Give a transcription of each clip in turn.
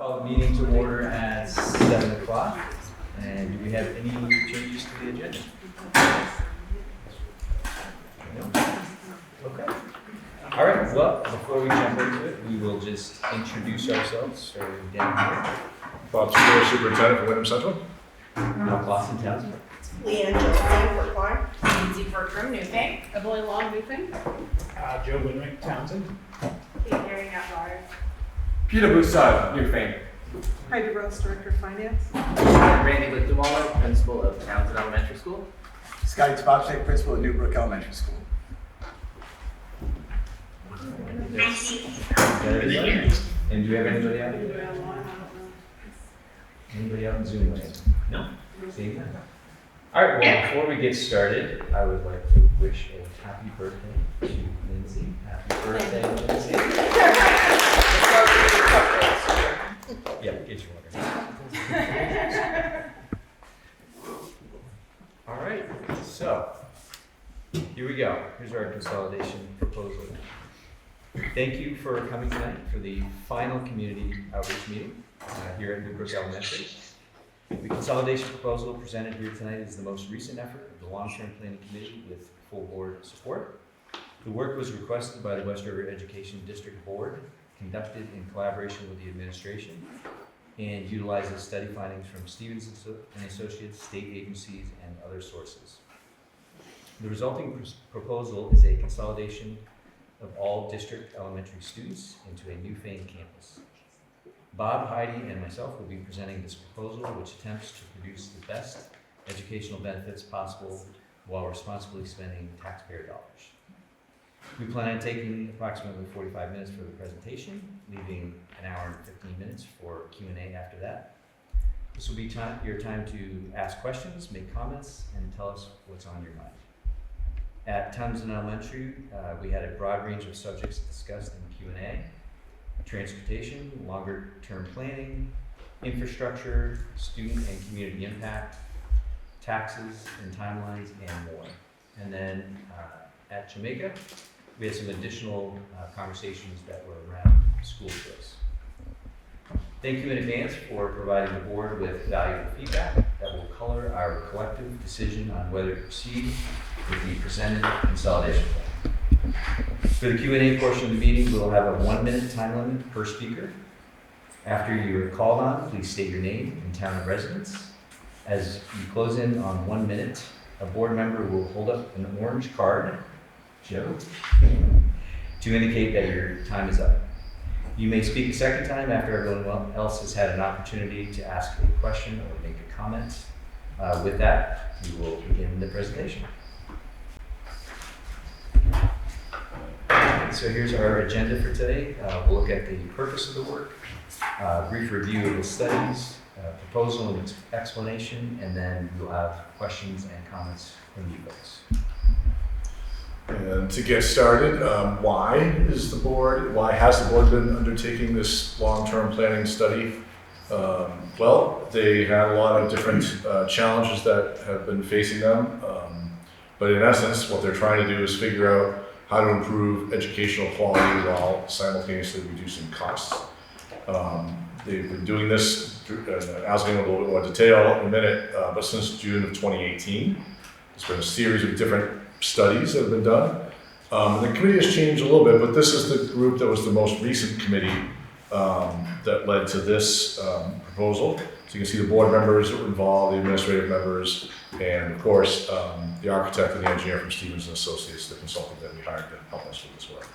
Call the meeting to order at 7 o'clock. And do we have any changes to the agenda? No? Okay. All right, well, before we jump into it, we will just introduce ourselves, starting down here. Bob Stewart, Superintendent for Wyndham Central. Boston Townsend. Leanne Josephine for Clark. Lindsay Bertram, New Thing. Emily Long, New Thing. Joe Winrick, Townsend. Gary Navarro. Peter Broussard, New Thing. Heidi Rose, Director of Finance. Randy Lichtenwaller, Principal of Townsend Elementary School. Scotty Tobacco, Principal at Newbrook Elementary School. And do we have anybody out? Anybody out in Zoom land? No. Seeing none. All right, well, before we get started, I would like to wish a happy birthday to Lindsay. Happy birthday, Lindsay. Yeah, get your water. All right, so here we go. Here's our consolidation proposal. Thank you for coming tonight for the final community outreach meeting here at Newbrook Elementary. The consolidation proposal presented here tonight is the most recent effort of the Long-Term Planning Committee with full board support. The work was requested by the West River Education District Board, conducted in collaboration with the administration, and utilizes study findings from Stevens and Associates, state agencies, and other sources. The resulting proposal is a consolidation of all district elementary students into a new Fane campus. Bob, Heidi, and myself will be presenting this proposal, which attempts to produce the best educational benefits possible while responsibly spending taxpayer dollars. We plan on taking approximately 45 minutes for the presentation, leaving an hour and 15 minutes for Q&A after that. This will be your time to ask questions, make comments, and tell us what's on your mind. At Townsend Elementary, we had a broad range of subjects discussed in Q&A: transportation, longer-term planning, infrastructure, student and community impact, taxes and timelines, and more. And then at Jamaica, we had some additional conversations that were around school choice. Thank you in advance for providing the board with valuable feedback that will color our collective decision on whether to proceed with the presented consolidation plan. For the Q&A portion of the meeting, we'll have a 1-minute time limit per speaker. After you're called on, please state your name and town of residence. As you close in on 1 minute, a board member will hold up an orange card, Joe, to indicate that your time is up. You may speak a second time after everyone else has had an opportunity to ask a question or make a comment. With that, we will begin the presentation. So here's our agenda for today. We'll look at the purpose of the work, brief review of the studies, proposal and explanation, and then we'll have questions and comments from you folks. And to get started, why has the board been undertaking this long-term planning study? Well, they had a lot of different challenges that have been facing them. But in essence, what they're trying to do is figure out how to improve educational quality while simultaneously reducing costs. They've been doing this, I'll get into a little bit more detail in a minute, but since June of 2018. There's been a series of different studies that have been done. The committee has changed a little bit, but this is the group that was the most recent committee that led to this proposal. So you can see the board members that were involved, the administrative members, and of course, the architect and the engineer from Stevens and Associates, the consultant that we hired to help us with this work.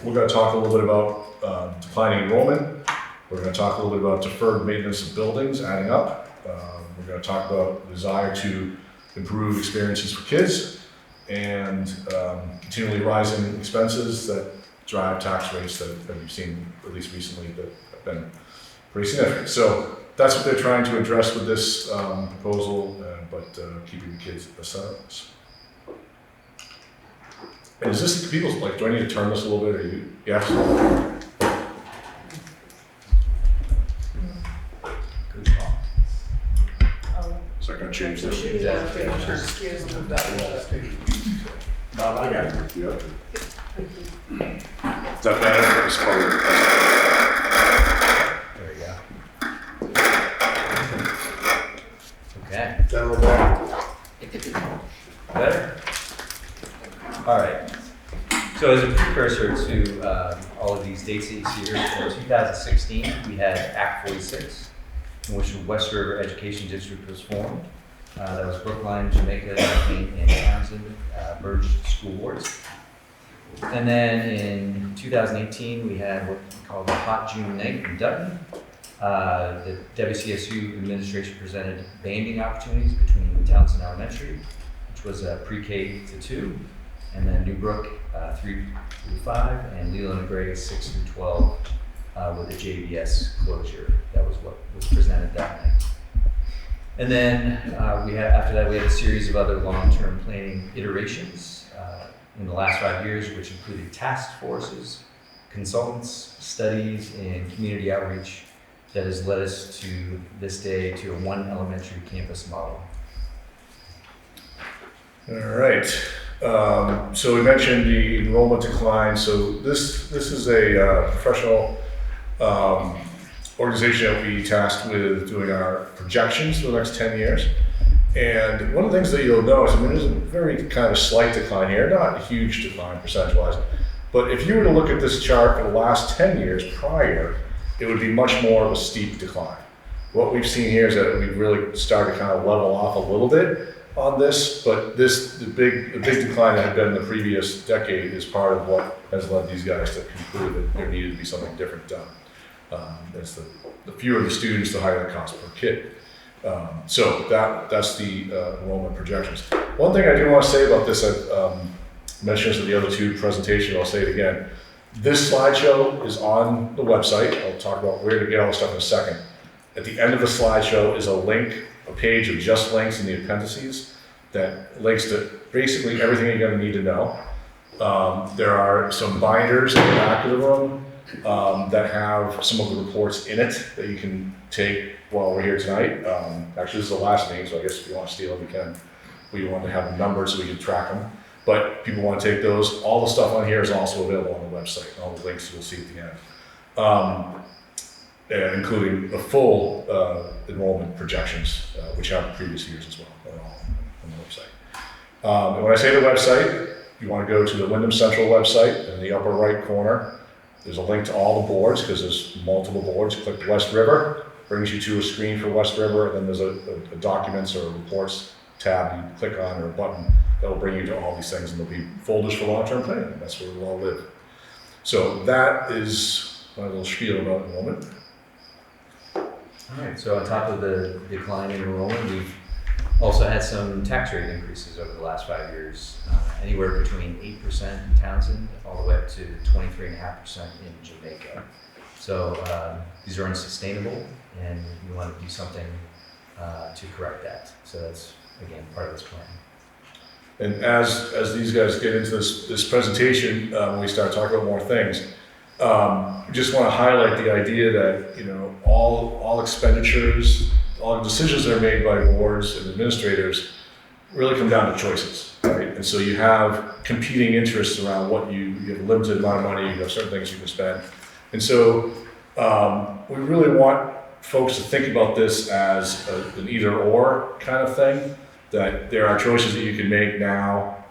We're going to talk a little bit about declining enrollment. We're going to talk a little bit about deferred maintenance of buildings adding up. We're going to talk about the desire to improve experiences for kids and continually rising expenses that drive tax rates that we've seen, at least recently, that have been pretty significant. So that's what they're trying to address with this proposal, but keeping the kids at the center of this. And is this, people, like, do I need to turn this a little bit, or you? Yes? Good call. So I'm going to change this. Bob, I got it. Yeah. Is that better? Very Better? All right. So as a precursor to all of these dates that you see here, in 2016, we had Act 46, in which the West River Education District was formed. That was Brookline, Jamaica, Maine, and Townsend merged school boards. And then in 2018, we had what we call the Hot June Night in Dutton. The WCSU administration presented banding opportunities between Townsend Elementary, which was pre-K to 2, and then New Brook 3 through 5, and Leland and Gray 6 through 12 with a JVS closure. That was what was presented that night. And then after that, we had a series of other long-term planning iterations in the last 5 years, which included task forces, consultants, studies, and community outreach that has led us to this day to a one elementary campus model. All right. So we mentioned the enrollment decline. So this is a professional organization that we tasked with doing our projections for the next 10 years. And one of the things that you'll notice, I mean, there's a very kind of slight decline here, not a huge decline percentage-wise, but if you were to look at this chart for the last 10 years prior, it would be much more of a steep decline. What we've seen here is that we've really started to kind of level off a little bit on this, but the big decline that had been in the previous decade is part of what has led these guys to conclude that there needed to be something different done. It's the fewer the students, the higher the cost per kid. So that's the enrollment projections. One thing I do want to say about this, I've mentioned this in the other two presentations, I'll say it again. This slideshow is on the website. I'll talk about where to get all the stuff in a second. At the end of the slideshow is a page of just links in the appendices that links to basically everything you're going to need to know. There are some binders in the back of the room that have some of the reports in it that you can take while we're here tonight. Actually, this is the last meeting, so I guess if you want to steal them, you can. We want to have them numbered so we can track them. But people want to take those. All the stuff on here is also available on the website. All the links you'll see at the end, including the full enrollment projections, which have the previous years as well. They're all on the website. And when I say the website, you want to go to the Wyndham Central website in the upper right corner. There's a link to all the boards because there's multiple boards. Click West River, brings you to a screen for West River, and then there's a documents or reports tab you click on, or a button that will bring you to all these things, and there'll be folders for long-term planning. That's where we'll all live. So that is my little spiel about enrollment. All right, so on top of the decline in enrollment, we've also had some tax rate increases over the last 5 years, anywhere between 8% in Townsend all the way up to 23.5% in Jamaica. So these are unsustainable, and we want to do something to correct that. So that's, again, part of this plan. And as these guys get into this presentation, when we start talking about more things, we just want to highlight the idea that, all expenditures, all decisions that are made by boards and administrators really come down to choices, right? And so you have competing interests around what you have a limited amount of money, you have certain things you can spend. And so we really want folks to think about this as an either or kind of thing, that there are choices that you can make now,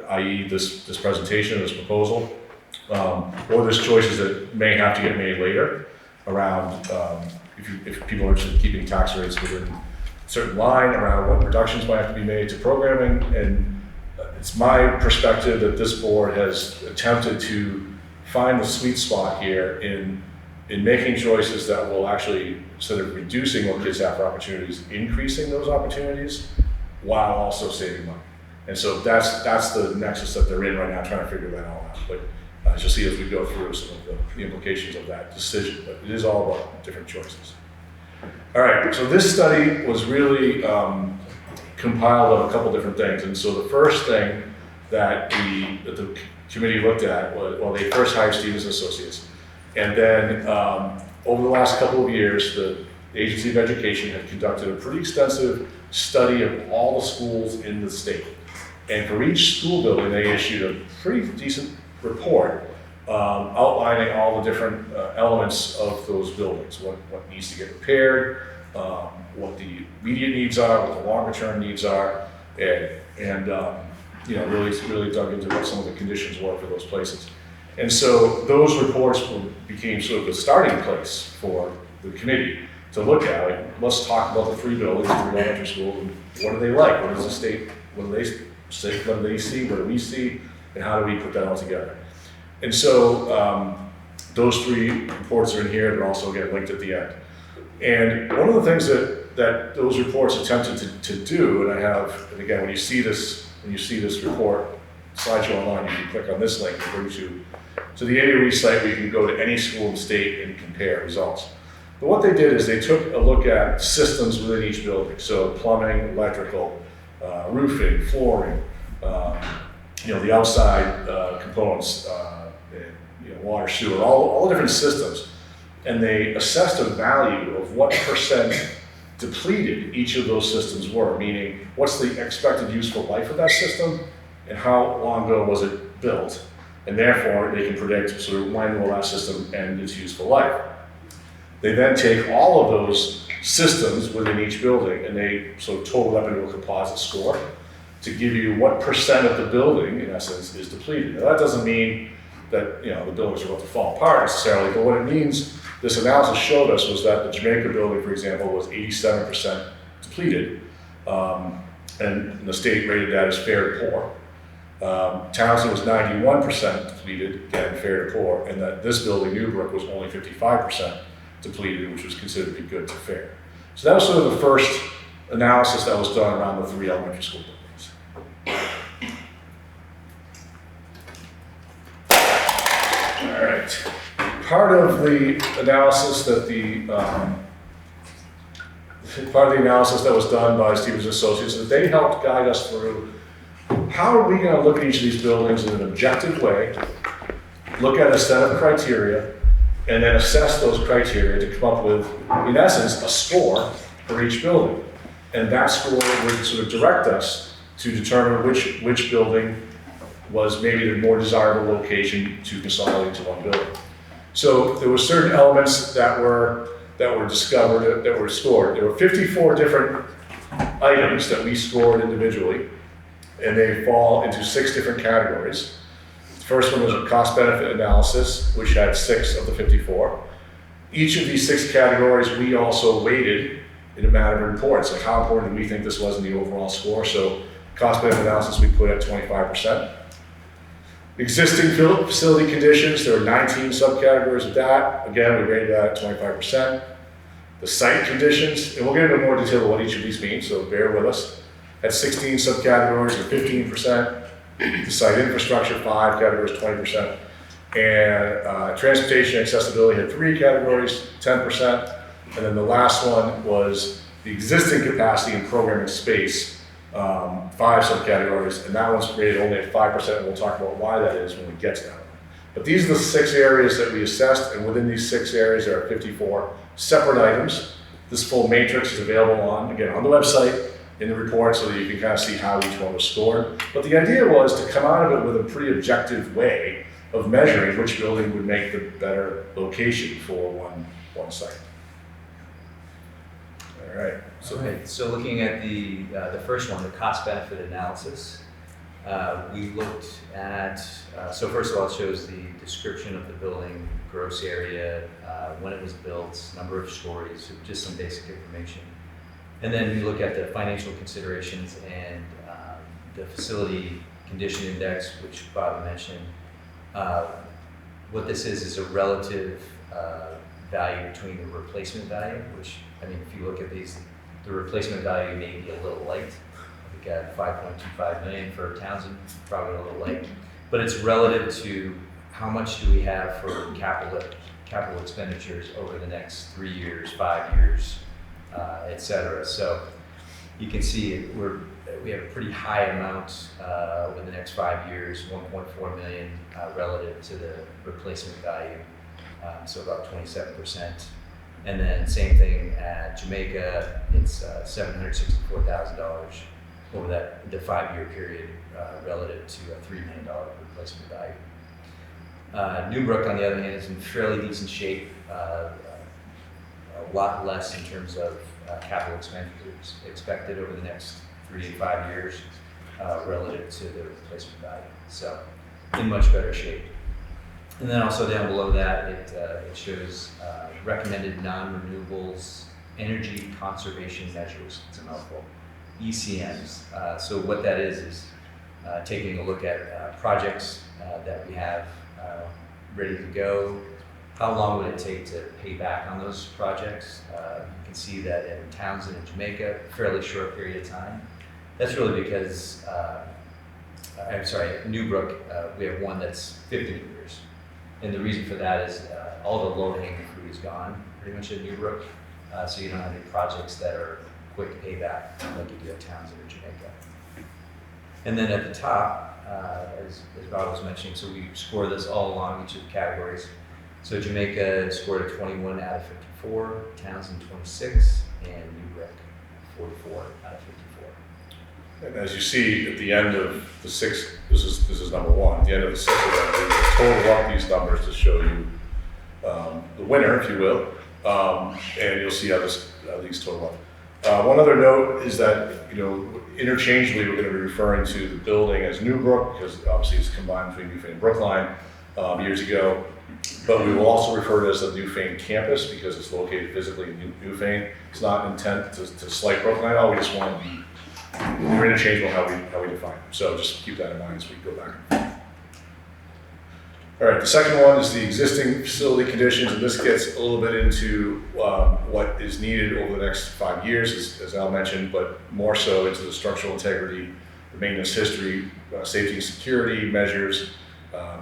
i.e. this presentation, this proposal, or there's choices that may have to get made later around if people are interested in keeping tax rates within a certain line, around what reductions might have to be made to programming. And it's my perspective that this board has attempted to find the sweet spot here in making choices that will actually, instead of reducing what kids have for opportunities, increasing those opportunities while also saving money. And so that's the nexus that they're in right now, trying to figure that all out. But as you'll see as we go through some of the implications of that decision, but it is all about different choices. All right, so this study was really compiled of a couple different things. And so the first thing that the committee looked at was, well, they first hired Stevens Associates. And then over the last couple of years, the Agency of Education had conducted a pretty extensive study of all the schools in the state. And for each school building, they issued a pretty decent report outlining all the different elements of those buildings, what needs to get repaired, what the immediate needs are, what the longer term needs are, and really dug into what some of the conditions were for those places. And so those reports became sort of the starting place for the committee to look at. Like, let's talk about the three buildings, three elementary schools, and what do they like? What does the state, what do they say, what do they see, what do we see, and how do we put that all together? And so those three reports are in here. They're also, again, linked at the end. And one of the things that those reports attempted to do, and again, when you see this report, slideshow online, you can click on this link to bring you to the AOE site where you can go to any school in the state and compare results. But what they did is they took a look at systems within each building. So plumbing, electrical, roofing, flooring, the outside components, water, sewer, all the different systems. And they assessed a value of what percent depleted each of those systems were, meaning what's the expected useful life of that system and how long ago was it built. And therefore, they can predict sort of when will that system end its useful life. They then take all of those systems within each building and they sort of total up into a composite score to give you what percent of the building, in essence, is depleted. Now, that doesn't mean that the buildings are about to fall apart necessarily, but what it means, this analysis showed us, was that the Jamaica building, for example, was 87% depleted, and the state rated that as fair to poor. Townsend was 91% depleted, again, fair to poor, and that this building, Newbrook, was only 55% depleted, which was considered to be good to fair. So that was sort of the first analysis that was done around the three elementary school buildings. All right. Part of the analysis that was done by Stevens Associates is that they helped guide us through how are we going to look at each of these buildings in an objective way, look at a set of criteria, and then assess those criteria to come up with, in essence, a score for each building. And that score would sort of direct us to determine which building was maybe the more desirable location to consolidate to one building. So there were certain elements that were discovered, that were scored. There were 54 different items that we scored individually, and they fall into 6 different categories. The first one was a cost-benefit analysis, which had 6 of the 54. Each of these 6 categories we also weighted in a matter of importance, like how important do we think this was in the overall score. So cost-benefit analysis we put at 25%. Existing facility conditions, there were 19 subcategories of that. Again, we rated that at 25%. The site conditions, and we'll get into more detail of what each of these means, so bear with us, had 16 subcategories or 15%. The site infrastructure, 5 categories, 20%. And transportation accessibility had 3 categories, 10%. And then the last one was the existing capacity and programming space, 5 subcategories, and that one's rated only at 5%, and we'll talk about why that is when we get to that one. But these are the 6 areas that we assessed, and within these 6 areas there are 54 separate items. This full matrix is available on the website, in the report, so that you can kind of see how each one was scored. But the idea was to come out of it with a pretty objective way of measuring which building would make the better location for one site. All right. So looking at the first one, the cost-benefit analysis, we looked at, so first of all, it shows the description of the building, gross area, when it was built, number of stories, just some basic information. And then we look at the financial considerations and the facility condition index, which Bob mentioned. What this is a relative value between the replacement value, which, I mean, if you look at these, the replacement value may be a little light. We got 5.25 million for Townsend, probably a little light, but it's relative to how much do we have for capital expenditures over the next 3 years, 5 years, et cetera. So you can see we have a pretty high amount over the next 5 years, 1.4 million relative to the replacement value, so about 27%. And then same thing at Jamaica, it's $764,000 over the 5-year period relative to a $3 million replacement value. Newbrook, on the other hand, is in fairly decent shape. A lot less in terms of capital expenditures expected over the next 3 to 5 years relative to the replacement value. So in much better shape. And then also down below that, it shows recommended non-renewables energy conservation measures. It's a mouthful. ECMs. So what that is taking a look at projects that we have ready to go. How long would it take to pay back on those projects? You can see that in Townsend and Jamaica, a fairly short period of time. That's really because, I'm sorry, at Newbrook, we have one that's 50 years. And the reason for that is all the low-hanging fruit is gone, pretty much at Newbrook. So you don't have any projects that are quick payback like you do at Townsend or Jamaica. And then at the top, as Bob was mentioning, so we score this all along each of the categories. So Jamaica scored a 21 out of 54, Townsend 26, and Newbrook 44 out of 54. And as you see at the end of the 6, this is number 1. At the end of the 6 of them, we total up these numbers to show you the winner, if you will, and you'll see how these total up. One other note is that, interchangeably we're going to be referring to the building as Newbrook, because obviously it's combined between Newfane and Brookline years ago. But we will also refer to it as the Newfane campus because it's located physically in Newfane. It's not intent to slight Brookline at all. We just want to be interchangeable how we define it. So just keep that in mind as we go back and forth. All right, the second one is the existing facility conditions, and this gets a little bit into what is needed over the next 5 years, as Al mentioned, but more so into the structural integrity, the maintenance history, safety and security measures,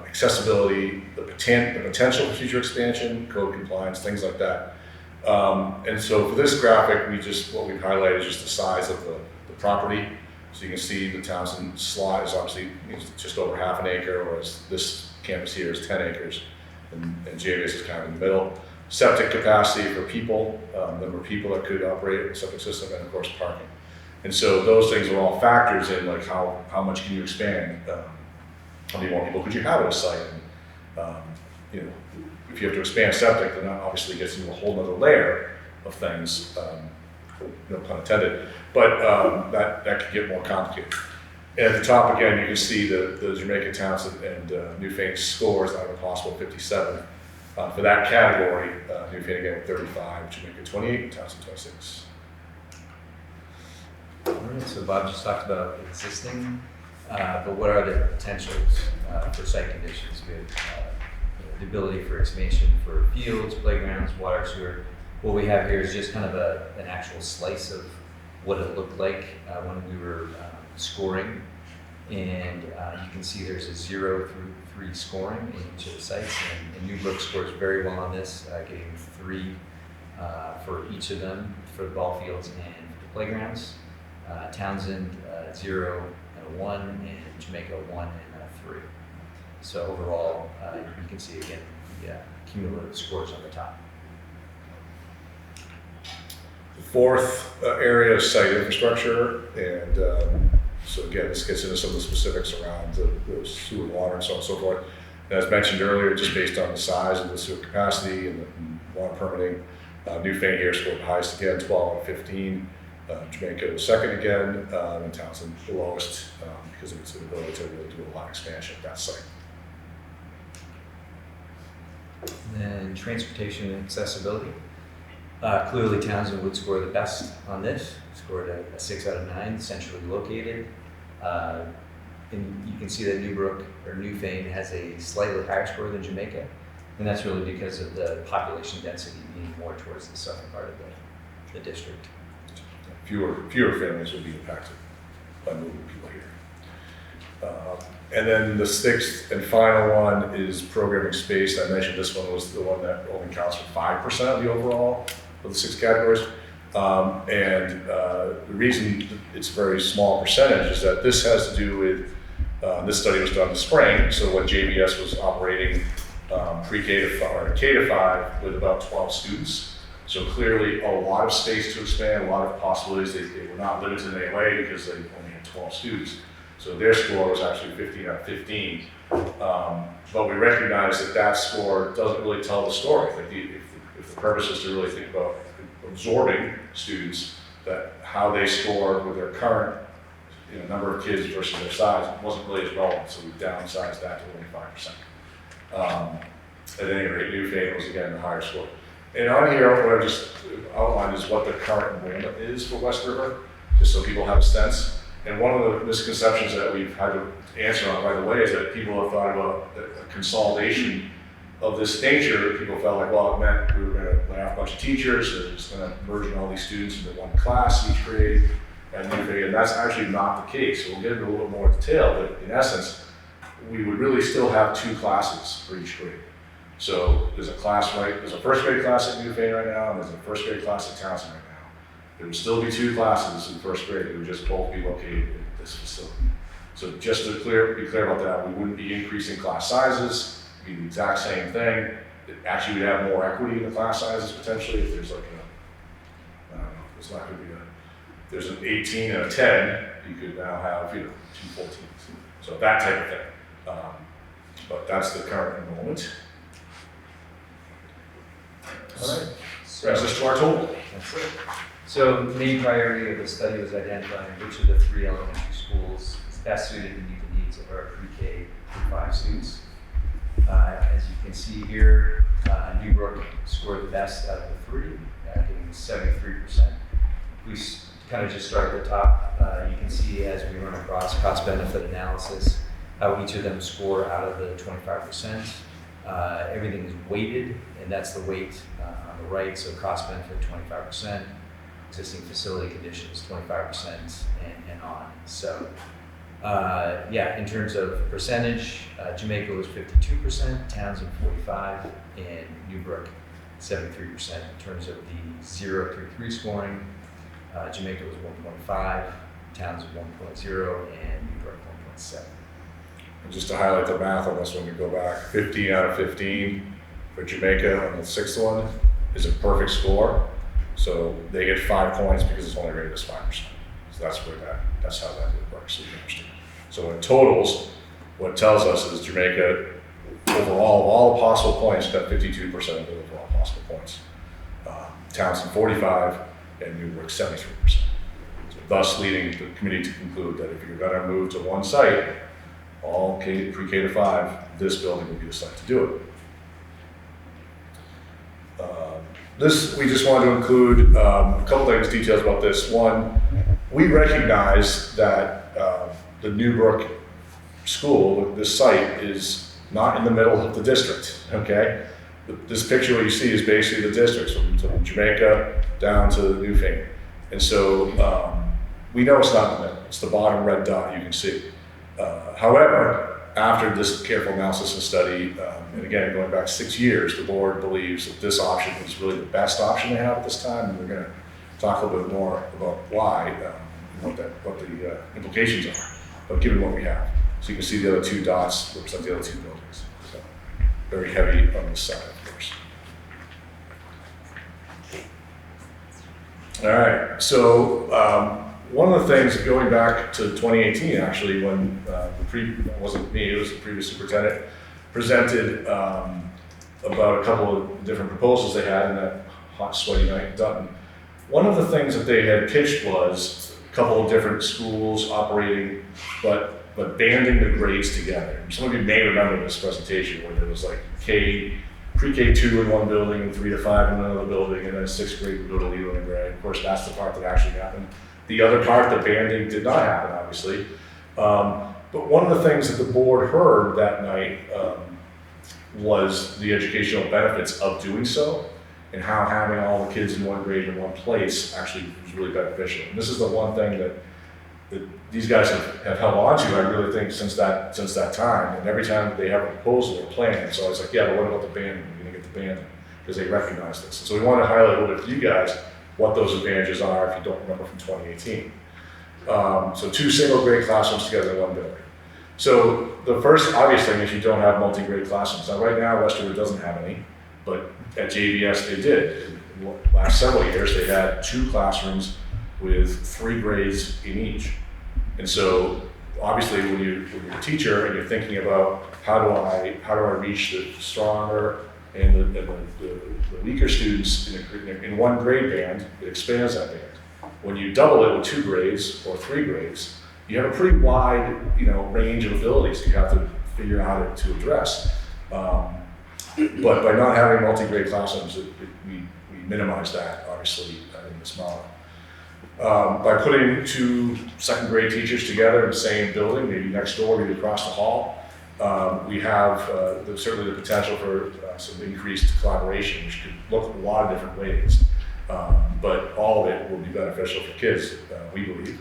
accessibility, the potential for future expansion, code compliance, things like that. And so for this graphic, what we've highlighted is just the size of the property. So you can see the Townsend slot is obviously just over half an acre, whereas this campus here is 10 acres, and JBS is kind of in the middle. Septic capacity for people, number of people that could operate the septic system, and of course parking. And so those things are all factors in like how much can you expand, how many more people could you have at a site, and if you have to expand septic, then that obviously gets into a whole other layer of things, no pun intended, but that could get more complicated. And at the top again, you can see the Jamaica, Townsend, and Newfane scores out of a possible 57. For that category, Newfane again 35, Jamaica 28, Townsend 26. All right, so Bob just talked about existing, but what are the potentials for site conditions? We have the ability for expansion for fields, playgrounds, water, sewer. What we have here is just kind of an actual slice of what it looked like when we were scoring, and you can see there's a 0 through 3 scoring in each of the sites, and Newbrook scores very well on this, getting 3 for each of them for the ball fields and for the playgrounds. Townsend 0 and a 1, and Jamaica 1 and a 3. So overall, you can see again the cumulative scores on the top. The fourth area is site infrastructure, and so again, this gets into some of the specifics around the sewer, water, and so on and so forth. And as mentioned earlier, just based on the size of the sewer capacity and the water permitting, Newfane here scored the highest again, 12 out of 15. Jamaica was second again, and Townsend the lowest because of its ability to really do a lot of expansion at that site. And then transportation and accessibility. Clearly Townsend would score the best on this, scored a 6 out of 9, centrally located. And you can see that Newfane has a slightly higher score than Jamaica, and that's really because of the population density being more towards the southern part of the district. Fewer families would be impacted by moving people here. And then the sixth and final one is programming space. I mentioned this one was the one that only counts for 5% of the overall of the 6 categories. The reason it's a very small percentage is that this has to do with, this study was done in the spring, so when JBS was operating pre-K to 5, or K to 5 with about 12 students. So clearly a lot of space to expand, a lot of possibilities. They were not limited in any way because they only had 12 students. So their score was actually 15 out of 15. But we recognize that score doesn't really tell the story. Like if the purpose is to really think about absorbing students, that how they scored with their current number of kids versus their size wasn't really as relevant, so we downsized that to only 5%. At any rate, Newfane was again the higher score. And on here, what I've just outlined is what the current enrollment is for West River, just so people have a sense. And one of the misconceptions that we've had to answer on right away is that people have thought about a consolidation of this nature. People felt like, well, it meant we were going to lay off a bunch of teachers, or it's going to merge all these students into one class each grade, and that's actually not the case. So we'll get into a little more detail, but in essence, we would really still have 2 classes for each grade. So there's a first grade class at Newfane right now, and there's a first grade class at Townsend right now. There would still be 2 classes in first grade. They would just both be located in this facility. So just to be clear about that, we wouldn't be increasing class sizes. It'd be the exact same thing. Actually, we'd have more equity in the class sizes potentially if there's like there's an 18 and a 10, you could now have 2 14s. So that type of thing. But that's the current enrollment. All right. Brings us to our total. That's it. So the main priority of the study was identifying which of the 3 elementary schools is best suited to meet the needs of our pre-K through 5 students. As you can see here, Newbrook scored the best out of the 3, getting 73%. We kind of just start at the top. You can see as we run across cost-benefit analysis, how each of them score out of the 25%. Everything is weighted, and that's the weight on the right. So cost benefit 25%, existing facility conditions 25%, and on. So in terms of percentage, Jamaica was 52%, Townsend 45%, and Newbrook 73%. In terms of the 0 through 3 scoring, Jamaica was 1.5, Townsend 1.0, and Newbrook 1.7. And just to highlight the math on this one, we go back 15 out of 15 for Jamaica, and the 6th one is a perfect score. So they get 5 points because it's only rated as 5%. So that's how that works. So you understand. So in totals, what it tells us is Jamaica, overall, of all the possible points, got 52% of the overall possible points. Townsend 45%, and Newbrook 73%. So thus leading the committee to conclude that if you're going to move to one site, all pre-K to 5, this building would be the site to do it. We just wanted to include a couple things, details about this. One, we recognize that the Newbrook school, this site, is not in the middle of the district, okay? This picture what you see is basically the district, so from Jamaica down to Newfane. And so we know it's not in the middle, it's the bottom red dot you can see. However, after this careful analysis and study, and again, going back 6 years, the board believes that this option is really the best option they have at this time, and we're going to talk a little bit more about why, and what the implications are, but given what we have. So you can see the other 2 dots represent the other 2 buildings. So very heavy on this side, of course. All right, so one of the things, going back to 2018, actually, when it wasn't me, it was the previous superintendent, presented about a couple of different proposals they had in that hot, sweaty night in Dutton. One of the things that they had pitched was a couple of different schools operating, but banding the grades together. Some of you may remember this presentation where there was like pre-K 2 in one building, and 3 to 5 in another building, and then 6th grade would go to Leland and Gray. Of course, that's the part that actually happened. The other part, the banding, did not happen, obviously. But one of the things that the board heard that night was the educational benefits of doing so, and how having all the kids in one grade in one place actually was really beneficial. And this is the one thing that these guys have held on to, I really think, since that time. And every time they have a proposal or plan, it's always like, yeah, but what about the banding? We're going to get the banding, because they recognize this. And so we want to highlight a little bit for you guys what those advantages are if you don't remember from 2018. So 2 single grade classrooms together in one building. So the first obvious thing is you don't have multi-grade classrooms. Now right now, West River doesn't have any, but at JVS they did. In the last several years, they had 2 classrooms with 3 grades in each. And so obviously when you're a teacher and you're thinking about how do I reach the stronger And the weaker students in one grade band, it expands that band. When you double it with 2 grades or 3 grades, you have a pretty wide, range of abilities you have to figure out how to address. But by not having multi-grade classrooms, we minimize that, obviously, in this model. By putting 2 second grade teachers together in the same building, maybe next door, maybe across the hall, we have certainly the potential for some increased collaboration, which could look a lot of different ways. But all of it will be beneficial for kids, we believe.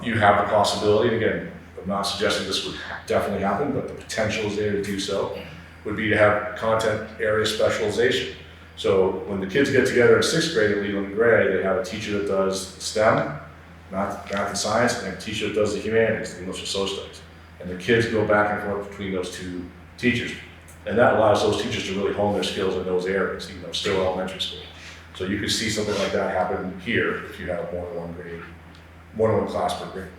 You have the possibility, and again, I'm not suggesting this would definitely happen, but the potential is there to do so, would be to have content area specialization. So when the kids get together in 6th grade at Leland and Gray, they have a teacher that does STEM, math and science, and a teacher that does the humanities, the English and social studies. And the kids go back and forth between those 2 teachers. And that allows those teachers to really hone their skills in those areas, even though it's still elementary school. So you could see something like that happen here if you have more than one class per grade.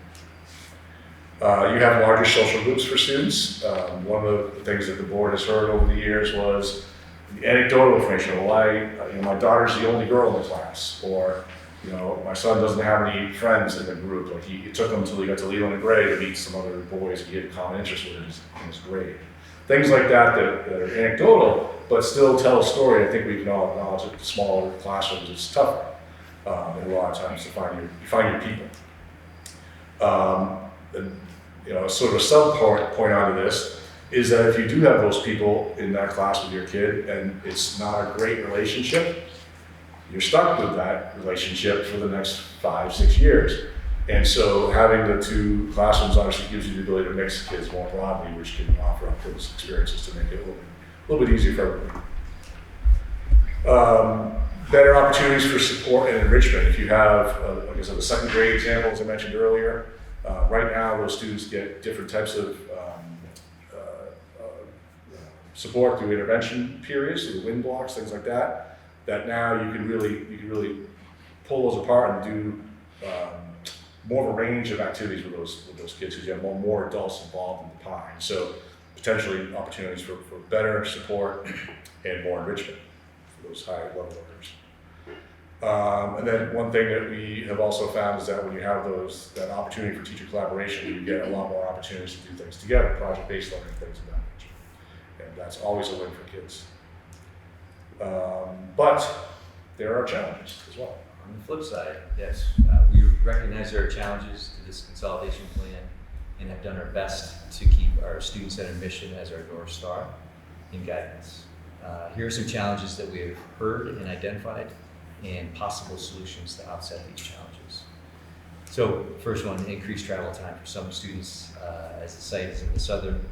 You have larger social groups for students. One of the things that the board has heard over the years was the anecdotal information. Well, my daughter's the only girl in the class, or my son doesn't have any friends in the group. Like it took him until he got to Leland and Gray to meet some other boys he had a common interest with in his grade. Things like that are anecdotal, but still tell a story. I think we can all acknowledge that the smaller classrooms is tougher, and a lot of times to find your people. And sort of a sub point onto this is that if you do have those people in that class with your kid and it's not a great relationship, you're stuck with that relationship for the next 5-6 years. And so having the 2 classrooms obviously gives you the ability to mix kids more broadly, which can offer up those experiences to make it a little bit easier for everyone. Better opportunities for support and enrichment. If you have, like I said, the 2nd grade example, as I mentioned earlier, right now those students get different types of support through intervention periods, through wind blocks, things like that. That now you can really pull those apart and do more of a range of activities with those kids, because you have more adults involved in the pie. So potentially opportunities for better support and more enrichment for those higher level learners. And then one thing that we have also found is that when you have that opportunity for teacher collaboration, you get a lot more opportunities to do things together, project-based learning, things of that nature. And that's always a win for kids. But there are challenges as well. On the flip side, yes, we recognize there are challenges to this consolidation plan and have done our best to keep our student centered mission as our North Star in guidance. Here are some challenges that we have heard and identified and possible solutions to offset these challenges. So first one, increased travel time for some students as the site is in the southern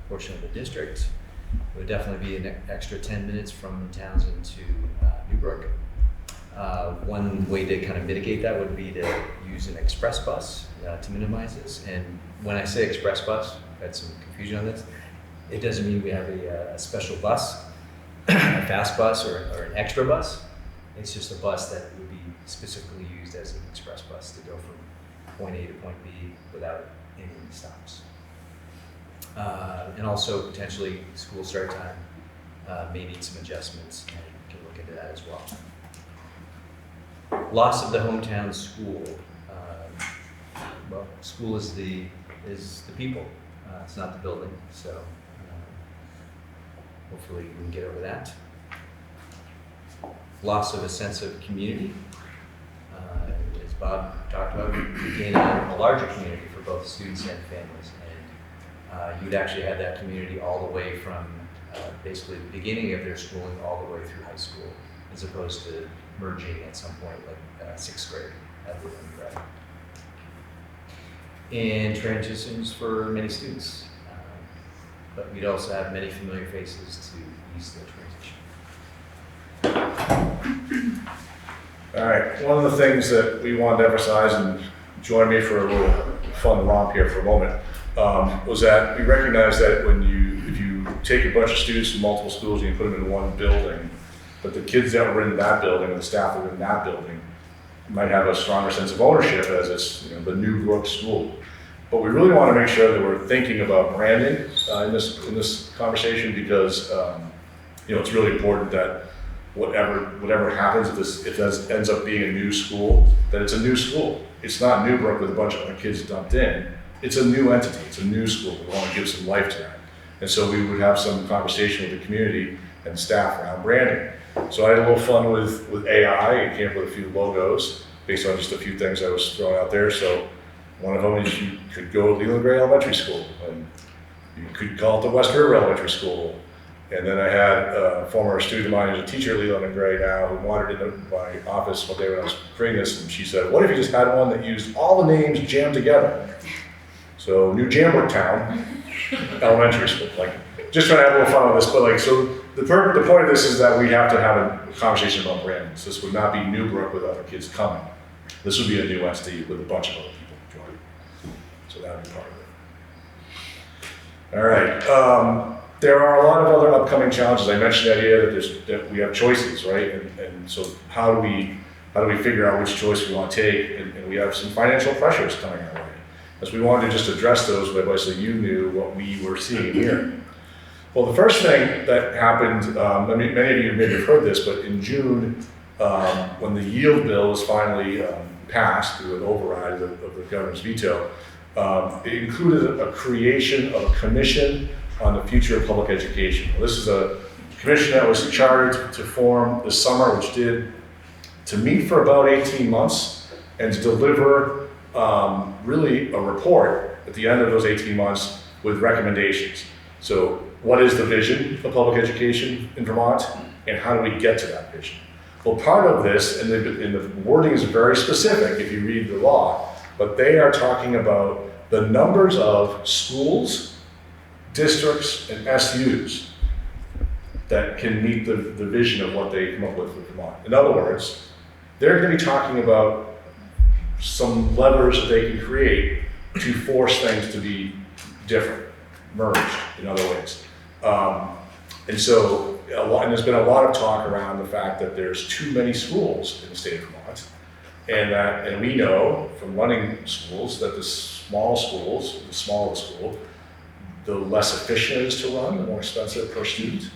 portion of the district. It would definitely be an extra 10 minutes from Townsend to Newbrook. One way to kind of mitigate that would be to use an express bus to minimize this. And when I say express bus, I've had some confusion on this. It doesn't mean we have a special bus, a fast bus or an extra bus. It's just a bus that would be specifically used as an express bus to go from point A to point B without any stops. And also potentially school start time may need some adjustments, and we can look into that as well. Loss of the hometown school. Well, school is the people. It's not the building. So hopefully we can get over that. Loss of a sense of community. As Bob talked about, we gain a larger community for both students and families. And you'd actually have that community all the way from basically the beginning of their schooling all the way through high school, as opposed to merging at some point like 6th grade at Leland Gray. And transitions for many students. But we'd also have many familiar faces to ease the transition. All right, one of the things that we wanted to emphasize, and join me for a little fun romp here for a moment, was that we recognize that if you take a bunch of students from multiple schools and you put them in one building, but the kids that were in that building and the staff that were in that building might have a stronger sense of ownership as it's the new Brook school. But we really want to make sure that we're thinking about branding in this conversation, because it's really important that whatever happens, if this ends up being a new school, that it's a new school. It's not Newbrook with a bunch of other kids dumped in. It's a new entity. It's a new school. We want to give some life to that. And so we would have some conversation with the community and staff around branding. So I had a little fun with AI. I came up with a few logos based on just a few things I was throwing out there. So one of them is you could go to Leland Gray Elementary School, and you could call it the West River Elementary School. And then I had a former student of mine who's a teacher at Leland and Gray now, who wandered into my office one day when I was creating this, and she said, what if you just had one that used all the names jammed together? So New Jamwick Town Elementary School, like, just trying to have a little fun with this, but like, so the point of this is that we have to have a conversation about brands. This would not be Newbrook with other kids coming. This would be a new entity with a bunch of other people joining. So that would be part of it. All right. There are a lot of other upcoming challenges. I mentioned the idea that we have choices, right? And so how do we figure out which choice we want to take? And we have some financial pressures coming our way. As we wanted to just address those, but so you knew what we were seeing here. Well, the first thing that happened, many of you maybe have heard this, but in June, when the yield bill was finally passed through an override of the governor's veto, it included a creation of a commission on the future of public education. Well, this is a commission that was chartered to form this summer, which did to meet for about 18 months and to deliver really a report at the end of those 18 months with recommendations. So what is the vision of public education in Vermont, and how do we get to that vision? Well, part of this, and the wording is very specific if you read the law, but they are talking about the numbers of schools, districts, and SUs that can meet the vision of what they come up with for Vermont. In other words, they're going to be talking about some levers that they can create to force things to be different, merged in other ways. And so, and there's been a lot of talk around the fact that there's too many schools in the state of Vermont, and we know from running schools that the smaller the school, the less efficient it is to run, the more expensive per student.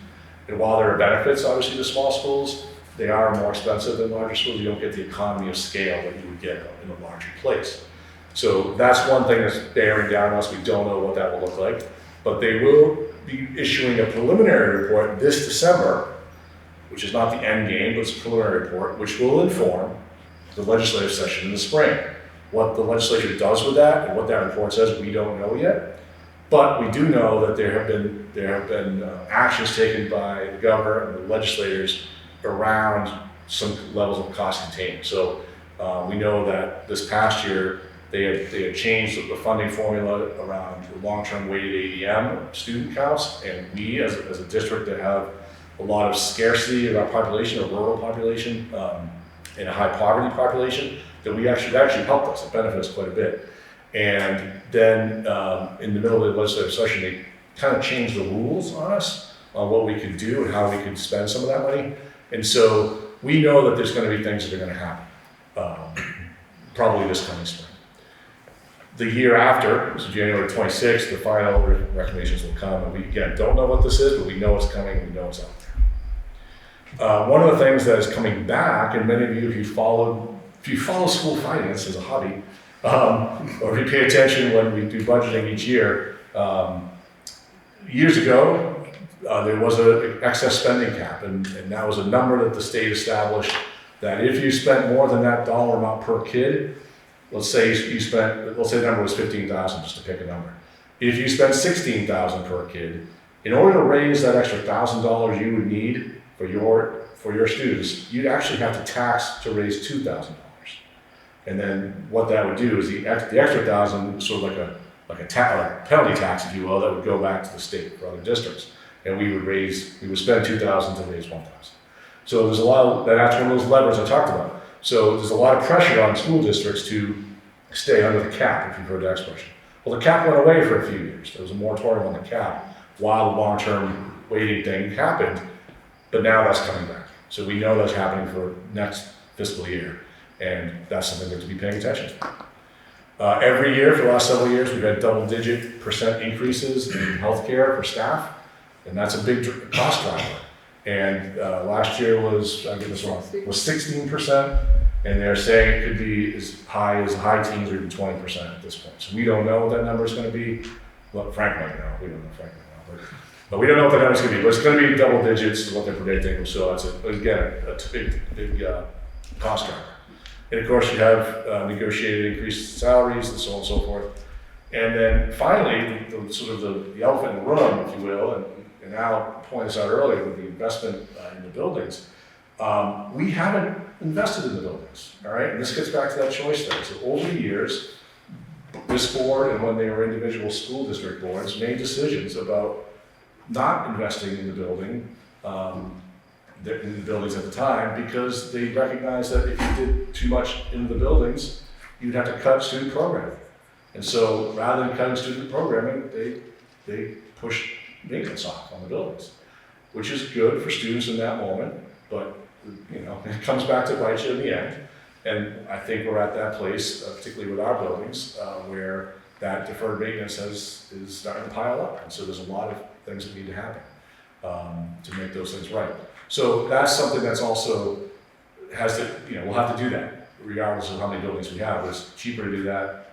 And while there are benefits, obviously, to small schools, they are more expensive than larger schools. You don't get the economy of scale that you would get in a larger place. So that's one thing that's bearing down on us. We don't know what that will look like, but they will be issuing a preliminary report this December, which is not the end game, but it's a preliminary report, which will inform the legislative session in the spring. What the legislature does with that and what that report says, we don't know yet. But we do know that there have been actions taken by the governor and the legislators around some levels of cost containment. So we know that this past year they had changed the funding formula around the long-term weighted ADM student counts, and we as a district that have a lot of scarcity of our population, a rural population, and a high poverty population, that actually helped us. It benefited us quite a bit. And then in the middle of the legislative session, they kind of changed the rules on us on what we could do and how we could spend some of that money. And so we know that there's going to be things that are going to happen, probably this coming spring. The year after, so January 26th, the final recommendations will come. And we, again, don't know what this is, but we know it's coming, we know it's out there. One of the things that is coming back, and many of you, if you follow school finance as a hobby, or if you pay attention when we do budgeting each year, years ago, there was an excess spending cap, and that was a number that the state established that if you spent more than that dollar amount per kid, let's say the number was 15,000, just to pick a number. If you spent 16,000 per kid, in order to raise that extra $1,000 you would need for your students, you'd actually have to tax to raise $2,000. And then what that would do is the extra 1,000, sort of like a penalty tax, if you will, that would go back to the state for other districts. And we would spend 2,000 to raise 1,000. So there's a lot of, that's one of those levers I talked about. So there's a lot of pressure on school districts to stay under the cap, if you've heard that expression. Well, the cap went away for a few years. There was a moratorium on the cap while the long-term weighting thing happened, but now that's coming back. So we know that's happening for next fiscal year, and that's something we have to be paying attention to. Every year for the last several years, we've had double-digit % increases in healthcare for staff, and that's a big cost driver. And last year was, I get this wrong, was 16%, and they're saying it could be as high teens or even 20% at this point. So we don't know what that number is going to be. Well, frankly, no, we don't know, but we don't know what that number is going to be. But it's going to be double digits is what they're predicting. So that's, again, a big cost driver. And of course, you have negotiated increased salaries and so on and so forth. And then finally, the elephant in the room, if you will, and Al pointed this out earlier with the investment in the buildings, we haven't invested in the buildings, all right? And this gets back to that choice thing. So over the years, this board and when they were individual school district boards made decisions about not investing in the building, in the buildings at the time, because they recognized that if you did too much in the buildings, you'd have to cut student programming. And so rather than cutting student programming, they pushed maintenance off on the buildings, which is good for students in that moment, but it comes back to bite you in the end. And I think we're at that place, particularly with our buildings, where that deferred maintenance is starting to pile up. And so there's a lot of things that need to happen to make those things right. So that's something that's also has to, we'll have to do that regardless of how many buildings we have. It's cheaper to do that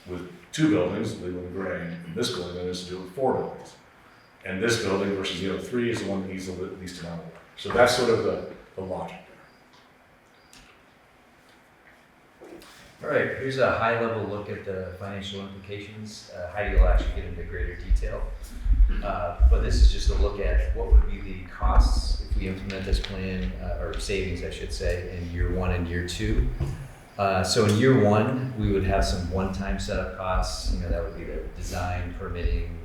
with 2 buildings, Leland and Gray, in this building than it is to do with 4 buildings. And this building versus the other 3 is the one that needs the least amount of work. So that's sort of the logic there. All right, here's a high-level look at the financial implications. Heidi will actually get into greater detail. But this is just a look at what would be the costs if we implement this plan, or savings, I should say, in year 1 and year 2. So in year 1, we would have some one-time setup costs. That would be the design, permitting,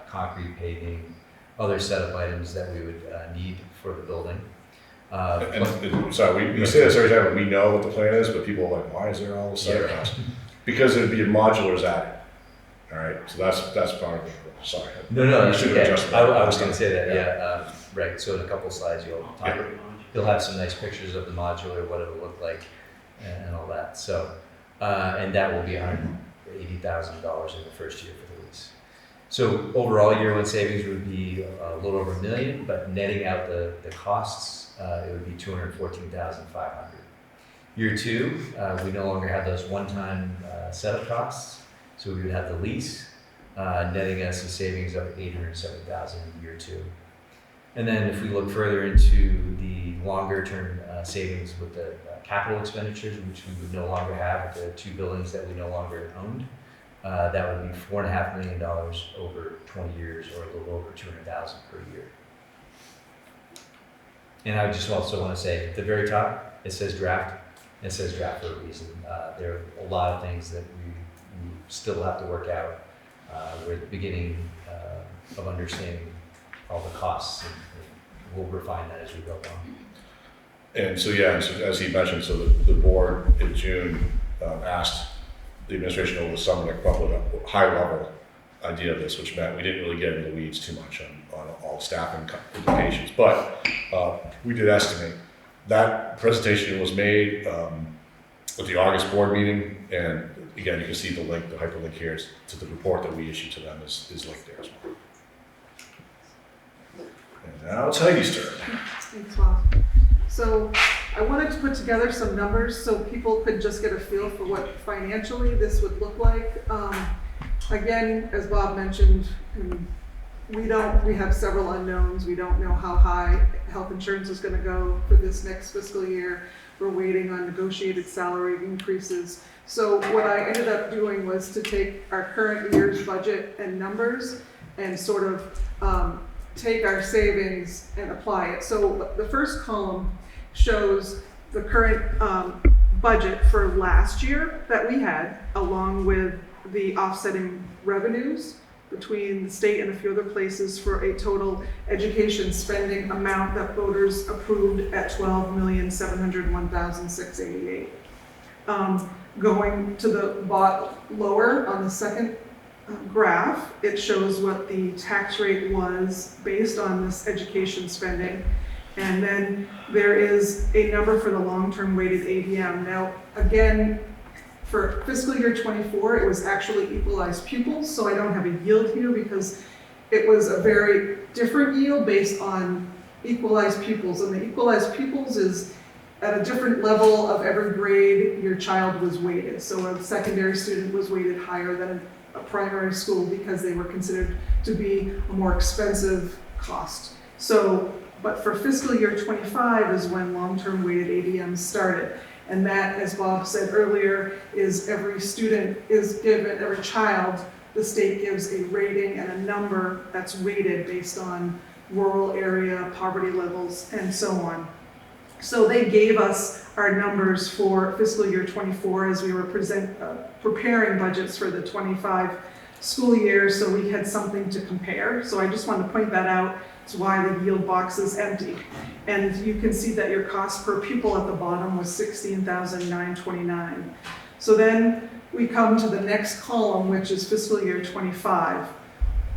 concrete paving, other setup items that we would need for the building. Sorry, we say this every time, we know what the plan is, but people are like, why is there all this setup cost? Because it'd be a modular attic. All right, so that's part of it. Sorry. No, that's should okay. adjust that. I was going to say that, yeah. Right, so in a couple slides, you'll have some nice pictures of the modular, what it'll look like, and all that. So, and that will be $180,000 in the first year for the lease. So overall, year 1 savings would be a little over $1 million, but netting out the costs, it would be $214,500. Year 2, we no longer have those one-time setup costs, so we would have the lease, netting us a savings of $870,000 in year 2. And then if we look further into the longer-term savings with the capital expenditures, which we would no longer have with the 2 buildings that we no longer owned, that would be $4.5 million over 20 years, or a little over $200,000 per year. And I just also want to say, at the very top, it says draft. It says draft for a reason. There are a lot of things that we still have to work out. We're at the beginning of understanding all the costs, and we'll refine that as we go along. And so, as he mentioned, so the board in June asked the administration over the summer to come up with a high-level idea of this, which meant we didn't really get into the weeds too much on all staffing implications. But we did estimate. That presentation was made at the August board meeting, and again, you can see the link, the hyperlink here to the report that we issued to them is linked there as well. And now it's Heidi's turn. Thanks, Bob. So I wanted to put together some numbers so people could just get a feel for what financially this would look like. Again, as Bob mentioned, we have several unknowns. We don't know how high health insurance is going to go for this next fiscal year. We're waiting on negotiated salary increases. So what I ended up doing was to take our current year's budget and numbers and sort of take our savings and apply it. So the first column shows the current budget for last year that we had, along with the offsetting revenues between the state and a few other places, for a total education spending amount that voters approved at $12,701,688. Going to the lower on the second graph, it shows what the tax rate was based on this education spending. And then there is a number for the long-term weighted ADM. Now, again, for fiscal year 24, it was actually equalized pupils, so I don't have a yield here because it was a very different yield based on equalized pupils, and the equalized pupils is at a different level of every grade your child was weighted. So a secondary student was weighted higher than a primary school because they were considered to be a more expensive cost. So, but for fiscal year 25 is when long-term weighted ADMs started. And that, as Bob said earlier, is every student is given, every child, the state gives a rating and a number that's weighted based on rural area, poverty levels, and so on. So they gave us our numbers for fiscal year 24 as we were preparing budgets for the 25 school year, so we had something to compare. So I just wanted to point that out. It's why the yield box is empty. And you can see that your cost per pupil at the bottom was $16,929. So then we come to the next column, which is fiscal year 25.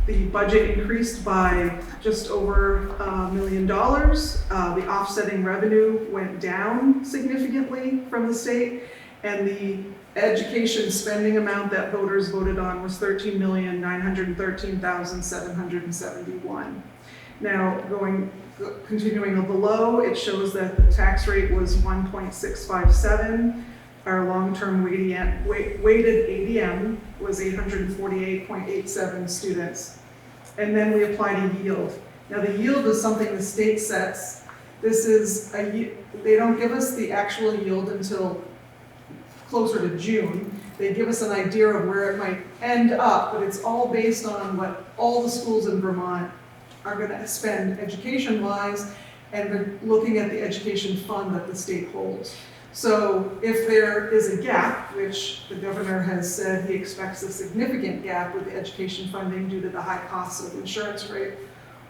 The budget increased by just over $1 million. The offsetting revenue went down significantly from the state, and the education spending amount that voters voted on was $13,913,771. Now, continuing below, it shows that the tax rate was 1.657. Our long-term weighted ADM was 848.87 students. And then we applied a yield. Now the yield is something the state sets. This is they don't give us the actual yield until closer to June. They give us an idea of where it might end up, but it's all based on what all the schools in Vermont are going to spend education-wise, and we're looking at the education fund that the state holds. So if there is a gap, which the governor has said he expects a significant gap with the education funding due to the high costs of insurance rate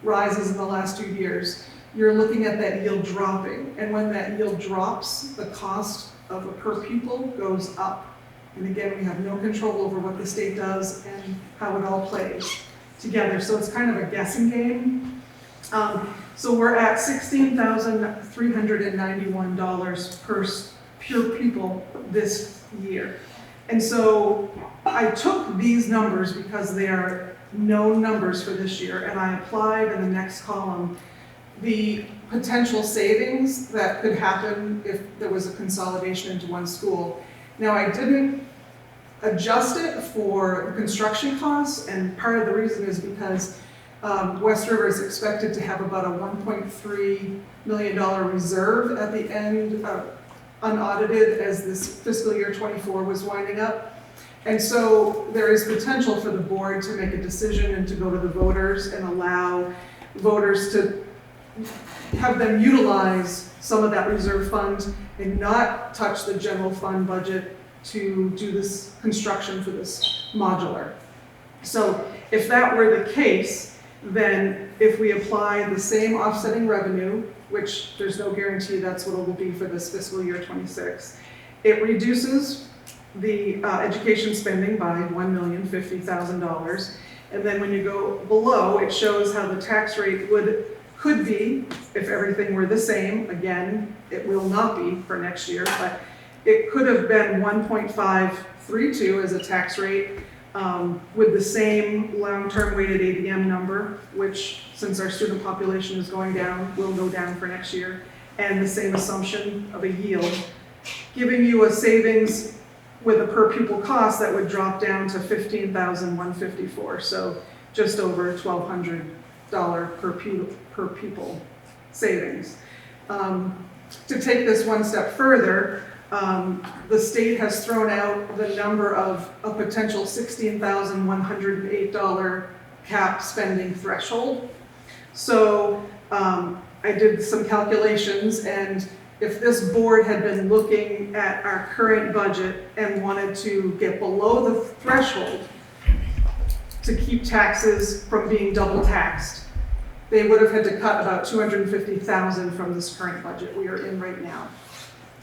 rises in the last 2 years, you're looking at that yield dropping. And when that yield drops, the cost of a per pupil goes up. And again, we have no control over what the state does and how it all plays together. So it's kind of a guessing game. So we're at $16,391 per pupil this year. And so I took these numbers because they are known numbers for this year, and I applied in the next column the potential savings that could happen if there was a consolidation into one school. Now, I didn't adjust it for construction costs, and part of the reason is because West River is expected to have about a $1.3 million reserve at the end, unaudited, as this fiscal year 24 was winding up. And so there is potential for the board to make a decision and to go to the voters and allow voters to have them utilize some of that reserve fund and not touch the general fund budget to do this construction for this modular. So if that were the case, then if we apply the same offsetting revenue, which there's no guarantee that's what it will be for this fiscal year 26, it reduces the education spending by $1,050,000. And then when you go below, it shows how the tax rate could be if everything were the same. Again, it will not be for next year, but it could have been 1.532 as a tax rate with the same long-term weighted ADM number, which, since our student population is going down, will go down for next year, and the same assumption of a yield, giving you a savings with a per pupil cost that would drop down to $15,154, so just over $1,200 per pupil savings. To take this one step further, the state has thrown out the number of a potential $16,108 cap spending threshold. So I did some calculations, and if this board had been looking at our current budget and wanted to get below the threshold to keep taxes from being double taxed, they would have had to cut about $250,000 from this current budget we are in right now.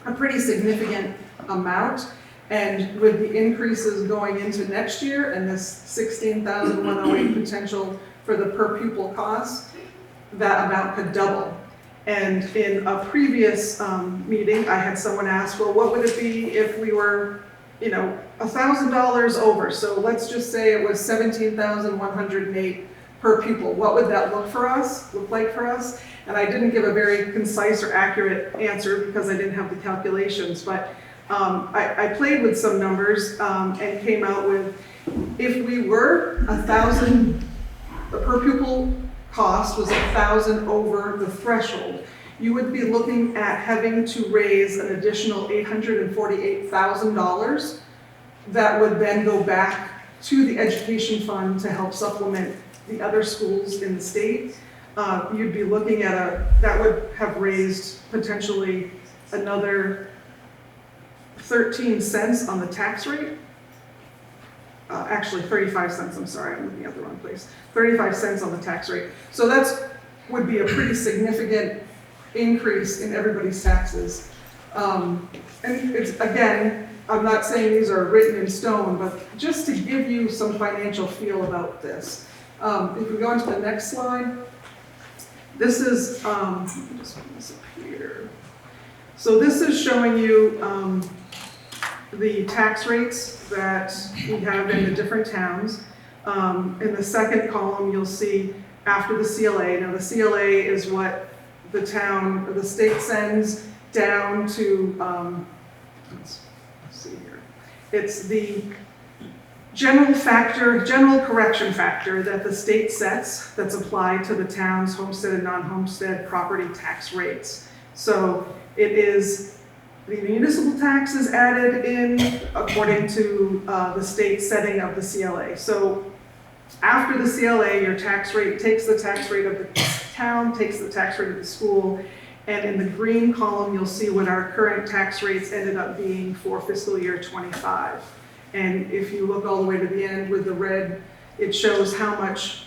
A pretty significant amount, and with the increases going into next year and this $16,108 potential for the per pupil cost, that amount could double. And in a previous meeting, I had someone ask, well, what would it be if we were, $1,000 over? So let's just say it was $17,108 per pupil. What would that look like for us? And I didn't give a very concise or accurate answer because I didn't have the calculations, but I played with some numbers and came out with, if we were 1,000, the per pupil cost was 1,000 over the threshold, you would be looking at having to raise an additional $848,000 that would then go back to the education fund to help supplement the other schools in the state. You'd be looking at that would have raised potentially another 13 cents on the tax rate. Actually 35 cents, I'm sorry, I'm looking at the wrong place. 35 cents on the tax rate. So would be a pretty significant increase in everybody's taxes. And it's, again, I'm not saying these are written in stone, but just to give you some financial feel about this. If we go into the next slide, this is, let me just put this up here. So this is showing you the tax rates that we have in the different towns. In the second column, you'll see after the CLA. Now the CLA is what the town or the state sends down to, let's see here. It's the general correction factor that the state sets that's applied to the town's homestead and non-homestead property tax rates. So it is the municipal taxes added in according to the state setting of the CLA. So after the CLA, your tax rate takes the tax rate of the town, takes the tax rate of the school, and in the green column, you'll see what our current tax rates ended up being for fiscal year 25. And if you look all the way to the end with the red, it shows how much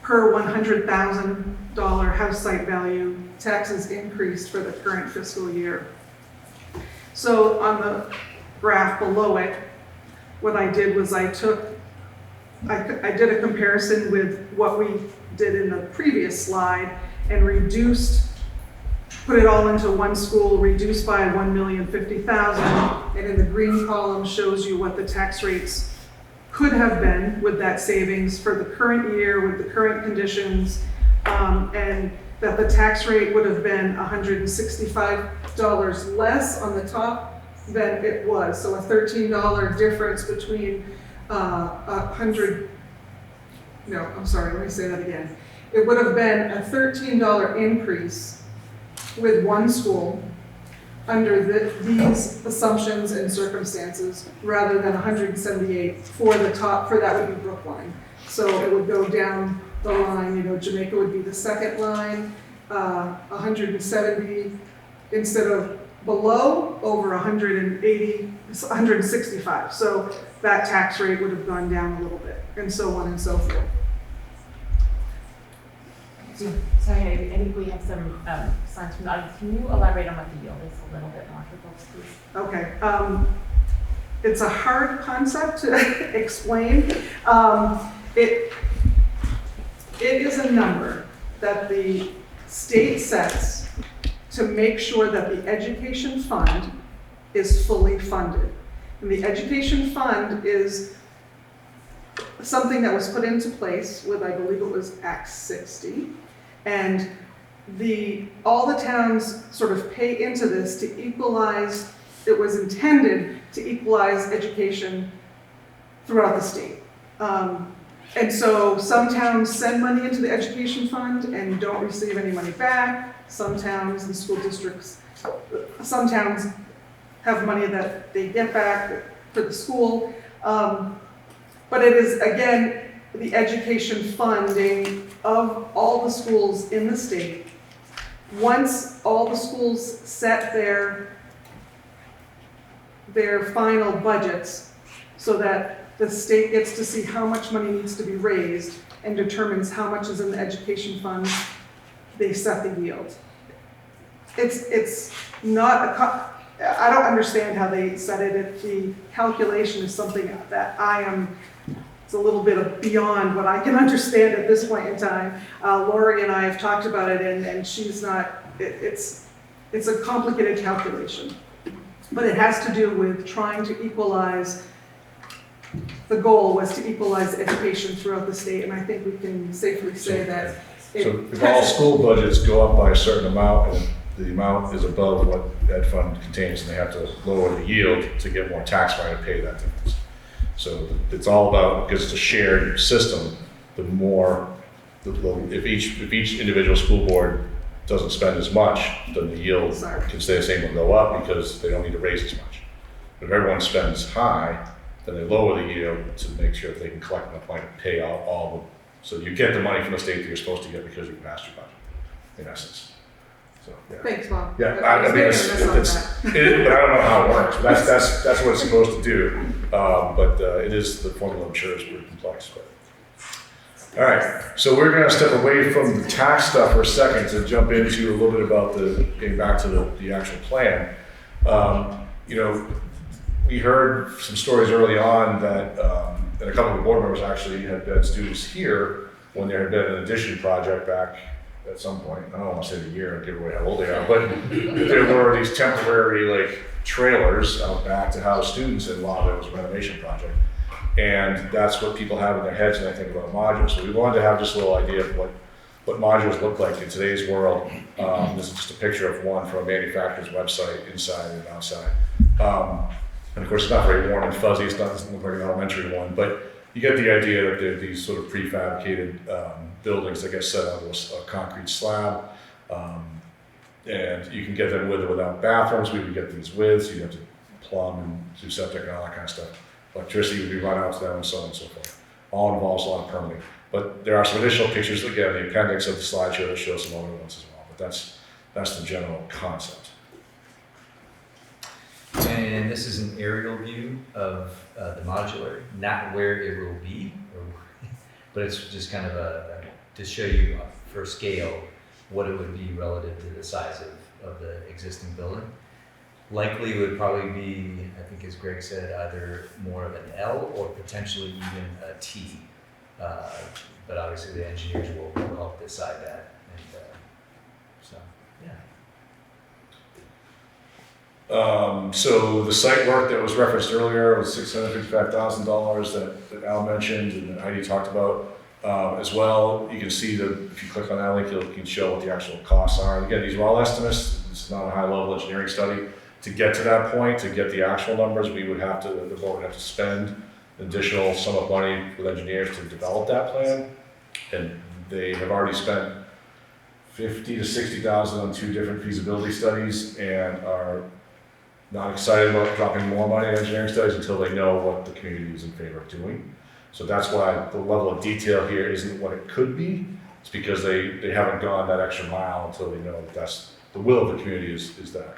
per $100,000 house site value taxes increased for the current fiscal year. So on the graph below it, what I did was I did a comparison with what we did in the previous slide and put it all into one school, reduced by 1,050,000, and in the green column shows you what the tax rates could have been with that savings for the current year with the current conditions, and that the tax rate would have been $165 less on the top than it was. So a $13 difference between let me say that again. It would have been a $13 increase with one school under these assumptions and circumstances rather than 178 for that would be Brookline. So it would go down the line, Jamaica would be the second line, 170 instead of below, over 165. So that tax rate would have gone down a little bit, and so on and so forth. Sorry, I think we have some slides from the audience. Can you elaborate on what the yield is a little bit more for folks, please? Okay. It's a hard concept to explain. It is a number that the state sets to make sure that the education fund is fully funded. And the education fund is something that was put into place with, I believe it was Act 60. And all the towns sort of pay into this to equalize, it was intended to equalize education throughout the state. And so some towns send money into the education fund and don't receive any money back. Some towns and school districts, some towns have money that they get back for the school. But it is, again, the education funding of all the schools in the state. Once all the schools set their final budgets so that the state gets to see how much money needs to be raised and determines how much is in the education fund, they set the yield. It's not I don't understand how they set it. The calculation is something that it's a little bit beyond what I can understand at this point in time. Lori and I have talked about it, and she's not, it's a complicated calculation. But it has to do with trying to equalize the goal was to equalize education throughout the state, and I think we can safely say that it So if all school budgets go up by a certain amount, and the amount is above what ed fund contains, and they have to lower the yield to get more tax money to pay that difference. So it's all about, because it's a shared system, the more, if each individual school board doesn't spend as much, then the yield can stay the same or go up because they don't need to raise as much. But if everyone spends high, then they lower the yield to make sure that they can collect enough money to pay out all the, so you get the money from the state that you're supposed to get because you passed your budget, in essence. So, yeah. Thanks, Bob. Yeah, I I mean, was making a mess on that. but I don't know how it works. But that's what it's supposed to do. But it is, the formula I'm sure is pretty complex. But. All right, so we're going to step away from the tax stuff for a second to jump into a little bit about getting back to the actual plan. You know, we heard some stories early on that, and a couple of board members actually had been students here when there had been an addition project back at some point. I don't want to say the year and give away how old they are, but there were these temporary like trailers out back to house students in while there was a renovation project. And that's what people have in their heads when they think about modules. So we wanted to have just a little idea of what modules look like in today's world. This is just a picture of one from a manufacturer's website, inside and outside. And of course, it's not very warm and fuzzy. It doesn't look like an elementary one, but you get the idea that they're these sort of prefabricated buildings that get set on a concrete slab. And you can get them with or without bathrooms. We would get these with, so you have to plumb and do septic and all that kind of stuff. Electricity would be run out to them and so on and so forth. All involves a lot of permitting. But there are some additional pictures, again, the appendix of the slideshow that shows some other ones as well. But that's the general concept. And this is an aerial view of the modular, not where it will be, but it's just kind of to show you for scale what it would be relative to the size of the existing building. Likely would probably be, I think as Greg said, either more of an L or potentially even a T. But obviously the engineers will help decide that. And so, yeah. So the site work that was referenced earlier was $655,000 that Al mentioned and that Heidi talked about as well. You can see that if you click on that link, it can show what the actual costs are. And again, these are all estimates. It's not a high-level engineering study. To get to that point, to get the actual numbers, the board would have to spend an additional sum of money with engineers to develop that plan. And they have already spent $50,000 to $60,000 on 2 different feasibility studies and are not excited about dropping more money in engineering studies until they know what the community is in favor of doing. So that's why the level of detail here isn't what it could be. It's because they haven't gone that extra mile until they know that that's the will of the community is that.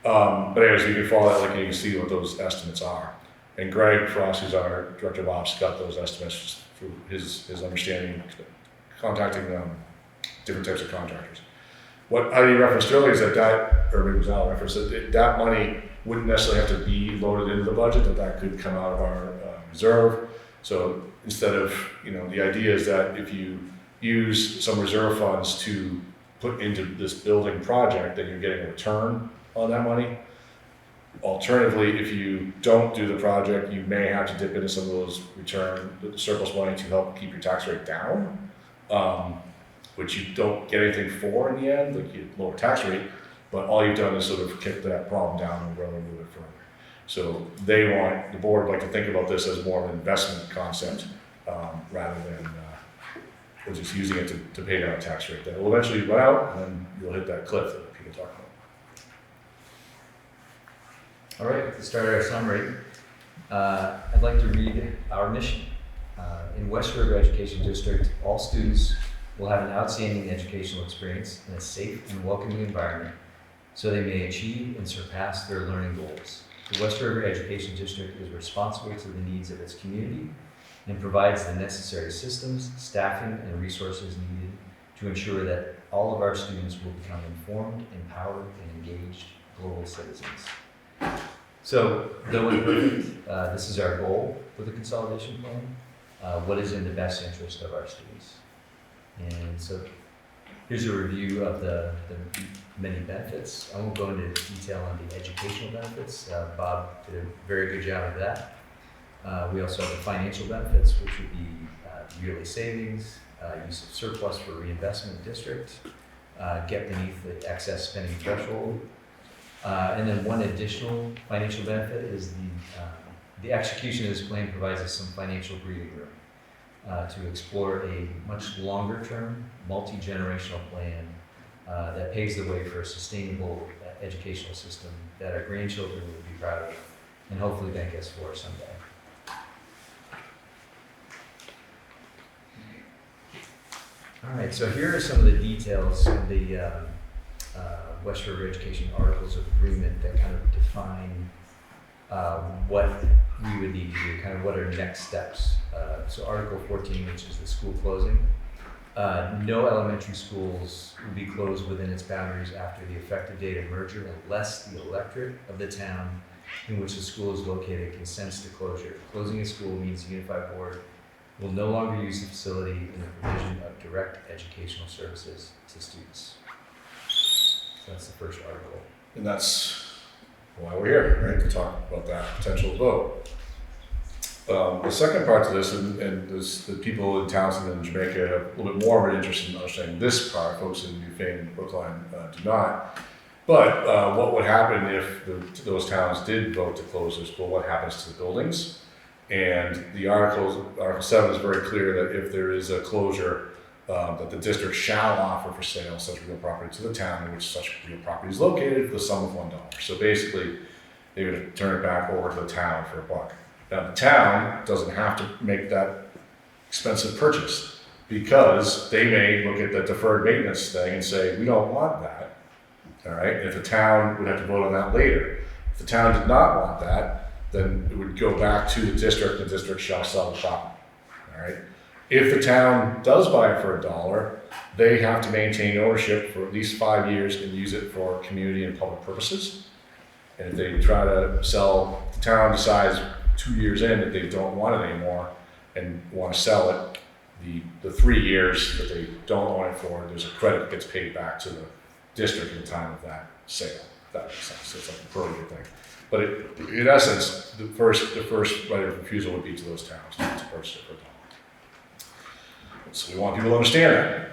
But anyways, you can follow that link and you can see what those estimates are. And Greg Frost, who's our director of ops, got those estimates through his understanding, contacting different types of contractors. What Heidi referenced earlier is that or maybe it was Al referenced, that money wouldn't necessarily have to be loaded into the budget, that could come out of our reserve. So instead of, the idea is that if you use some reserve funds to put into this building project, then you're getting a return on that money. Alternatively, if you don't do the project, you may have to dip into some of those the surplus money to help keep your tax rate down, which you don't get anything for in the end, like you lower tax rate, but all you've done is sort of kick that problem down and really move it further. So the board would like to think about this as more of an investment concept rather than just using it to pay down a tax rate. That will eventually run out and then you'll hit that cliff that people talk about. All right, to start our summary, I'd like to read our mission. In West River Education District, all students will have an outstanding educational experience in a safe and welcoming environment so they may achieve and surpass their learning goals. The West River Education District is responsible to the needs of its community and provides the necessary systems, staffing, and resources needed to ensure that all of our students will become informed, empowered, and engaged global citizens. So, though imperfect, this is our goal for the consolidation plan. What is in the best interest of our students? And so, here's a review of the many benefits. I won't go into detail on the educational benefits. Bob did a very good job of that. We also have the financial benefits, which would be yearly savings, use of surplus for reinvestment in district, get beneath the excess spending threshold. And then one additional financial benefit is the execution of this plan provides us some financial breathing room to explore a much longer term, multi-generational plan that paves the way for a sustainable educational system that our grandchildren will be proud of and hopefully thank us for someday. All right, so here are some of the details of the West River Education Articles of Agreement that kind of define what we would need to do, kind of what are next steps. So Article 14, which is the school closing. No elementary schools will be closed within its boundaries after the effective date of merger unless the electorate of the town in which the school is located consents to closure. Closing a school means the unified board will no longer use the facility in the provision of direct educational services to students. So that's the first article. And that's why we're here, right, to talk about that potential vote. The second part to this, and the people in Townsend and Jamaica have a little bit more of an interest in understanding this part. Folks in Newfane and Brookline do not. But what would happen if those towns did vote to close their school? What happens to the buildings? And the Article 7 is very clear that if there is a closure, that the district shall offer for sale such real property to the town in which such real property is located for the sum of $1. So basically, they would turn it back over to the town for $1. Now, the town doesn't have to make that expensive purchase because they may look at the deferred maintenance thing and say, we don't want that. All right, and if the town would have to vote on that later. If the town did not want that, then it would go back to the district shall sell the property. All right. If the town does buy it for $1, they have to maintain ownership for at least 5 years and use it for community and public purposes. And if they try to sell, the town decides 2 years in that they don't want it anymore and want to sell it, the 3 years that they don't own it for, there's a credit that gets paid back to the district at the time of that sale. If that makes sense. It's like a prorated thing. But in essence, the first right of refusal would be to those towns to purchase it for $1. So we want people to understand that.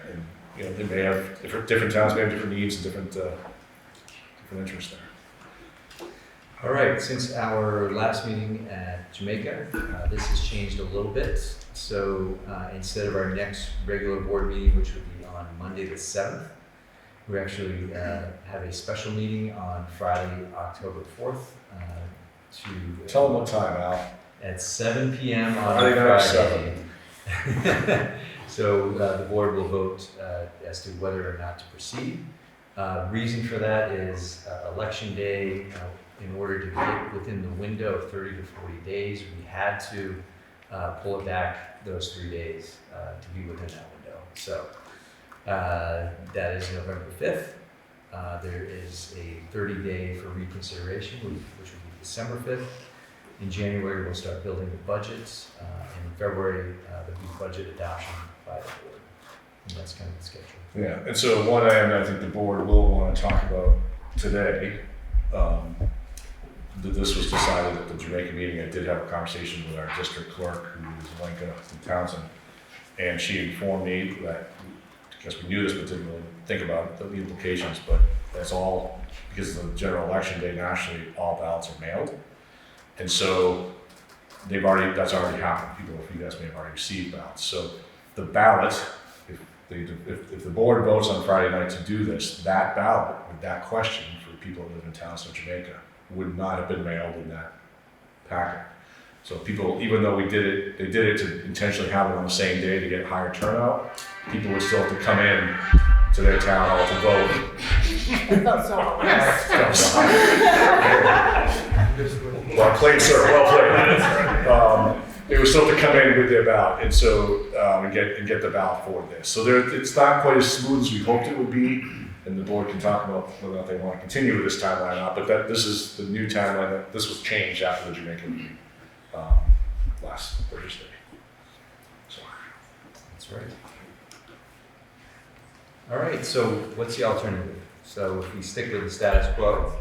And they may have different towns may have different needs and different interests there. All right, since our last meeting at Jamaica, this has changed a little bit. So instead of our next regular board meeting, which would be on Monday the 7th, we actually have a special meeting on Friday, October 4th. Tell them what time, Al. At 7 p.m. on Friday night, Friday. So the board will vote as to whether or not to proceed. Reason for that is election day. In order to get within the window of 30 to 40 days, we had to pull it back those 3 days to be within that window. So that is November 5th. There is a 30-day for reconsideration, which would be December 5th. In January, we'll start building the budgets. In February, there'll be budget adoption by the board. And that's kind of the schedule. Yeah, and so one item I think the board will want to talk about today, this was decided at the Jamaica meeting. I did have a conversation with our district clerk, who is Lenka from Townsend, and she informed me that, I guess we knew this, but didn't really think about the implications, but that's all, because of the general election day nationally, all ballots are mailed. And so that's already happened. You guys may have already received ballots. So the ballot, if the board votes on Friday night to do this, that ballot with that question for people that live in Townsend, Jamaica, would not have been mailed in that packet. So people, even though they did it to intentionally have it on the same day to get higher turnout, people would still have to come in to their town hall to vote. Well played, sir. Well played. They would still have to come in with their ballot, and so and get the ballot for this. So it's not quite as smooth as we hoped it would be, and the board can talk about whether or not they want to continue with this timeline or not. But this is the new timeline. This was changed after the Jamaica meeting last Thursday. So that's right. All right. So what's the alternative? So if we stick with the status quo,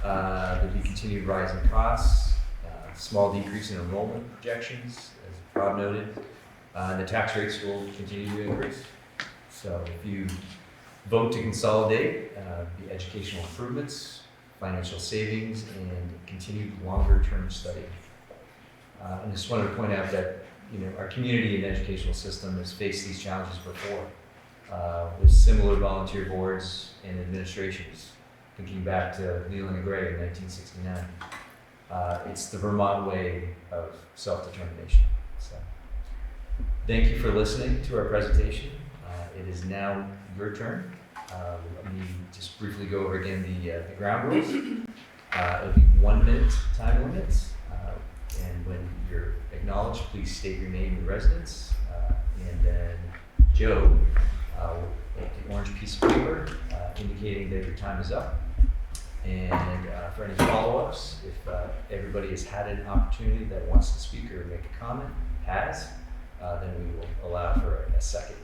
there'll be continued rising costs. small decrease in enrollment projections, as Bob noted. The tax rates will continue to increase. So if you vote to consolidate, the educational improvements, financial savings, and continued longer-term study. I just wanted to point out that our community and educational system has faced these challenges before, with similar volunteer boards and administrations, thinking back to Leland and Gray in 1969. It's the Vermont way of self-determination. So, thank you for listening to our presentation. It is now your turn. Let me just briefly go over again the ground rules. It'll be 1 minute time limits. And when you're acknowledged, please state your name and residence. And then Joe will take the orange piece of paper indicating that your time is up. And for any follow-ups, if everybody has had an opportunity that wants to speak or make a comment, then we will allow for a second,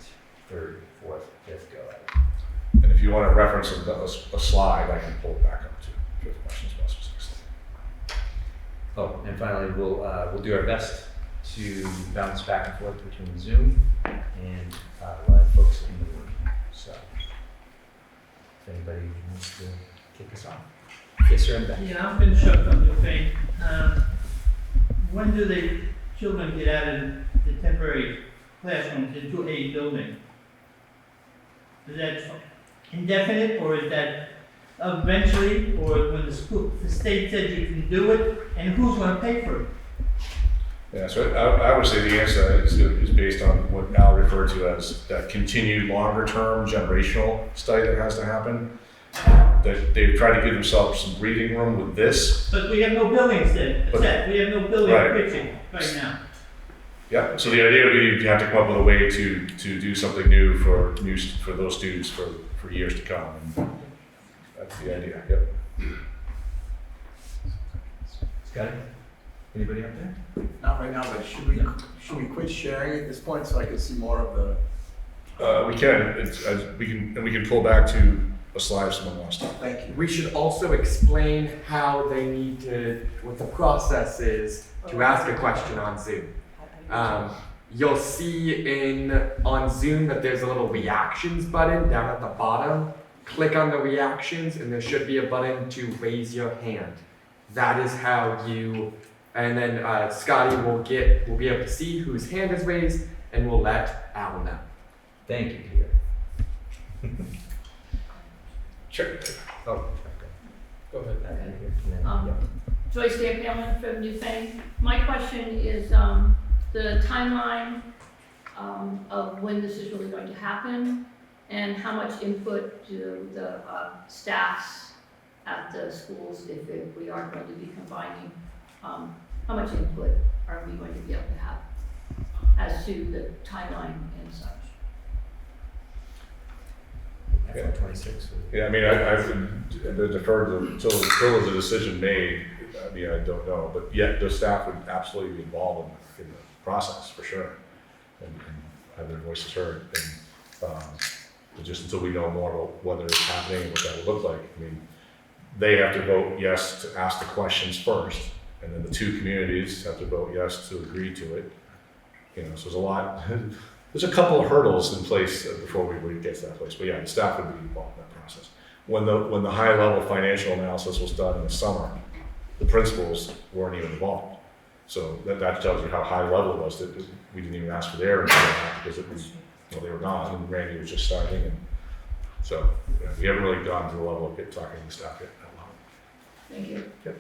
third, fourth, fifth go at it. And if you want to reference a slide, I can pull it back up too, if you have questions about specifics. Oh, and finally, we'll do our best to bounce back and forth between Zoom and live folks in the room. So, if anybody wants to kick us off. Yes, sir, and back. Yeah, I've been shocked on your thing. When do the children get out of the temporary classrooms into a building? Is that indefinite, or is that eventually, or when the state said you can do it, and who's going to pay for it? Yeah, so I would say the answer is based on what Al referred to as that continued longer-term generational study that has to happen. That they've tried to give themselves some breathing room with this. But we have no buildings then. But- We have no building Right. pitching right now. Yeah, so the idea would be you have to come up with a way to do something new for those students for years to come. And that's the idea. Yep. Scotty? Anybody up there? Not right now, but should we quit sharing at this point so I can see more of the? We can. We can pull back to a slide if someone wants to. Thank you. We should also explain how they need to, what the process is to ask a question on Zoom. You'll see on Zoom that there's a little reactions button down at the bottom. Click on the reactions and there should be a button to raise your hand. That is how you, and then Scotty will be able to see whose hand is raised and we'll let Al know. Thank you, Peter. Sure. Oh, Go ahead. okay. And then, yeah. Joyce Dampelman from Newfane. My question is the timeline of when this is really going to happen, and how much input do the staffs at the schools, if we are going to be combining, how much input are we going to be able to have as to the timeline and such? FY 26. Yeah, I mean, I would defer until there's a decision made. I mean, I don't know, but yet the staff would absolutely be involved in the process for sure, and have their voices heard. And but just until we know more about whether it's happening and what that would look like, I mean, they have to vote yes to ask the questions first, and then the two communities have to vote yes to agree to it. So there's a lot. There's a couple of hurdles in place before we really get to that place. But yeah, the staff would be involved in that process. When the high level financial analysis was done in the summer, the principals weren't even involved. So that tells you how high level it was. That we didn't even ask for their input because it was, they were gone, and Randy was just starting. And so we haven't really gone to the level of talking to the staff yet. Thank you. Yep.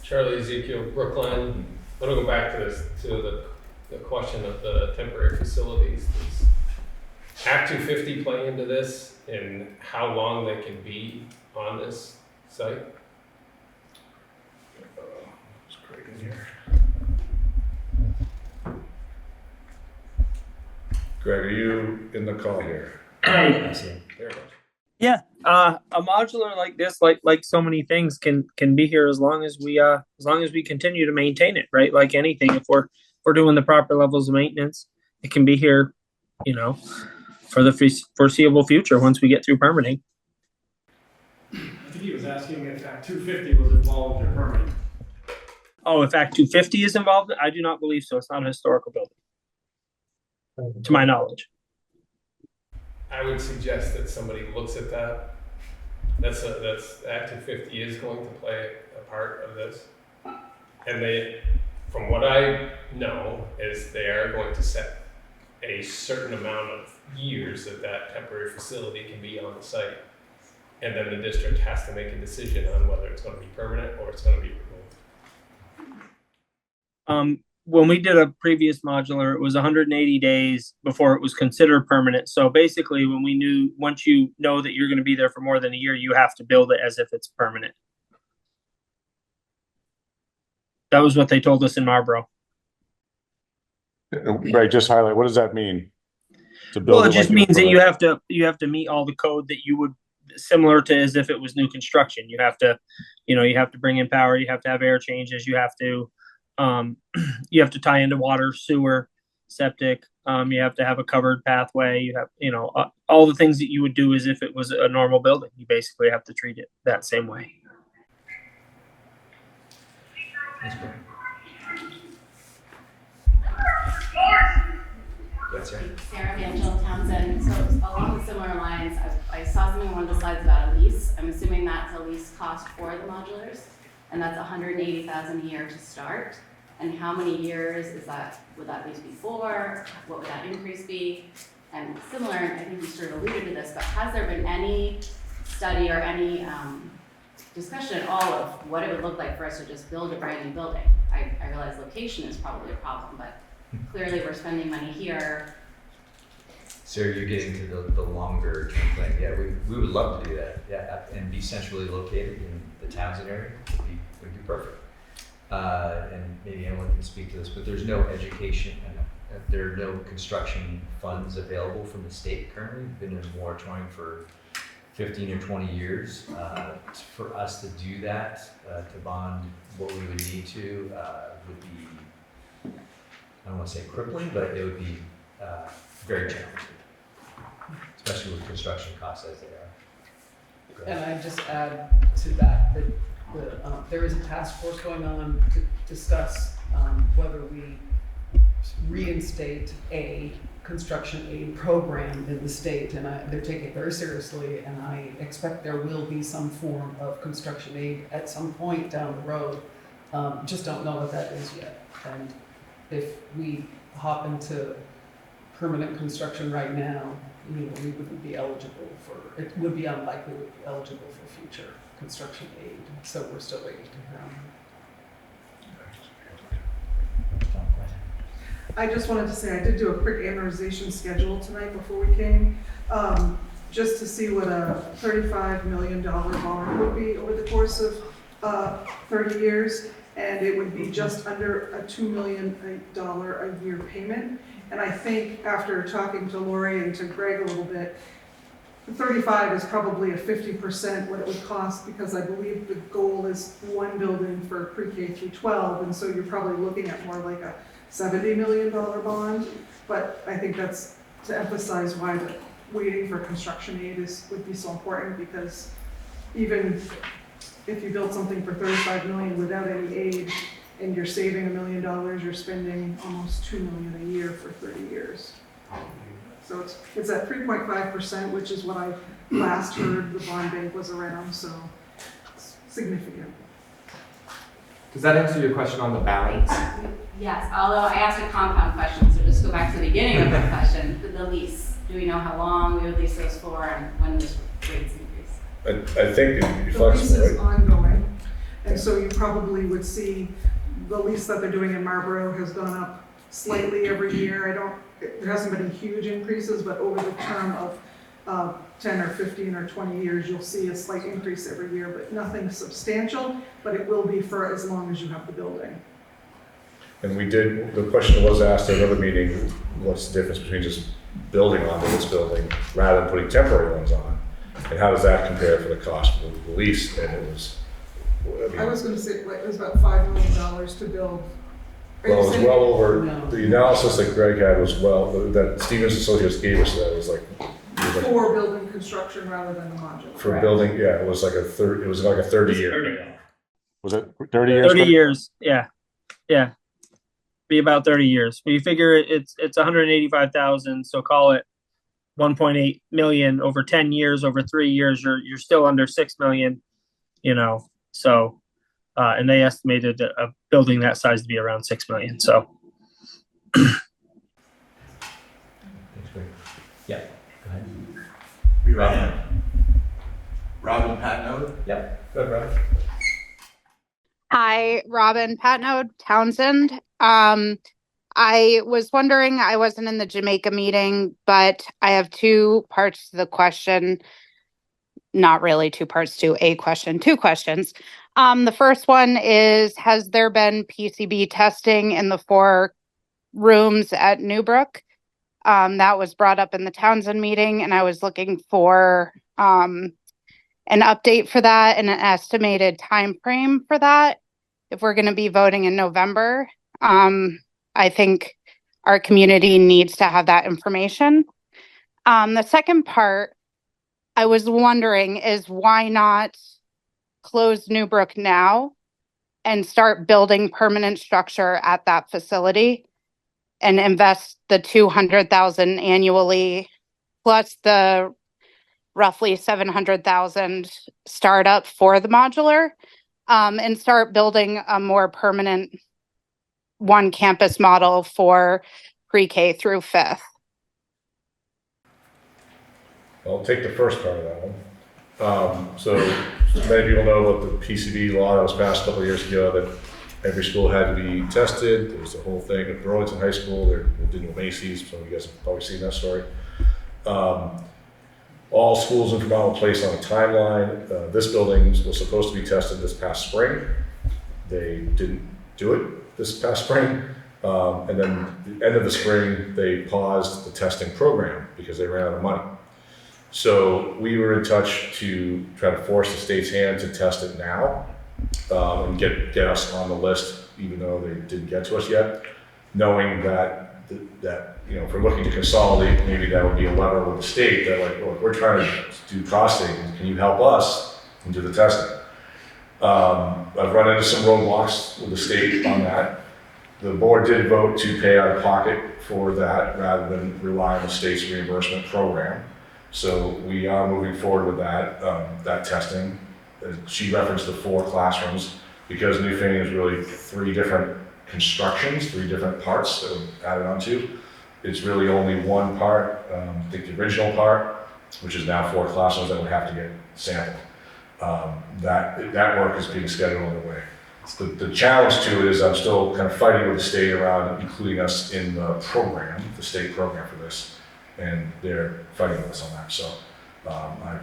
Charlie Ezekiel, Brookline. I want to go back to the question of the temporary facilities. Does Act 250 play into this and how long they can be on this site? It's great in here. Greg, are you in the call here? I see. There it goes. Yeah, a modular like this, like so many things, can be here as long as we continue to maintain it, right? Like anything, if we're doing the proper levels of maintenance, it can be here, for the foreseeable future once we get through permitting. I think he was asking if Act 250 was involved in permitting. Oh, if Act 250 is involved, I do not believe so. It's not a historical building, to my knowledge. I would suggest that somebody looks at that. That's Act 250 is going to play a part of this. And they, from what I know, is they are going to set a certain amount of years that temporary facility can be on the site. And then the district has to make a decision on whether it's going to be permanent or it's going to be removed. When we did a previous modular, it was 180 days before it was considered permanent. So basically, once you know that you're going to be there for more than a year, you have to build it as if it's permanent. That was what they told us in Marlboro. Right, just highlight, what does that mean? To build Well, it just like means that you have to meet all the code that you would, similar to as if it was new construction. You have to, you have to bring in power, you have to have air changes, you have to tie into water, sewer, septic, you have to have a covered pathway, you have, all the things that you would do as if it was a normal building. You basically have to treat it that same way. That's right. Sarah Angel Townsend. So along similar lines, I saw something on one of the slides about a lease. I'm assuming that's a lease cost for the modulars, and that's $180,000 a year to start. And how many years is that? Would that lease be for? What would that increase be? And similar, I think you sort of alluded to this, but has there been any study or any discussion at all of what it would look like for us to just build a brand new building? I realize location is probably a problem, but clearly we're spending money here. So you're getting to the longer term plan. Yeah, we would love to do that. Yeah, and be centrally located in the Townsend area would be perfect. And maybe anyone can speak to this, but there's no education and there are no construction funds available from the state currently. We've been in a moratorium for 15 or 20 years. For us to do that, to bond what we would need to, would be, I don't want to say crippling, but it would be very challenging, especially with construction costs as they are. And I just add to that there is a task force going on to discuss whether we reinstate a construction aid program in the state, and they're taking it very seriously, and I expect there will be some form of construction aid at some point down the road. Just don't know what that is yet. And if we hop into permanent construction right now, we wouldn't be eligible for, it would be unlikely we would be eligible for future construction aid. So we're still waiting to hear on that. I just wanted to say I did do a quick amortization schedule tonight before we came, just to see what a $35 million bond would be over the course of 30 years. And it would be just under a $2 million a year payment. And I think after talking to Lori and to Greg a little bit, 35 is probably a 50% what it would cost, because I believe the goal is one building for pre-K through 12. And so you're probably looking at more like a $70 million bond. But I think that's to emphasize why the waiting for construction aid would be so important, because even if you build something for $35 million without any aid and you're saving $1 million, you're spending almost $2 million a year for 30 years. So it's at 3.5%, which is what I last heard the bond bank was around, so it's significant. Does that answer your question on the balance? Yes, although I asked a compound question, so just go back to the beginning of the question, the lease. Do we know how long we would lease those for and when those rates increase? I think the lease is ongoing, and so you probably would see the lease that they're doing in Marlboro has gone up slightly every year. There hasn't been huge increases, but over the term of 10 or 15 or 20 years, you'll see a slight increase every year, but nothing substantial, but it will be for as long as you have the building. And the question was asked at another meeting, what's the difference between just building onto this building rather than putting temporary ones on? And how does that compare for the cost of the lease? And it was, I was going to say it was about $5 million to build. Well, it was well over, the analysis that Greg had was that Stevens Associates gave us, that was like, it was like, for building construction rather than the modular. for building, yeah, it was like a 30-year. Was it 30 years? 30 years. Yeah. Yeah. Be about 30 years. When you figure it's 185,000, so call it 1.8 million over 10 years, over 3 years, you're still under 6 million, So and they estimated a building that size to be around 6 million. So That's great. Yeah, go ahead. We ready? Robin Patnode? Yep, go ahead, Robin. Hi, Robin Patnode, Townsend. I was wondering, I wasn't in the Jamaica meeting, but I have two parts to the question. Not really two parts to a question, two questions. The first one is, has there been PCB testing in the 4 rooms at Newbrook? That was brought up in the Townsend meeting, and I was looking for an update for that and an estimated time frame for that. If we're going to be voting in November, I think our community needs to have that information. The second part I was wondering is, why not close Newbrook now and start building permanent structure at that facility and invest the $200,000 annually plus the roughly $700,000 startup for the modular, and start building a more permanent one campus model for pre-K through 5th. I'll take the first part of that one. So many people know about the PCB law that was passed a couple of years ago, that every school had to be tested. There was a whole thing at Burlington High School. They did no Macy's, so you guys have probably seen that story. All schools in Vermont were placed on a timeline. This building was supposed to be tested this past spring. They didn't do it this past spring. And then the end of the spring, they paused the testing program because they ran out of money. So we were in touch to try to force the state's hand to test it now, and get us on the list, even though they didn't get to us yet, knowing that if we're looking to consolidate, maybe that would be a lever with the state that, like, look, we're trying to do cost savings. Can you help us and do the testing? I've run into some roadblocks with the state on that. The board did vote to pay out of pocket for that rather than rely on the state's reimbursement program. So we are moving forward with that testing. She referenced the 4 classrooms because Newfane is really 3 different constructions, 3 different parts that were added onto. It's really only one part, I think the original part, which is now 4 classrooms that would have to get sampled. That work is being scheduled on the way. The challenge to it is I'm still kind of fighting with the state around including us in the program, the state program for this. And they're fighting with us on that. So I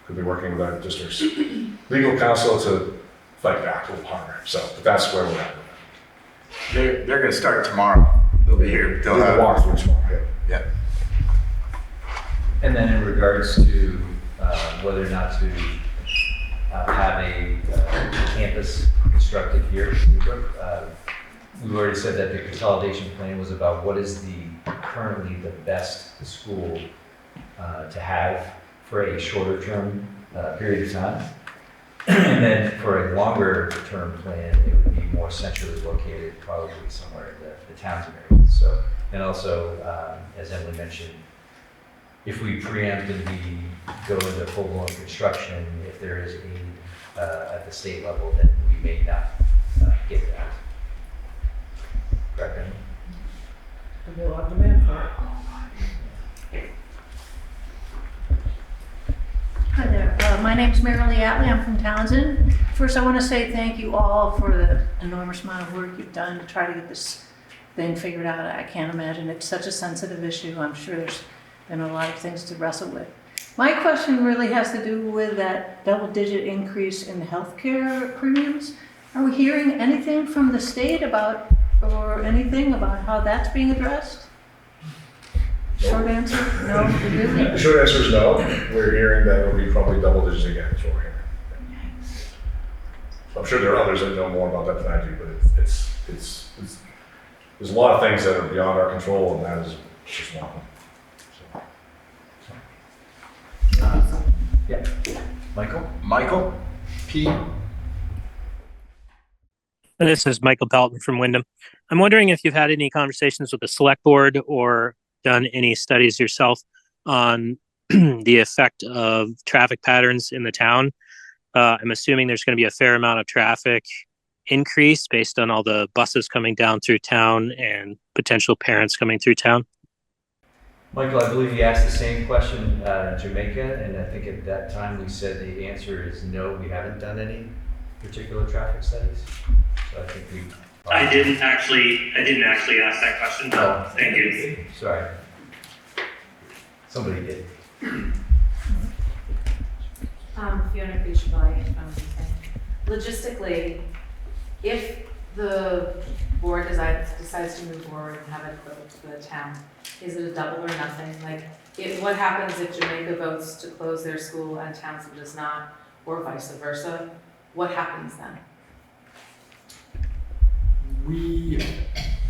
could be working with our district's legal counsel to fight back a little harder. So, but that's where we're at. They're going to start tomorrow. They'll be here. They'll have a walkthrough tomorrow. Yeah. And then in regards to whether or not to have a campus constructed here in Newbrook, we've already said that the consolidation plan was about what is currently the best school to have for a shorter term period of time. And then for a longer term plan, it would be more centrally located, probably somewhere in the Townsend area. So, and also, as Emily mentioned, if we preemptively go into full-blown construction, if there is aid at the state level, then we may not get that. Correct, Emily? There'll be a lot of demand for it. Hi there. My name's Marilee Atley. I'm from Townsend. First, I want to say thank you all for the enormous amount of work you've done to try to get this thing figured out. I can't imagine it's such a sensitive issue. I'm sure there's been a lot of things to wrestle with. My question really has to do with that double-digit increase in the healthcare premiums. Are we hearing anything from the state about, or anything about how that's being addressed? Short answer, no, really? The short answer is no. We're hearing that it'll be probably double digits again, is what we're hearing. So I'm sure there are others that know more about that than I do, but it's there's a lot of things that are beyond our control, and that is just one of them. Yeah. Michael? Michael P. This is Michael Pelton from Wyndham. I'm wondering if you've had any conversations with the select board or done any studies yourself on the effect of traffic patterns in the town. I'm assuming there's going to be a fair amount of traffic increase based on all the buses coming down through town and potential parents coming through town. Michael, I believe you asked the same question in Jamaica, and I think at that time we said the answer is no, we haven't done any particular traffic studies. So I think we. I didn't actually ask that question, but thank you. Sorry. Somebody did. Fiona Kuchbali from logistically, if the board decides to move forward and have it go to the town, is it a double or nothing? Like, what happens if Jamaica votes to close their school and Townsend does not, or vice versa? What happens then? We,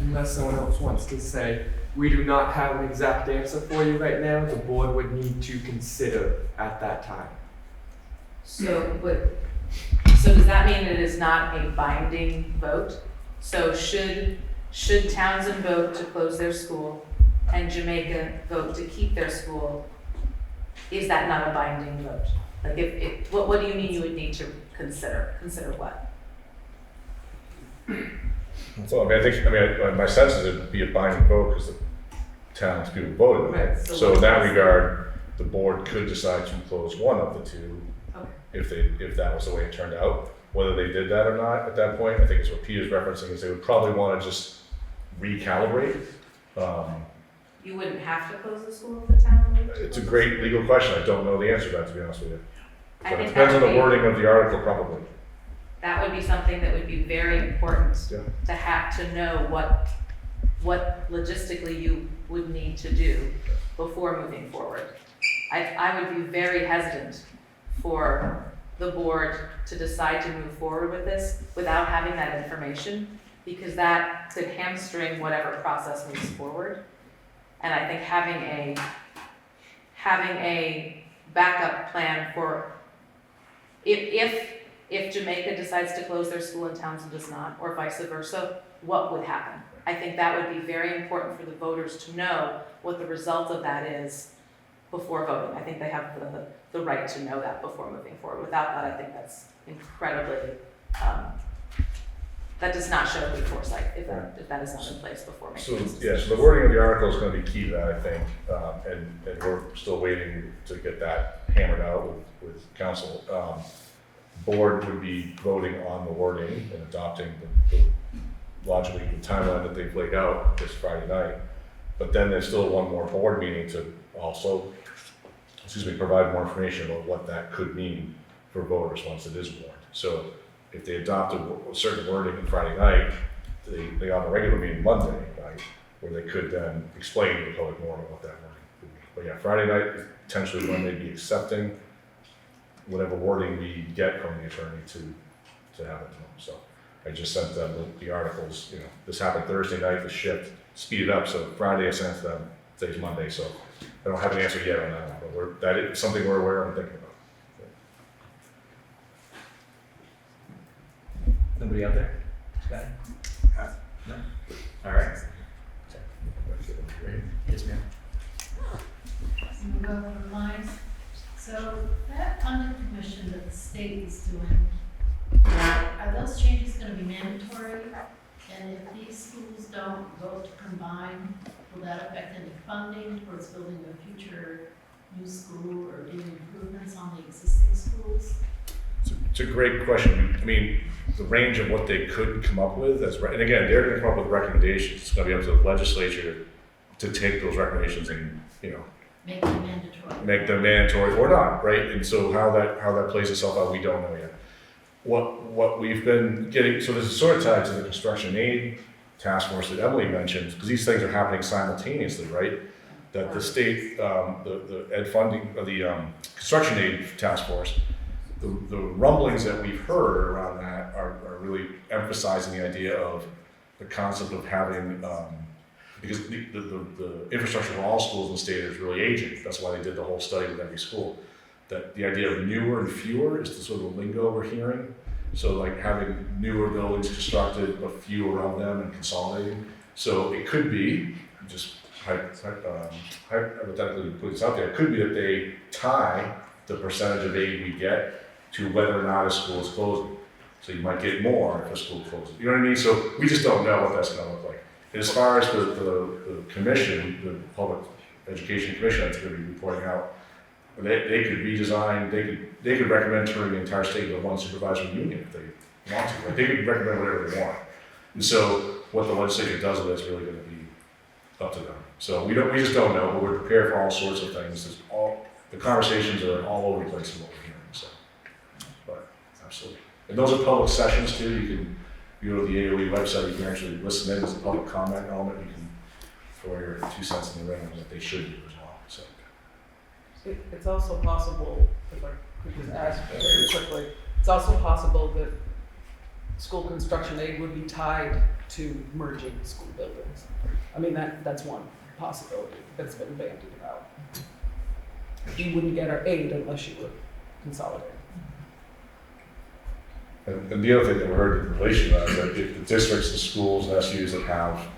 unless someone else wants to say, we do not have an exact answer for you right now. The board would need to consider at that time. So does that mean it is not a binding vote? So should Townsend vote to close their school and Jamaica vote to keep their school, is that not a binding vote? Like what do you mean you would need to consider? Consider what? Well, my sense is it'd be a binding vote because the townspeople voted on it. Right, So in that regard, the board could decide to close one of the two if that was the way it turned out. Whether they did that or not at that point, I think is what Peter's referencing, is they would probably want to just recalibrate. You wouldn't have to close the school if the town would? It's a great legal question. I don't know the answer to that, to be honest with you. I But think it depends that on would the be- wording of the article, probably. That would be something that would be very important Yeah. to have to know what logistically you would need to do before moving forward. I would be very hesitant for the board to decide to move forward with this without having that information, because that could hamstring whatever process moves forward. And I think having a backup plan for if Jamaica decides to close their school and Townsend does not, or vice versa, what would happen? I think that would be very important for the voters to know what the result of that is before voting. I think they have the right to know that before moving forward. Without that, I think that's incredibly, that does not show good foresight if that is not in place before making this decision. So the wording of the article is going to be key to that, I think, and we're still waiting to get that hammered out with council. Board would be voting on the wording and adopting logically the timeline that they've laid out this Friday night. But then there's still one more board meeting to also, provide more information about what that could mean for voters once it is warned. So if they adopt a certain wording on Friday night, they have a regular meeting Monday night, where they could then explain to the public more about what that wording would mean. But yeah, Friday night is potentially when they'd be accepting whatever wording we get from the attorney to have it to them. So I just sent them the articles, this happened Thursday night, the shift speeded up, so Friday I sent to them, today's Monday, so I don't have an answer yet on that one, but that is something we're aware of and thinking about. Nobody out there? Got it? No? All right. Yes, ma'am. Some government lines. So that under commission that the state is doing, are those changes going to be mandatory? And if these schools don't vote to combine, will that affect any funding towards building a future new school or doing improvements on the existing schools? It's a great question. I mean, the range of what they could come up with, and again, they're going to come up with recommendations. It's going to be up to the legislature to take those recommendations and, Make them mandatory. make them mandatory or not, right? And so how that plays itself out, we don't know yet. What we've been getting, so this is sort of tied to the construction aid task force that Emily mentioned, because these things are happening simultaneously, right? That the state, the ed funding, or the construction aid task force, the rumblings that we've heard around that are really emphasizing the idea of the concept of having, because the infrastructure for all schools in the state is really aging. That's why they did the whole study with every school. that the idea of newer and fewer is the sort of lingo we're hearing. So like having newer buildings constructed, but fewer of them and consolidating. So it could be, just hypothetically put this out there, it could be that they tie the percentage of aid we get to whether or not a school is closing. So you might get more if a school closes. You know what I mean? So we just don't know what that's going to look like. And as far as the commission, the Public Education Commission that's going to be reporting out, they could redesign, they could recommend turning the entire state into one supervisory union if they want to. Like they could recommend whatever they want. And so what the legislature does with it is really going to be up to them. So we just don't know, but we're prepared for all sorts of things. The conversations are all over the place in what we're hearing. So, but absolutely. And those are public sessions too. You can go to the AOE website. You can actually listen in as a public comment element. You can throw your 2 cents in the ring on what they should do as well. So. It's also possible, if I could just ask very quickly, it's also possible that school construction aid would be tied to merging school buildings. I mean, that's one possibility that's been bandied about. You wouldn't get our aid unless you were consolidated. And the other thing that we heard in relation to that is that if the districts and schools and SUs that have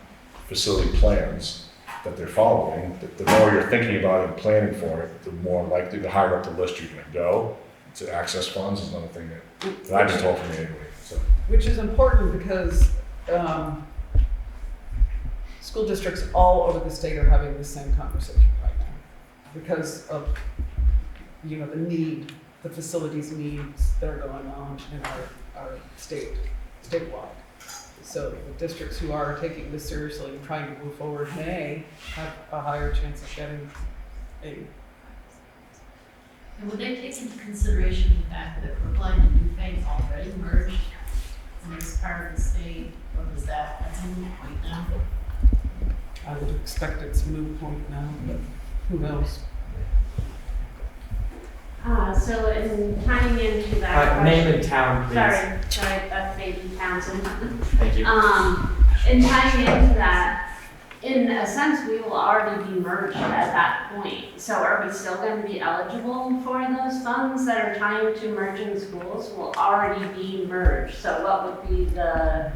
facility plans that they're following, the more you're thinking about it and planning for it, the more likely, the higher up the list you're going to go to access funds is another thing that I've been told from me anyway. So. Which is important because school districts all over the state are having the same conversation right now because of the need, the facilities needs that are going on in our statewide. So the districts who are taking this seriously and trying to move forward may have a higher chance of getting aid. And would they take into consideration the fact that Brookline and Newfane already merged and it's part of the state, or is that's a moot point now? I would expect it's a moot point now, but who knows? So in tying into that name and town, please. Sorry, Beth Baby Townsend. Thank you. In tying into that, in a sense, we will already be merged at that point. So are we still going to be eligible for those funds that are tying to merging schools? Will already be merged. So what would be the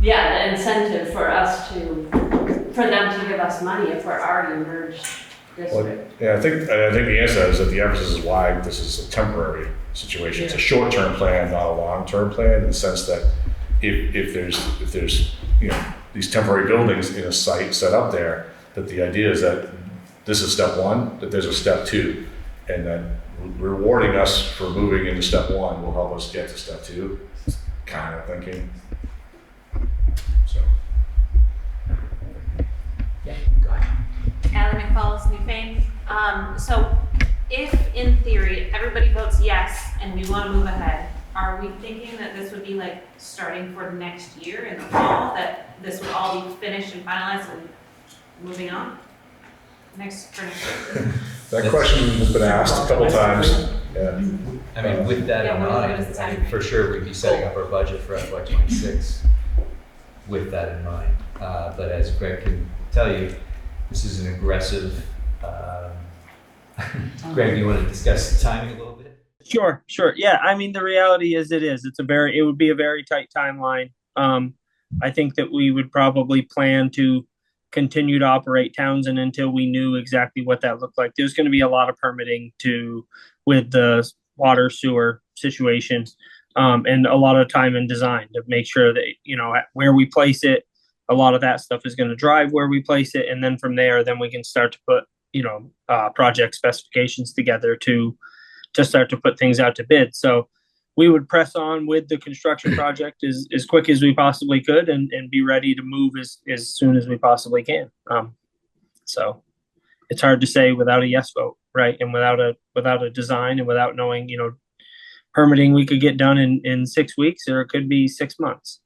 incentive for us for them to give us money if we're already merged? Well, yeah, I think the answer is that the emphasis is why this is a temporary situation. It's a short-term plan, not a long-term plan, in the sense that if there's these temporary buildings in a site set up there, that the idea is that this is step one, that there's a step two, and that rewarding us for moving into step one will help us get to step two. Kind of thinking. So. Yeah, go ahead. Allie McFalls, Newfane. So if in theory everybody votes yes and we want to move ahead, are we thinking that this would be like starting for the next year in the fall, that this would all be finished and finalized and moving on? Next year? That question has been asked a couple times. Yeah. I mean, with that in mind, for sure we'd be setting up our budget for FY26 with that in mind. But as Greg can tell you, this is an aggressive. Greg, do you want to discuss the timing a little bit? Sure. Yeah, I mean, the reality is it would be a very tight timeline. I think that we would probably plan to continue to operate Townsend until we knew exactly what that looked like. There's going to be a lot of permitting with the water sewer situations, and a lot of time and design to make sure that, where we place it, a lot of that stuff is going to drive where we place it. And then from there, then we can start to put, project specifications together to start to put things out to bid. So we would press on with the construction project as quick as we possibly could and be ready to move as soon as we possibly can. So it's hard to say without a yes vote, right? And without a design and without knowing, permitting we could get done in 6 weeks, or it could be 6 months.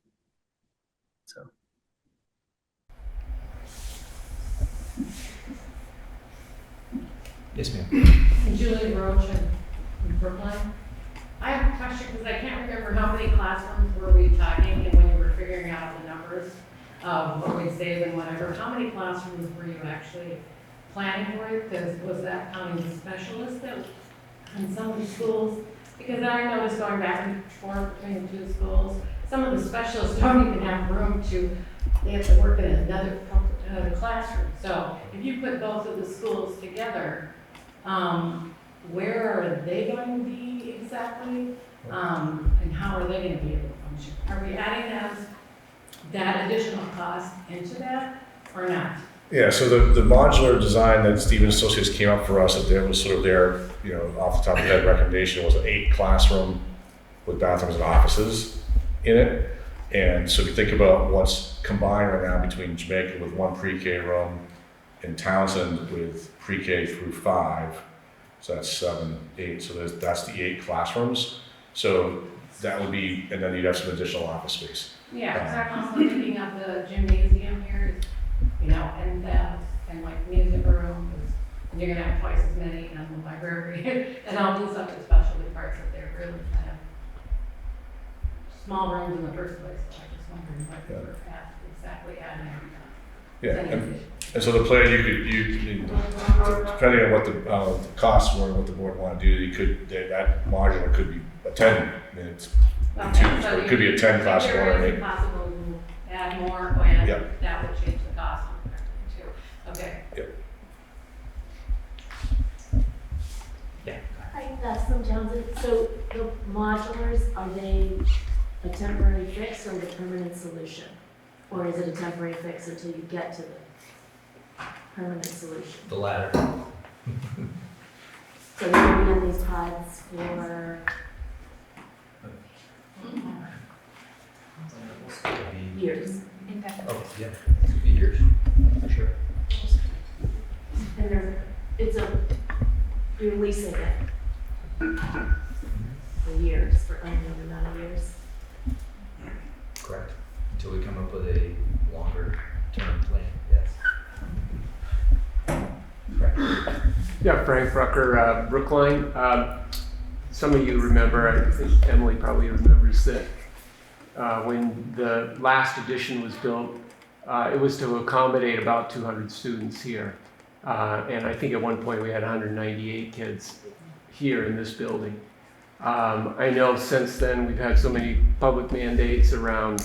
So. Yes, ma'am. Julie Roach in Brookline. I have a question because I can't remember how many classrooms were we talking and when you were figuring out the numbers of what we saved and whatever. How many classrooms were you actually planning for it, was that counting the specialist that, in some of the schools? Because I noticed going back and forth between the two schools, some of the specialists don't even have room they have to work in another classroom. So if you put both of the schools together, where are they going to be exactly? And how are they going to be able to function? Are we adding that additional cost into that or not? Yeah, so the modular design that Stevens Associates came up for us, that there was sort of their, off the top of the head recommendation was an 8 classroom with bathrooms and offices in it. And so if you think about what's combined right now between Jamaica with 1 pre-K room and Townsend with pre-K through 5, so that's 7, 8, so that's the 8 classrooms. So that would be, and then you'd have some additional office space. Yeah, because I'm also thinking of the gymnasium here, and like music room, and you're gonna have twice as many, and the library, and all these other specialty parts that they're really kind of small rooms in the first place. So I just wondering what they were exactly adding every time. And so the plan, depending on what the costs were and what the board wanted to do, that modular could be a 10 minutes. So it could be a 10 class one. There is possible to add more, and that would change the cost too. Okay. Yep. Hi, that's from Townsend. So the modulars, are they a temporary fix or the permanent solution? Or is it a temporary fix until you get to the permanent solution? The latter. So you're going to be in these pods for years. Oh, yeah, it could be years, for sure. And you're leasing it for years, for unknown amount of years. Correct. Until we come up with a longer term plan, yes. Correct. Yeah, Frank Rucker, Brookline. Some of you remember, I think Emily probably remembers that when the last edition was built, it was to accommodate about 200 students here. And I think at one point we had 198 kids here in this building. I know since then we've had so many public mandates around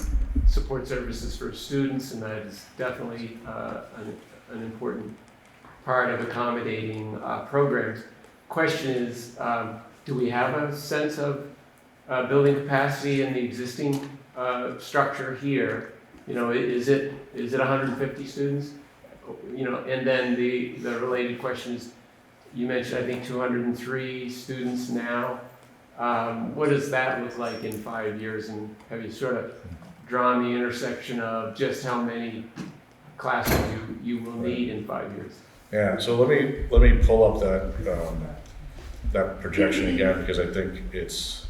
support services for students, and that is definitely an important part of accommodating programs. Question is, do we have a sense of building capacity in the existing structure here? Is it 150 students? And then the related question is, you mentioned I think 203 students now. What does that look like in 5 years? And have you sort of drawn the intersection of just how many classes you will need in 5 years? Yeah, so let me pull up that projection again, because I think it's,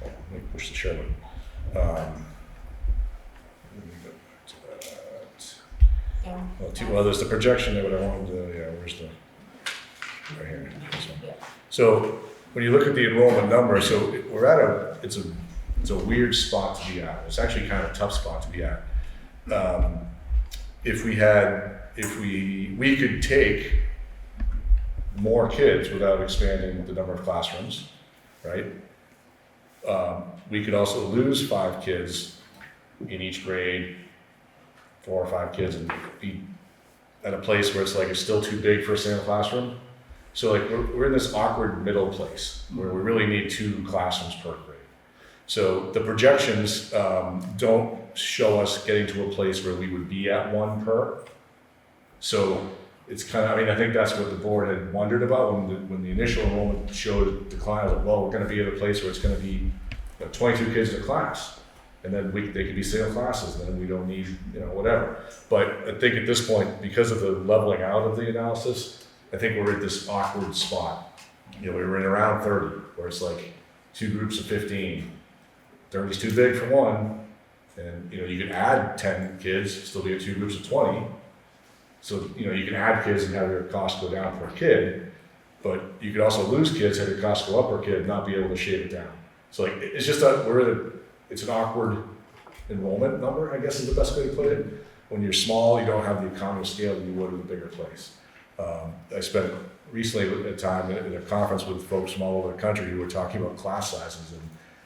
let me push the share button. Let me go back to that. Well, there's the projection there, but I wanted to, where's the, right here. This one. So when you look at the enrollment number, so we're at it's a weird spot to be at. It's actually kind of a tough spot to be at. If we could take more kids without expanding the number of classrooms, right? We could also lose 5 kids in each grade, 4 or 5 kids, and be at a place where it's still too big for a single classroom. So we're in this awkward middle place where we really need 2 classrooms per grade. So the projections don't show us getting to a place where we would be at 1 per. So it's kind of, I think that's what the board had wondered about when the initial enrollment showed decline. I was like, well, we're going to be at a place where it's going to be 22 kids in a class, and then they could be single classes, and then we don't need whatever. But I think at this point, because of the leveling out of the analysis, I think we're at this awkward spot. We're in around 30, where it's 2 groups of 15. 30 is too big for one, and you can add 10 kids, still be at 2 groups of 20. So you can add kids and have your cost go down per kid, but you could also lose kids, have your cost go up per kid, and not be able to shave it down. So it's just that it's an awkward enrollment number, I guess is the best way to put it. when you're small, you don't have the economy of scale that you would with a bigger place. I spent recently a time at a conference with folks from all over the country who were talking about class sizes and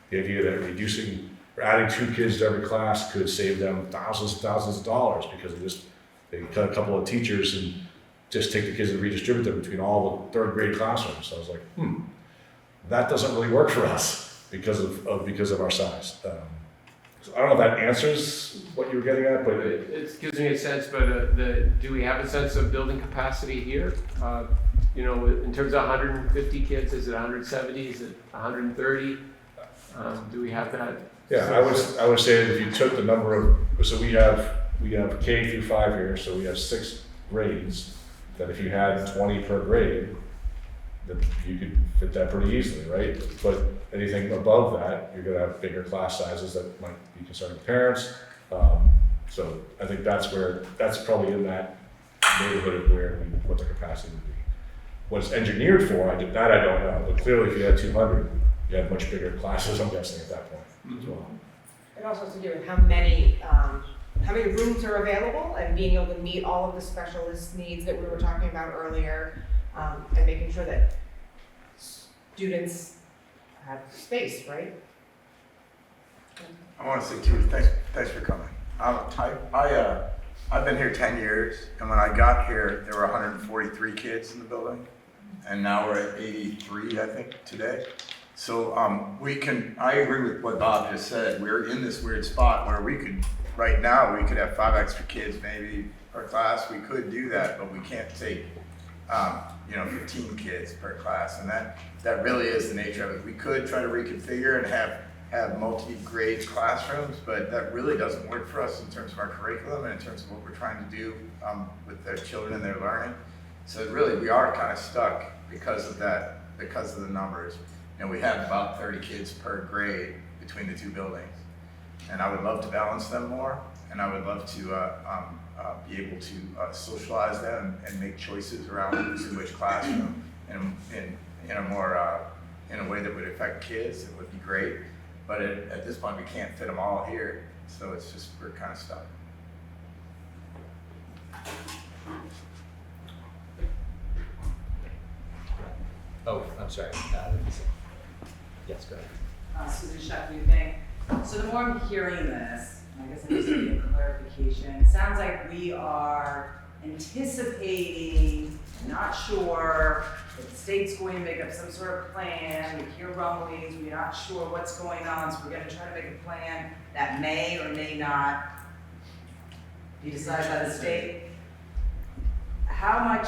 the idea that reducing or adding 2 kids to every class could save them thousands and thousands of dollars because they cut a couple of teachers and just take the kids and redistribute them between all the 3rd grade classrooms. So I was like, that doesn't really work for us because of our size. So I don't know if that answers what you were getting at, but It gives me a sense, but do we have a sense of building capacity here? In terms of 150 kids, is it 170? Is it 130? Do we have that? Yeah, I would say that if you took the number of, so we have K through 5 here, so we have 6 grades, that if you had 20 per grade, that you could fit that pretty easily, right? But anything above that, you're gonna have bigger class sizes that might be concerning parents. So I think that's probably in that neighborhood of what the capacity would be. What it's engineered for, I don't know, but clearly if you had 200, you had much bigger classes, I'm guessing, at that point as well. It also has to do with how many rooms are available and being able to meet all of the specialist needs that we were talking about earlier, and making sure that students have space, right? I want to say too, thanks for coming. I've been here 10 years, and when I got here, there were 143 kids in the building, and now we're at 83, I think, today. So I agree with what Bob just said. We're in this weird spot where right now, we could have 5 extra kids maybe per class. We could do that, but we can't take 15 kids per class, and that really is the nature of it. We could try to reconfigure and have multi-grade classrooms, but that really doesn't work for us in terms of our curriculum and in terms of what we're trying to do with their children and their learning. So really, we are kind of stuck because of that, because of the numbers. We have about 30 kids per grade between the 2 buildings, and I would love to balance them more, and I would love to be able to socialize them and make choices around who's in which classroom in a way that would affect kids. It would be great, but at this point we can't fit them all here, so it's just we're kind of stuck. Oh, I'm sorry. Yes, go ahead. Susan Sheff, new thing. So the more I'm hearing this, I guess I just need a clarification. It sounds like we are anticipating, not sure, that the state's going to make up some sort of plan. We hear rumblings, we're not sure what's going on, so we're going to try to make a plan that may or may not be decided by the state. How much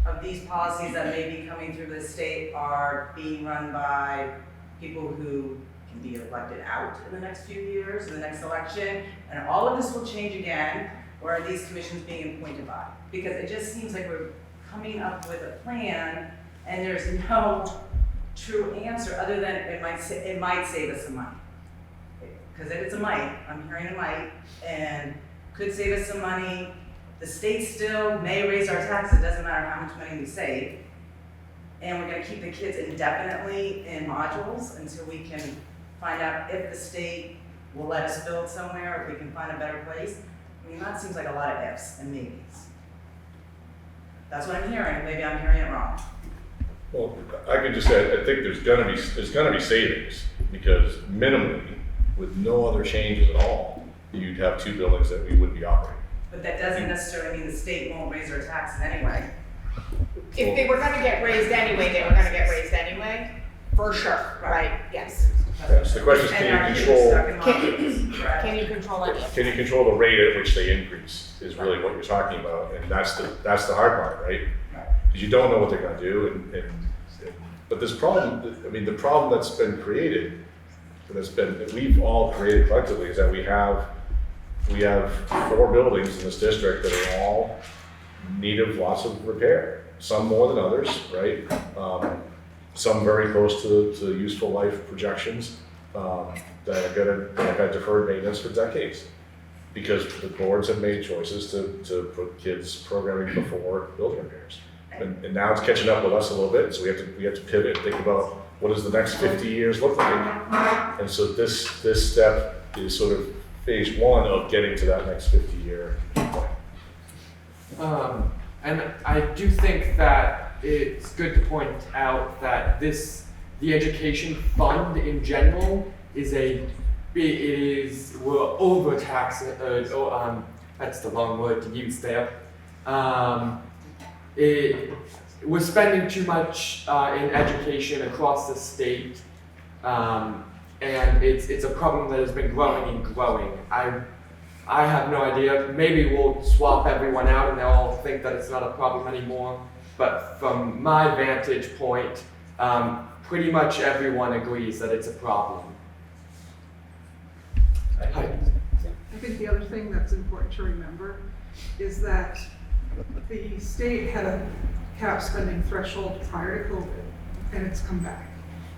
of these policies that may be coming through the state are being run by people who can be elected out in the next few years, in the next election, and all of this will change again, or are these commissions being appointed by? Because it just seems like we're coming up with a plan, and there's no true answer other than it might save us some money. Because if it's a might, I'm hearing a might, and could save us some money. The state still may raise our taxes, it doesn't matter how much money we save. And we're gonna keep the kids indefinitely in modules until we can find out if the state will let us build somewhere, if we can find a better place. I mean, that seems like a lot of ifs and maybes. That's what I'm hearing, maybe I'm hearing it wrong. Well, I could just say, I think there's gonna be savings, because minimally, with no other changes at all, you'd have 2 buildings that we would be operating. But that doesn't necessarily mean the state won't raise our taxes anyway. If they were gonna get raised anyway, they were gonna get raised anyway, for sure, right? Yes. Yes, the question is, can you control any of it? Can you control the rate at which they increase, is really what you're talking about, and that's the hard part, right? Because you don't know what they're gonna do, but this problem, I mean, the problem that's been created, that we've all created collectively, is that we have 4 buildings in this district that are all in need of lots of repair. Some more than others, right? Some very close to useful life projections that have had deferred maintenance for decades, because the boards have made choices to put kids programming before building repairs. And now it's catching up with us a little bit, so we have to pivot and think about what does the next 50 years look like. And so this step is sort of phase 1 of getting to that next 50-year And I do think that it's good to point out that the education fund in general we're overtaxing, that's the wrong word to use there. We're spending too much in education across the state, and it's a problem that has been growing and growing. I have no idea. Maybe we'll swap everyone out and they'll all think that it's not a problem anymore. But from my vantage point, pretty much everyone agrees that it's a problem. I think the other thing that's important to remember is that the state had a cap spending threshold prior to COVID, and it's come back.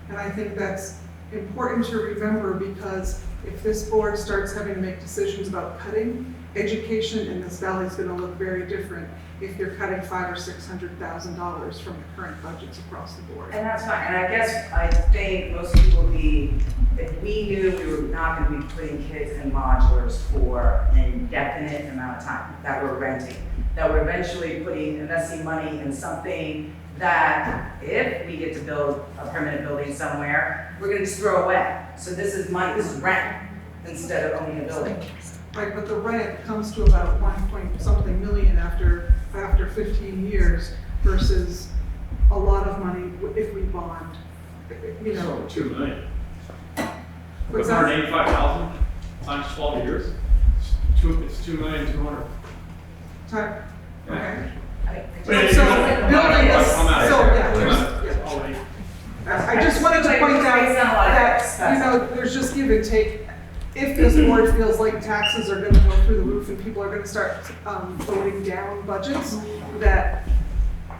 And I think that's important to remember, because if this board starts having to make decisions about cutting, education in this valley is going to look very different if you're cutting $500,000 or $600,000 from the current budgets across the board. And that's fine, and I guess I think most people would be, if we knew we were not gonna be putting kids in modulars for an indefinite amount of time, that we're renting, that we're eventually investing money in something that if we get to build a permanent building somewhere, we're gonna just throw away. So this is money, this is rent, instead of owning a building. Right, but the rent comes to about 1 million after 15 years versus a lot of money if we bond, you know. So 2 million. What's that? 185,000 times 12 years. It's 2,200,000. Time, okay. Wait, So building is, I'm out of so here. yeah, I'm there's, out. yeah. I'll wait. I just wanted to point out that, you know, there's just give and take. If this board feels like taxes are gonna go through the roof and people are gonna start voting down budgets, that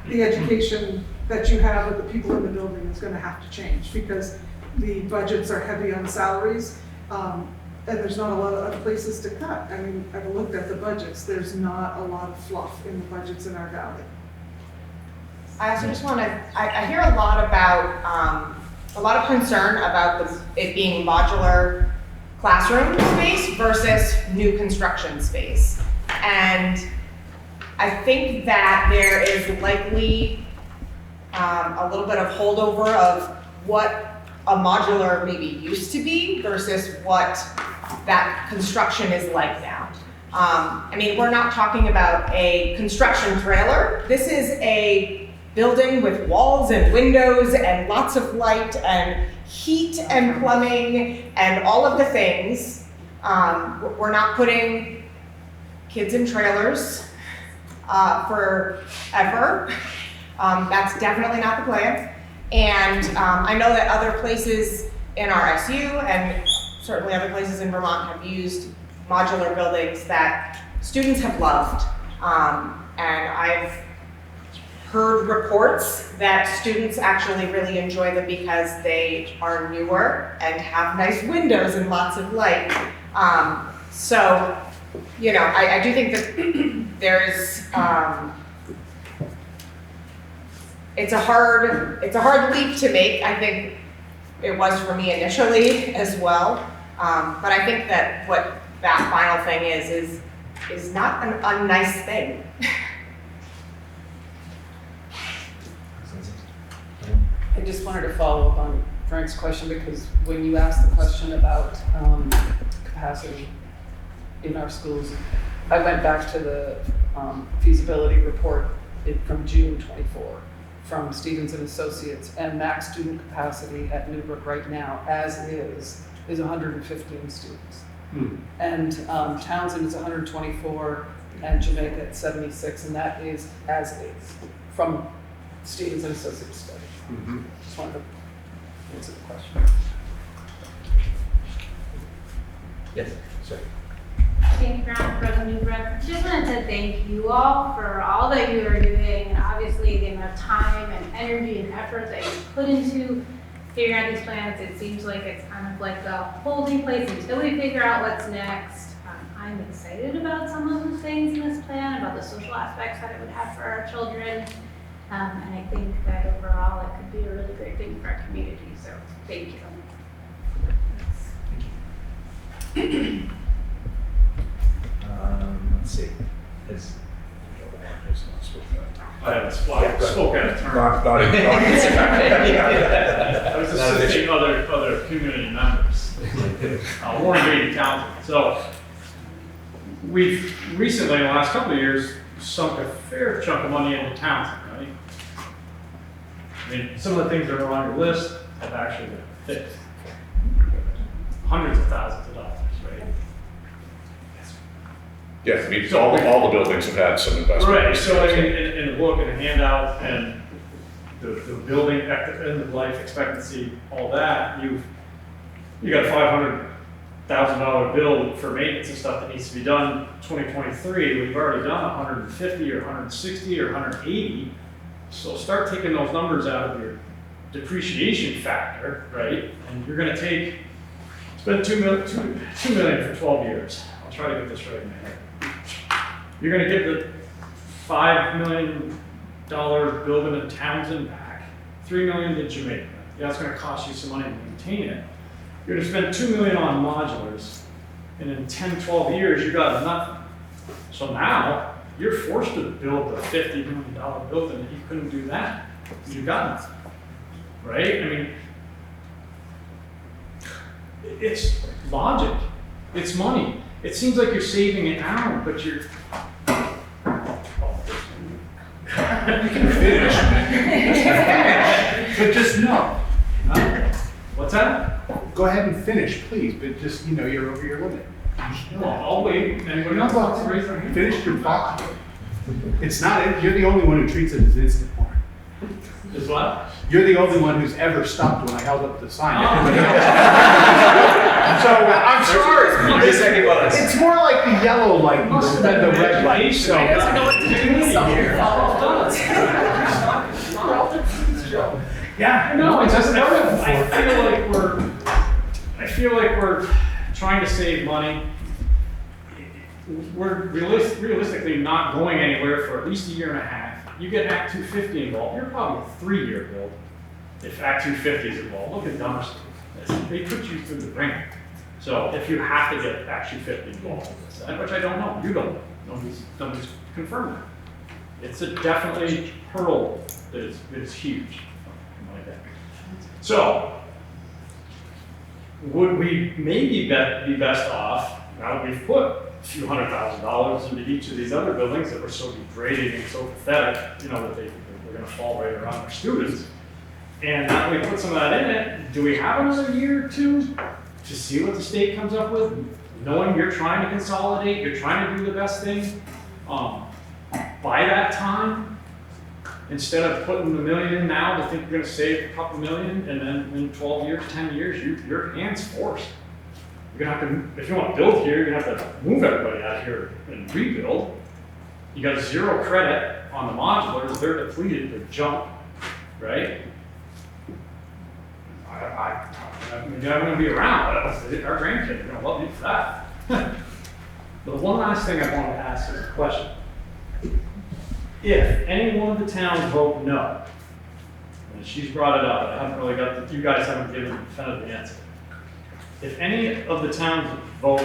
the education that you have with the people in the building is gonna have to change, because the budgets are heavy on salaries, and there's not a lot of other places to cut. I mean, I've looked at the budgets, there's not a lot of fluff in the budgets in our valley. I also just want to, I hear a lot about, a lot of concern about it being modular classroom space versus new construction space. And I think that there is likely a little bit of holdover of what a modular maybe used to be versus what that construction is like now. I mean, we're not talking about a construction trailer. This is a building with walls and windows and lots of light and heat and plumbing and all of the things. We're not putting kids in trailers forever. That's definitely not the plan. And I know that other places in our SU and certainly other places in Vermont have used modular buildings that students have loved. And I've heard reports that students actually really enjoy them because they are newer and have nice windows and lots of light. So, you know, I do think that there's, it's a hard leap to make. I think it was for me initially as well. But I think that what that final thing is not an unnice thing. I just wanted to follow up on Frank's question, because when you asked the question about capacity in our schools, I went back to the feasibility report from June 24 from Stevens and Associates, and max student capacity at Newbrook right now, as is 115 students. And Townsend is 124, and Jamaica at 76, and that is as is from Stevens and Associates study. Just wanted to answer the question. Yes, sir. Thank you, President Newbrook. Just wanted to thank you all for all that you are doing, and obviously the amount of time and energy and effort that you put into figuring out these plans. It seems like it's kind of like a holding place until we figure out what's next. I'm excited about some of the things in this plan, about the social aspects that it would have for our children. And I think that overall it could be a really great thing for our community. So thank you. Let's see. I haven't spoke out of turn. Not I was assisting other community members. Warren Beatty Townsend. So we've recently, in the last couple of years, sunk a fair chunk of money into Townsend, right? I mean, some of the things that are on your list have actually been fixed. Hundreds of thousands of dollars, right? Yeah, I mean, all the buildings have had some investment. Right, so I mean, in the book and the handout and the building end of life expectancy, all that, you got a $500,000 bill for maintenance and stuff that needs to be done 2023. We've already done 150 or 160 or 180. So start taking those numbers out of your depreciation factor, right? And you're going to spend $2 million for 12 years. I'll try to get this right in my head. You're going to get the $5 million building in Townsend back, $3 million to Jamaica. Yeah, it's going to cost you some money to maintain it. You're going to spend $2 million on modulars, and in 10, 12 years, you got nothing. So now you're forced to build a $50 million building, and you couldn't do that. You got nothing, right? I mean, it's logic. It's money. It seems like you're saving it now, but you're. You can finish. But just no. What's that? Go ahead and finish, please, but just, you're over your limit. Well, I'll wait. Anybody else wants to raise their hand? Finish your thought. It's not, you're the only one who treats it as instant porn. Is what? You're the only one who's ever stopped when I held up the sign. So, I'm sorry. It's more like the yellow light than the red light, so. He doesn't know what to do with something. Yeah. No, I feel like we're trying to save money. We're realistically not going anywhere for at least a year and a half. You get Act 250 involved, you're probably a 3-year build. If Act 250 is involved, look at Dummerston. They put you through the ringer. So if you have to get Act 250 involved, which I don't know, you don't know, nobody's confirmed that. It's a definitely hurdle that is huge. So, would we maybe be best off, now that we've put a few $100,000 into each of these other buildings that were so degrading and so pathetic, that they're going to fall right around our students, and now that we put some of that in it, do we have another year or two to see what the state comes up with, knowing you're trying to consolidate, you're trying to do the best thing, by that time? Instead of putting $1 million in now to think you're going to save a couple million, and then in 12 years, 10 years, your hand's forced. You're going to have to, if you want to build here, you're going to have to move everybody out here and rebuild. You got 0 credit on the modulars, they're depleted, they're junk, right? I'm going to be around, but our grandkids are going to love me for that. But one last thing I wanted to ask is a question. If any one of the towns vote no, and she's brought it up, I haven't really got you guys haven't given a definitive answer. If any of the towns vote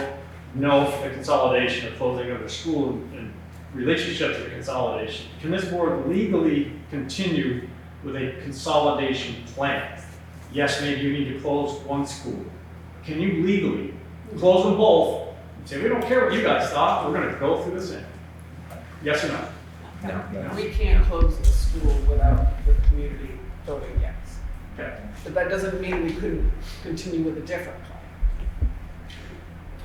no for the consolidation or closing of their school in relationship to the consolidation, can this board legally continue with a consolidation plan? Yes, maybe you need to close one school. Can you legally close them both and say, we don't care what you guys thought, we're going to go through this thing? Yes or no? No. We can't close the school without the community voting yes. Okay. But that doesn't mean we couldn't continue with a different plan.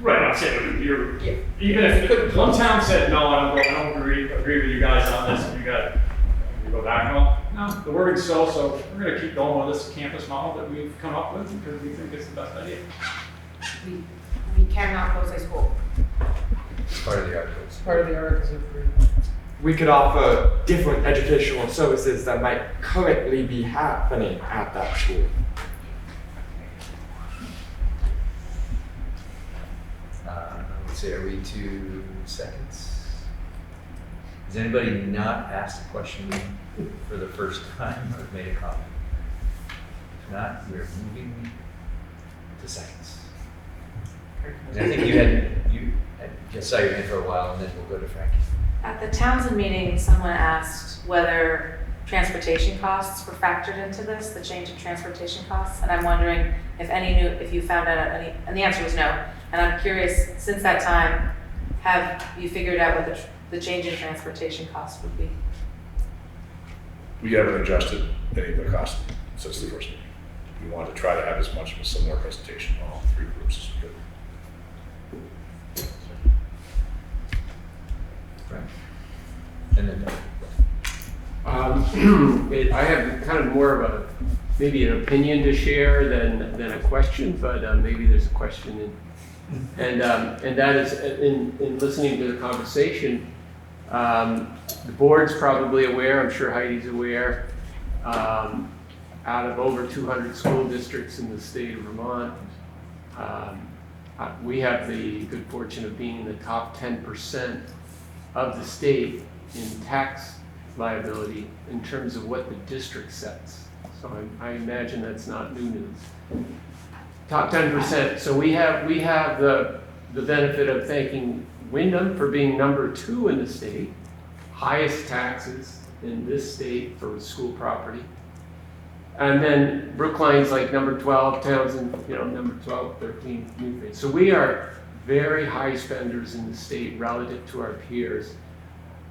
Right, I'm saying even if one town said no, I don't agree with you guys on this, and you go back, no, the wording's so we're going to keep going with this campus model that we've come up with because we think it's the best idea. We cannot close a school. It's part of the articles. Part of the articles of agreement. We could offer different educational services that might currently be happening at that school. Let's see, are we 2 seconds? Has anybody not asked a question for the first time or made a comment? If not, we're moving to seconds. And I think you had saw your hand for a while, and then we'll go to Frankie. At the Townsend meeting, someone asked whether transportation costs were factored into this, the change in transportation costs, and I'm wondering if you found out any, and the answer was no. And I'm curious, since that time, have you figured out what the change in transportation costs would be? We haven't adjusted any of the costs since the first meeting. We wanted to try to have as much of a similar presentation on all three groups as we could. Right. And then I have kind of more of maybe an opinion to share than a question, but maybe there's a question and that is in listening to the conversation. The board's probably aware, I'm sure Heidi's aware, out of over 200 school districts in the state of Vermont, we have the good fortune of being in the top 10% of the state in tax liability in terms of what the district sets. So I imagine that's not new news. Top 10%. So we have the benefit of thanking Wyndham for being number 2 in the state, highest taxes in this state for school property. And then Brookline's like number 12, Townsend, number 12, 13, Newfane. So we are very high spenders in the state relative to our peers.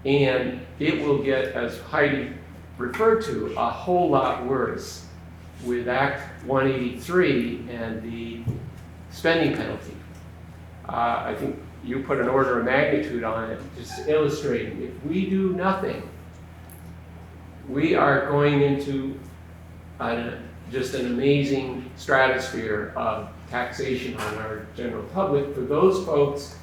And it will get, as Heidi referred to, a whole lot worse with Act 183 and the spending penalty. I think you put an order of magnitude on it, just illustrating. If we do nothing, we are going into just an amazing stratosphere of taxation on our general public for those folks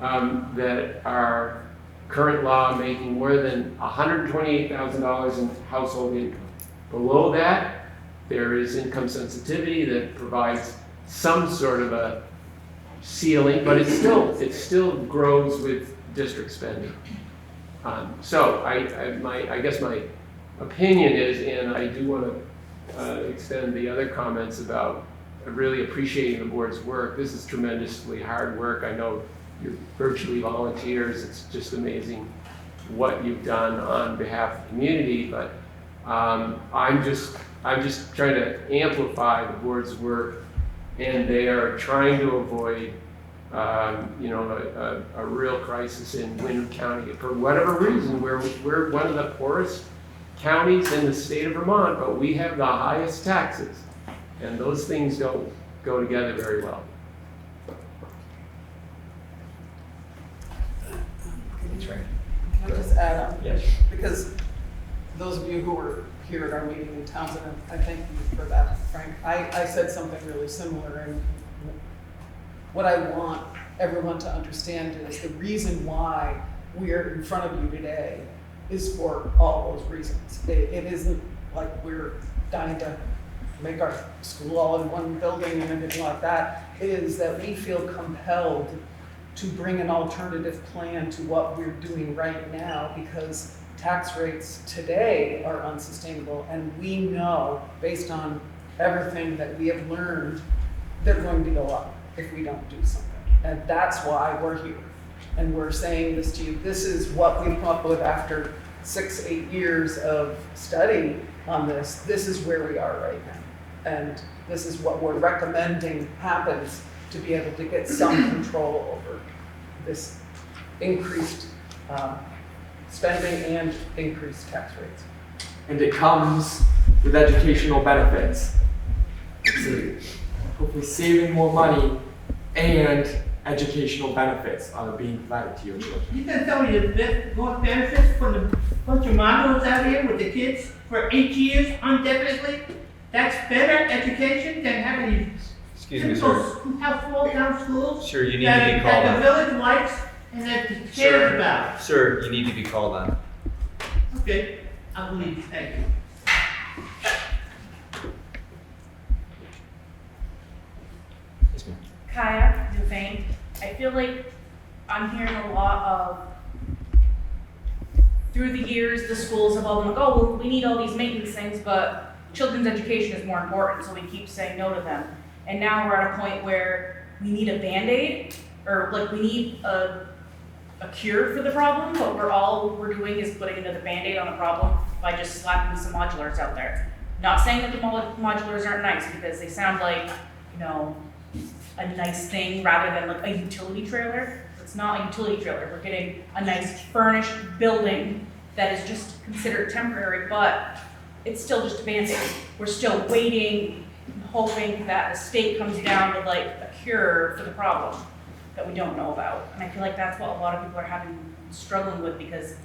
that are current law making more than $128,000 in household income. Below that, there is income sensitivity that provides some sort of a ceiling, but it still grows with district spending. So I guess my opinion is, and I do want to extend the other comments about really appreciating the board's work. This is tremendously hard work. I know you're virtually volunteers. It's just amazing what you've done on behalf of the community, but I'm just trying to amplify the board's work, and they are trying to avoid a real crisis in Wyndham County. For whatever reason, we're one of the poorest counties in the state of Vermont, but we have the highest taxes, and those things don't go together very well. That's right. Can I just add on? Yes. Because those of you who were here at our meeting in Townsend, I thank you for that, Frank. I said something really similar, and what I want everyone to understand is the reason why we're in front of you today is for all those reasons. It isn't like we're dying to make our school all in one building and everything like that. It is that we feel compelled to bring an alternative plan to what we're doing right now, because tax rates today are unsustainable, and we know, based on everything that we have learned, they're going to go up if we don't do something. And that's why we're here. And we're saying this to you. This is what we've come up with after 6-8 years of study on this. This is where we are right now. And this is what we're recommending happens to be able to get some control over this increased spending and increased tax rates. And it comes with educational benefits. So hopefully saving more money and educational benefits are being provided to your children. You can tell me the more benefits for the bunch of modules out here with the kids for 8 years indefinitely? That's better education than having these Excuse me, sir. fall down schools. Sure, you need to be called that on. the village likes and that the cares about. Sir, you need to be called on. Okay, I believe. Thank you. Yes, ma'am. Kaya, Newfane, I feel like I'm hearing a lot of, through the years, the schools have all been like, oh, well, we need all these maintenance things, but children's education is more important, so we keep saying no to them. And now we're at a point where we need a Band-Aid, or like we need a a cure for the problem, but we're doing is putting another Band-Aid on the problem by just slapping some modulars out there. Not saying that the modulars aren't nice, because they sound like, you know, a nice thing rather than like a utility trailer. It's not a utility trailer. We're getting a nice furnished building that is just considered temporary, but it's still just a Band-Aid. We're still waiting, hoping that the state comes down with like a cure for the problem that we don't know about. And I feel like that's what a lot of people are struggling with, because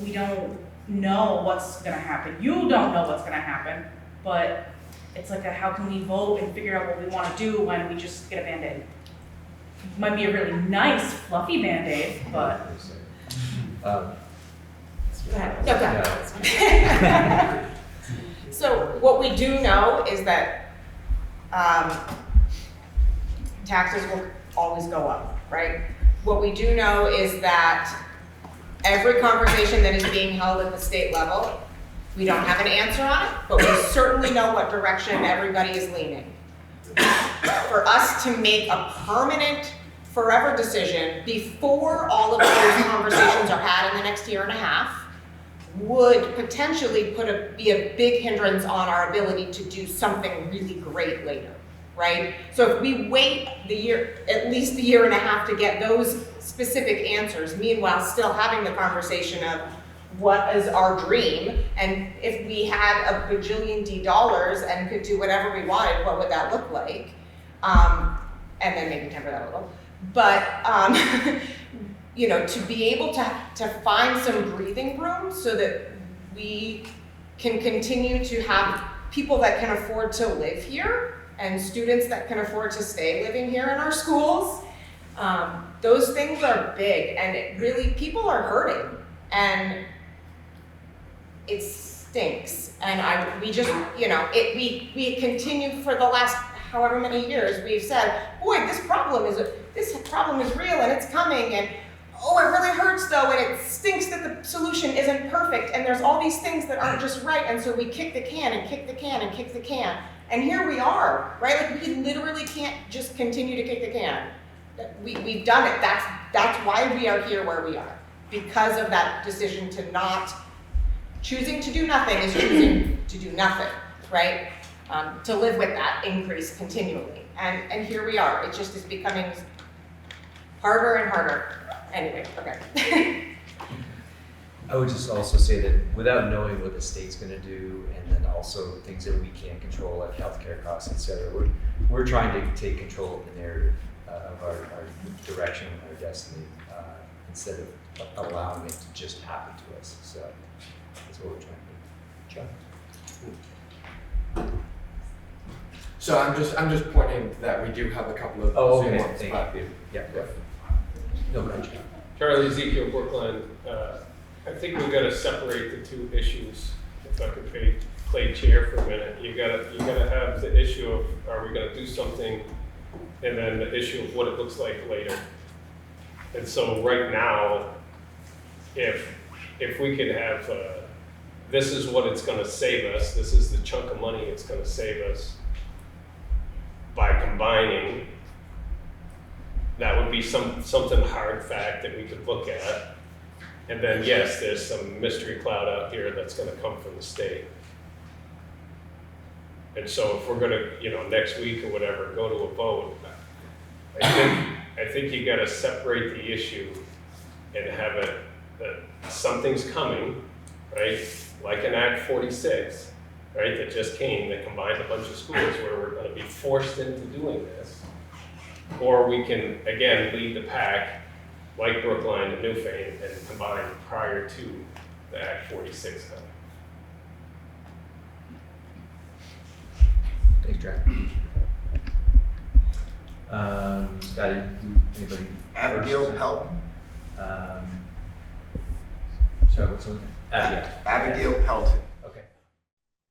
we don't know what's gonna happen. You don't know what's gonna happen, but it's like how can we vote and figure out what we wanna do when we just get a Band-Aid? Might be a really nice, fluffy Band-Aid, but. Go ahead. No, go ahead. So what we do know is that taxes will always go up, right? What we do know is that every conversation that is being held at the state level, we don't have an answer on it, but we certainly know what direction everybody is leaning. For us to make a permanent, forever decision before all of those conversations are had in the next year and a half would potentially be a big hindrance on our ability to do something really great later, right? So if we wait at least a year and a half to get those specific answers, meanwhile still having the conversation of what is our dream, and if we had a bajillion dollars and could do whatever we wanted, what would that look like? And then maybe temper that a little. But you know, to be able to find some breathing room so that we can continue to have people that can afford to live here and students that can afford to stay living here in our schools, those things are big, and it really, people are hurting, and it stinks. And we just, you know, we continue for the last however many years, we've said, boy, this problem is real and it's coming, and oh, it really hurts though, and it stinks that the solution isn't perfect, and there's all these things that aren't just right, and so we kick the can and kick the can and kick the can. And here we are, right? Like, we literally can't just continue to kick the can. We've done it. That's why we are here where we are. Because of that decision to not, choosing to do nothing is choosing to do nothing, right? To live with that increase continually. And here we are. It just is becoming harder and harder. Anyway, okay. I would just also say that without knowing what the state's going to do, and then also things that we can't control, like healthcare costs, et cetera, we're trying to take control of the narrative of our direction and our destiny, instead of allowing it to just happen to us. So that's what we're trying to do. John? So I'm just pointing that we do have a couple of Zoom ones, Thank but you. Yeah, go ahead. No, go ahead, John. Charlie Ezekiel, Brookline. I think we've got to separate the two issues. If I could play chair for a minute, you gotta have the issue of, are we going to do something, and then the issue of what it looks like later. And so right now, if we could have, this is what it's going to save us. This is the chunk of money it's going to save us by combining. That would be something hard fact that we could look at. And then, yes, there's some mystery cloud out here that's going to come from the state. And so if we're going to, next week or whatever, go to a vote, I think you got to separate the issue and have it that something's coming, right? Like an Act 46, right? That just came, that combined a bunch of schools where we're going to be forced into doing this. Or we can, again, lead the pack, like Brookline and Newfane, and combine prior to the Act 46 coming. Thanks, Jack. Scotty, anybody? Abigail Pelton. Sorry, what's her name? Abigail. Abigail Pelton. Okay.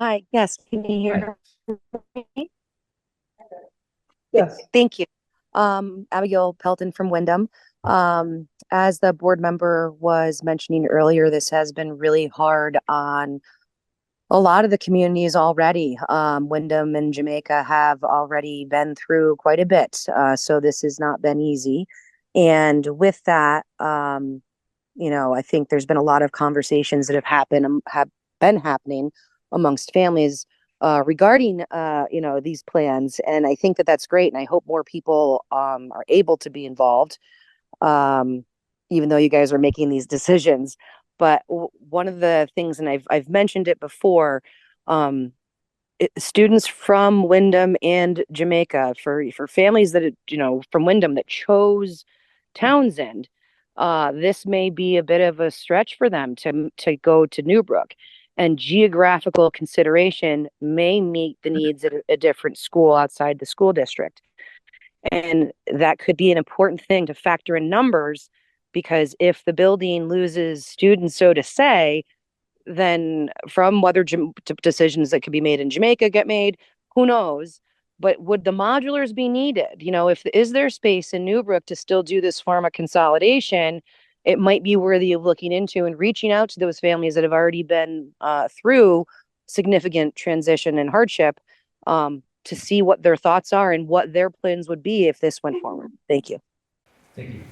Hi, yes, can you hear me? Yes. Thank you. Abigail Pelton from Wyndham. As the board member was mentioning earlier, this has been really hard on a lot of the communities already. Wyndham and Jamaica have already been through quite a bit, so this has not been easy. And with that, I think there's been a lot of conversations that have been happening amongst families regarding these plans, and I think that that's great, and I hope more people are able to be involved, even though you guys are making these decisions. But one of the things, and I've mentioned it before, students from Wyndham and Jamaica, for families that from Wyndham that chose Townsend, this may be a bit of a stretch for them to go to Newbrook, and geographical consideration may meet the needs at a different school outside the school district, and that could be an important thing to factor in numbers, because if the building loses students, so to say, then from whether decisions that could be made in Jamaica get made, who knows? But would the modulars be needed? Is there space in Newbrook to still do this form of consolidation? It might be worthy of looking into and reaching out to those families that have already been through significant transition and hardship, to see what their thoughts are and what their plans would be if this went forward. Thank you. Thank you.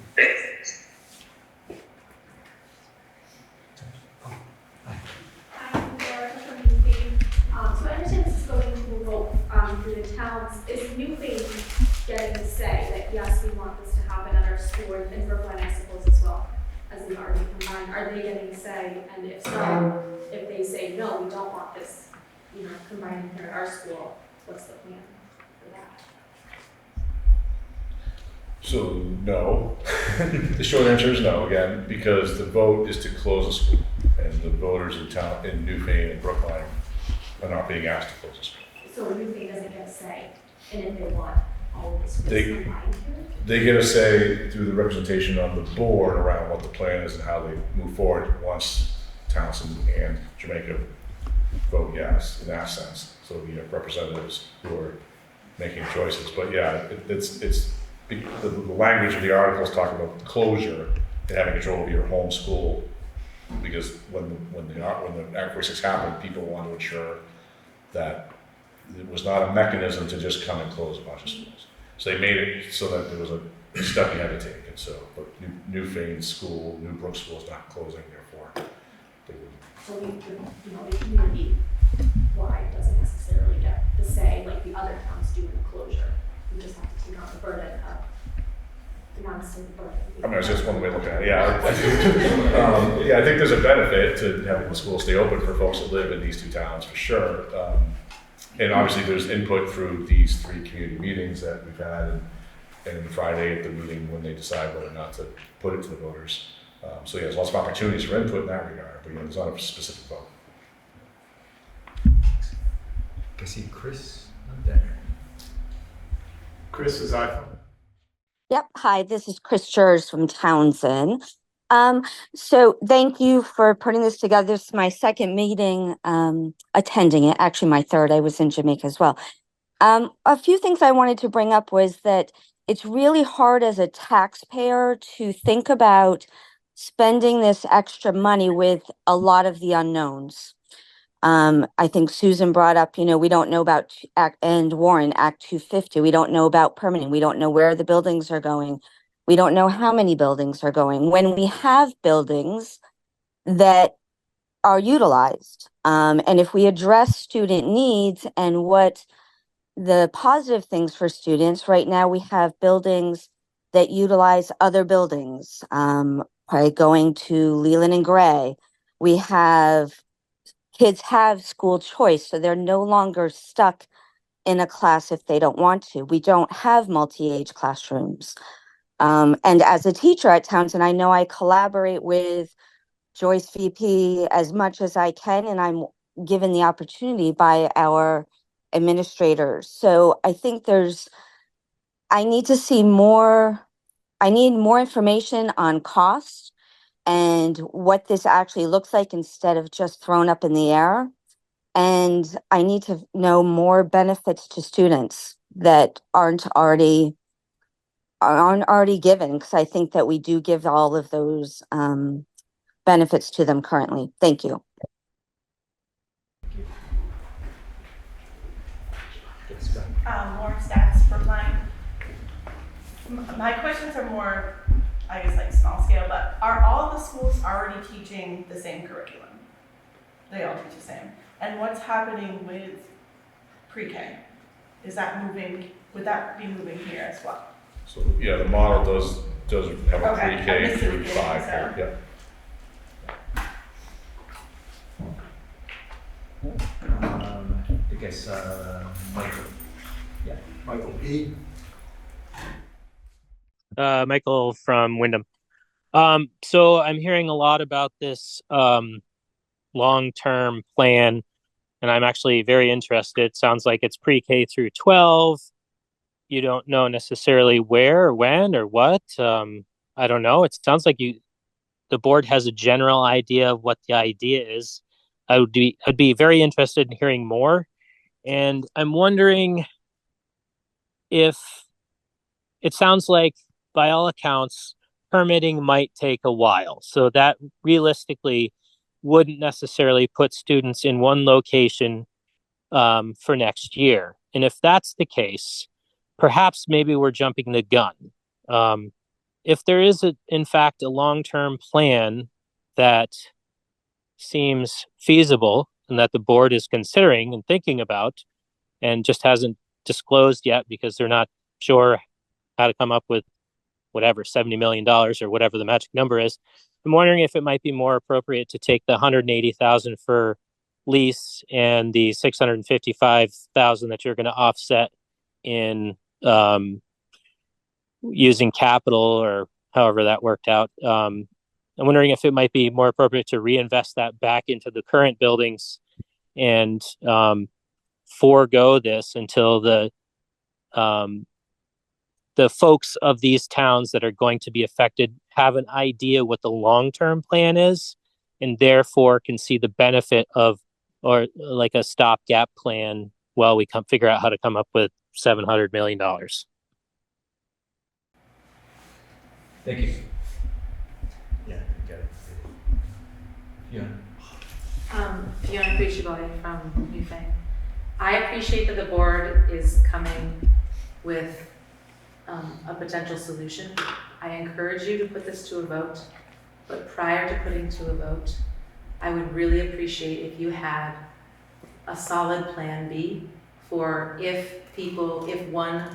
So I understand this is going to vote through the towns. Is Newfane getting a say that yes, we want this to happen at our school, and Brookline, I suppose, as well, as they've already combined? Are they getting a say? And if so, if they say no, we don't want this, combining here at our school, what's the plan for that? So no. The short answer is no, again, because the vote is to close a school, and the voters in Newfane and Brookline are not being asked to close a school. So Newfane doesn't get a say, and if they want all of the schools combined here? They get a say through the representation on the board around what the plan is and how they move forward once Townsend and Jamaica vote yes, in that sense. So we have representatives who are making choices. But yeah, the language of the articles talk about closure and having control of your home school, because when the Act 46 happened, people want to ensure that it was not a mechanism to just come and close a bunch of schools. So they made it so that there was a step you had to take. And so, but Newfane School, Newbrook School is not closing, therefore they would. So the community wide doesn't necessarily get the say like the other towns do in the closure. We just have to take on the burden of the burden. I mean, it's just one way to look at it. Yeah, I think there's a benefit to having the school stay open for folks that live in these two towns for sure. And obviously, there's input through these 3 community meetings that we've had, and Friday at the meeting when they decide whether or not to put it to the voters. So yeah, there's lots of opportunities for input in that regard, but there's not a specific vote. I see Chris up there. Chris is iPhone. Yep. Hi, this is Chris Churs from Townsend. So thank you for putting this together. This is my second meeting attending it. Actually, my third. I was in Jamaica as well. A few things I wanted to bring up was that it's really hard as a taxpayer to think about spending this extra money with a lot of the unknowns. I think Susan brought up, we don't know about and Warren, Act 250. We don't know about permitting. We don't know where the buildings are going. We don't know how many buildings are going. When we have buildings that are utilized, and if we address student needs and what the positive things for students, right now we have buildings that utilize other buildings, by going to Leland and Gray. We have kids have school choice, so they're no longer stuck in a class if they don't want to. We don't have multi-age classrooms. And as a teacher at Townsend, I know I collaborate with Joyce VP as much as I can, and I'm given the opportunity by our administrators. So I think I need more information on cost and what this actually looks like instead of just thrown up in the air. And I need to know more benefits to students that aren't already given, because I think that we do give all of those benefits to them currently. Thank you. More stats, Brookline. My questions are more I guess like small scale, but are all the schools already teaching the same curriculum? They all teach the same. And what's happening with pre-K? Is that moving, would that be moving here as well? So, yeah, the model does have a Okay, I pre-K missed it through again, 5 so. here, I think I saw Michael. Yeah, Michael E. Michael from Wyndham. So I'm hearing a lot about this long-term plan, and I'm actually very interested. Sounds like it's pre-K through 12. You don't know necessarily where or when or what. I don't know. It sounds like the board has a general idea of what the idea is. I'd be very interested in hearing more. And I'm wondering if it sounds like, by all accounts, permitting might take a while. So that realistically wouldn't necessarily put students in one location for next year. And if that's the case, perhaps maybe we're jumping the gun. If there is, in fact, a long-term plan that seems feasible and that the board is considering and thinking about and just hasn't disclosed yet because they're not sure how to come up with whatever, $70 million or whatever the magic number is, I'm wondering if it might be more appropriate to take the $180,000 for lease and the $655,000 that you're going to offset in using capital or however that worked out. I'm wondering if it might be more appropriate to reinvest that back into the current buildings and forego this until the folks of these towns that are going to be affected have an idea what the long-term plan is and therefore can see the benefit of, or like a stopgap plan while we figure out how to come up with $700 million. Thank you. Yeah, I get it. Fiona Cuccioli from New Fame. I appreciate that the board is coming with a potential solution. I encourage you to put this to a vote, but prior to putting to a vote, I would really appreciate if you had a solid plan B for if one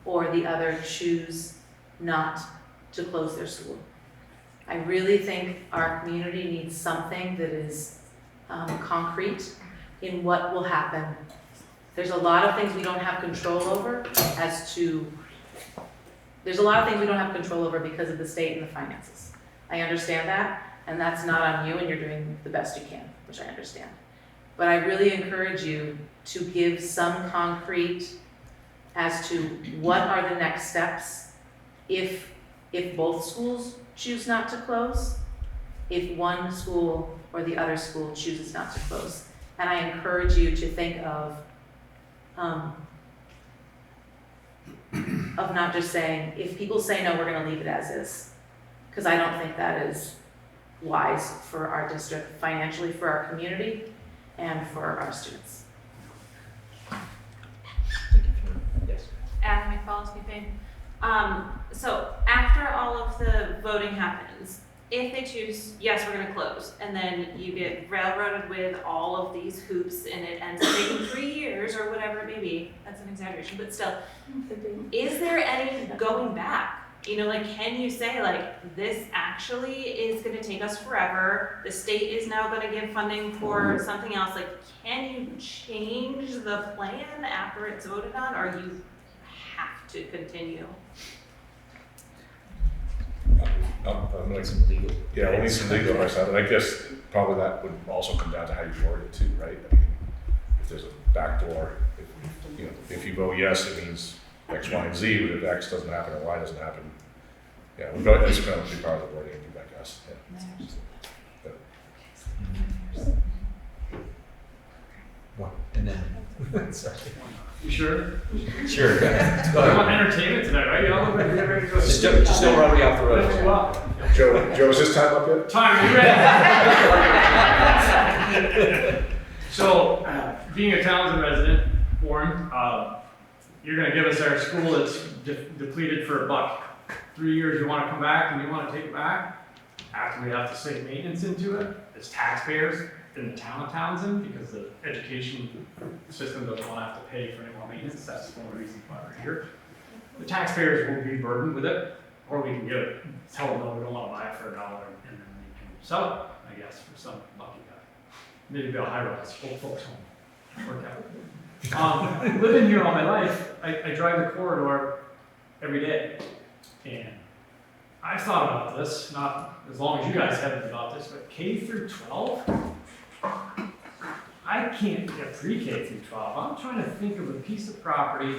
or the other choose not to close their school. I really think our community needs something that is concrete in what will happen. There's a lot of things we don't have control over because of the state and the finances. I understand that, and that's not on you, and you're doing the best you can, which I understand. But I really encourage you to give some concrete as to what are the next steps if both schools choose not to close, if one school or the other school chooses not to close. And I encourage you to think of not just saying, if people say no, we're gonna leave it as is. Because I don't think that is wise for our district, financially for our community, and for our students. Yes. Adam McFallis, New Fame. So after all of the voting happens, if they choose, yes, we're gonna close, and then you get railroaded with all of these hoops and it ends up taking 3 years or whatever it may be, that's an exaggeration, but still, is there any going back? You know, like, can you say, like, this actually is gonna take us forever, the state is now gonna give funding for something else, like, can you change the plan after it's voted on, or you have to continue? We'll need some legal advice. And I guess probably that would also come down to how you word it too, right? I mean, if there's a backdoor, if you vote yes, it means X, Y, and Z, but if X doesn't happen or Y doesn't happen, yeah, we're going to be part of the wording, I guess. Yeah. One, and then, sorry. You sure? Sure, go ahead. We want entertainment tonight, right? Y'all ready to go? Just don't run me off the road. Lift you up. Joe, is this time up yet? Time, you ready? So, being a Townsend resident, Warren, you're gonna give us our school that's depleted for $1. 3 years you want to come back and you want to take it back, after we have to sink maintenance into it, as taxpayers in the town of Townsend, because the education system doesn't want to have to pay for any more maintenance, that's one of the reasons why we're here. The taxpayers will be burdened with it, or we can give it, tell them, no, we don't want to buy it for $1, and then we can sell it, I guess, for some lucky guy. Maybe a high rise, old folks home. Work out. Living here all my life, I drive the corridor every day, and I've thought about this, not as long as you guys haven't about this, but K through 12, I can't get pre-K through 12. I'm trying to think of a piece of property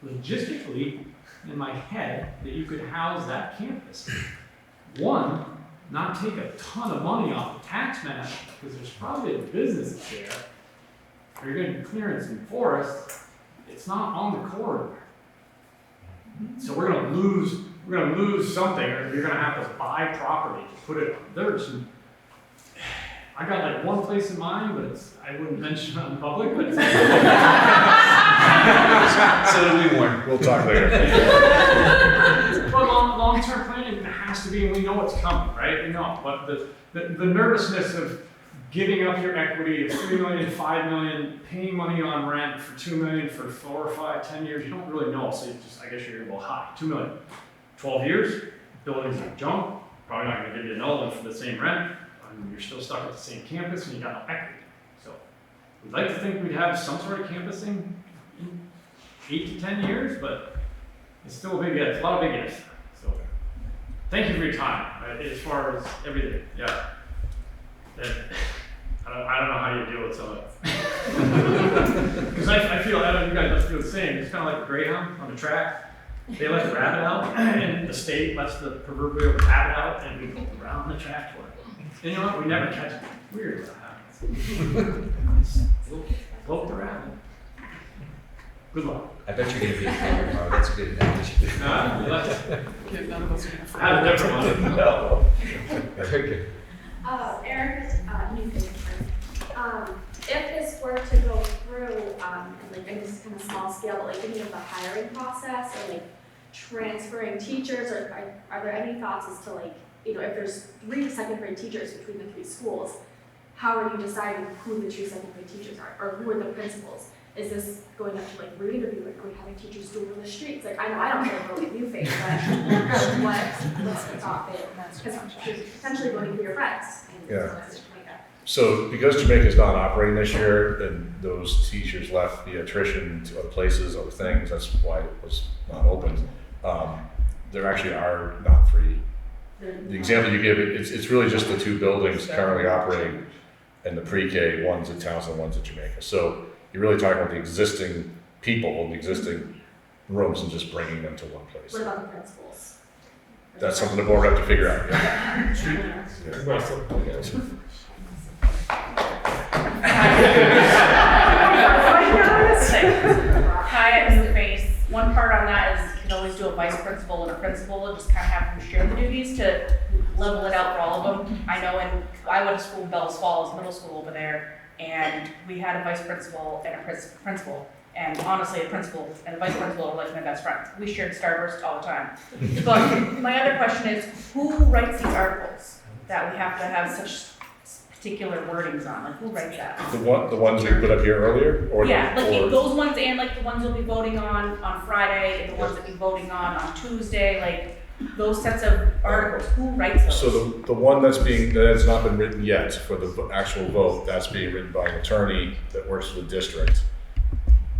logistically in my head that you could house that campus. One, not take a ton of money off the tax map, because there's probably a business there. Or you're going to clearance in forest, it's not on the corridor. So we're going to lose something, or you're going to have to buy property to put it on theirs. And I got like one place in mind, but I wouldn't mention it in public, but it's So do we, Warren. We'll talk later. But long-term planning has to be, and we know what's coming, right? We know, but the nervousness of giving up your equity of $3 million, $5 million, paying money on rent for $2 million for 4 or 5, 10 years, you don't really know. So I guess you're gonna go high. $2 million, 12 years, buildings are junk, probably not gonna give you another one for the same rent. You're still stuck at the same campus and you got no equity. So we'd like to think we'd have some sort of campusing in 8 to 10 years, but it's still a big if, a lot of big ifs. So thank you for your time, right, as far as everything. Yeah. I don't know how you deal with some of it. Because I feel, I don't know, you guys must feel the same. It's kind of like a greyhound on the track. They let the rabbit out, and the state lets the proverbial rabbit out, and we go around the track for it. And you know what? We never catch it. Weird what happens. Float the rabbit. Good luck. I bet you're going to be a fan tomorrow. That's a good analogy. None of us are I have a different one. No. Very good. Eric, if this were to go through, like in this kind of small scale, but like thinking of the hiring process or like transferring teachers, or are there any thoughts as to like, you know, if there's 3 second grade teachers between the 3 schools, how are you deciding who the 2 second grade teachers are, or who are the principals? Is this going up to like re-interview, like are we having teachers do it in the streets? Like I know I don't get a vote at New Face, but what's the thought there? Because you're potentially voting for your friends. Yeah. So because Jamaica's not operating this year, and those teachers left via attrition to other places, other things, that's why it was not open. There actually are not 3. The example you give, it's really just the 2 buildings currently operating, and the pre-K, one's at Townsend, one's at Jamaica. So you're really talking about the existing people and the existing rooms and just bringing them to one place. What about the principals? That's something the board have to figure out. Yeah. Hi, in the face. One part on that is you can always do a vice principal and a principal and just kind of have them share the duties to level it out for all of them. I know I went to school in Bells Falls, middle school over there, and we had a vice principal and a principal. And honestly, a principal and a vice principal are like my best friends. We shared Starburst all the time. But my other question is, who writes these articles that we have to have such particular wordings on? Like, who writes that? The ones we put up here earlier? Or Yeah, the, like or those ones and like the ones we'll be voting on Friday and the ones that we'll be voting on Tuesday, like those sets of articles, who writes those? So the one that has not been written yet for the actual vote, that's being written by an attorney that works for the district.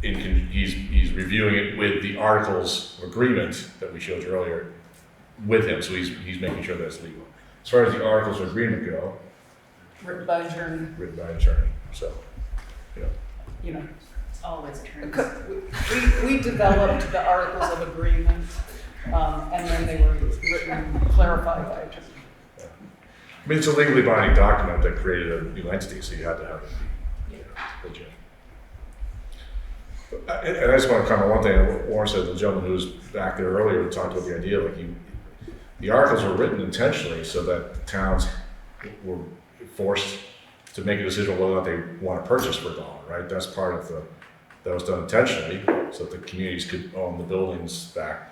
He's reviewing it with the articles of agreement that we showed you earlier with him, so he's making sure that it's legal. As far as the articles of agreement go, Written by attorney. Written by an attorney, so, You know, it's always attorneys. We developed the articles of agreement, and then they were written, clarified by attorney. Yeah. I mean, it's a legally binding document that created a new entity, so you had to have it be legit. And I just want to comment on one thing. Warren said, the gentleman who was back there earlier talked about the idea, like the articles were written intentionally so that towns were forced to make a decision whether or not they want to purchase for $1, right? That's part of that was done intentionally so that the communities could own the buildings back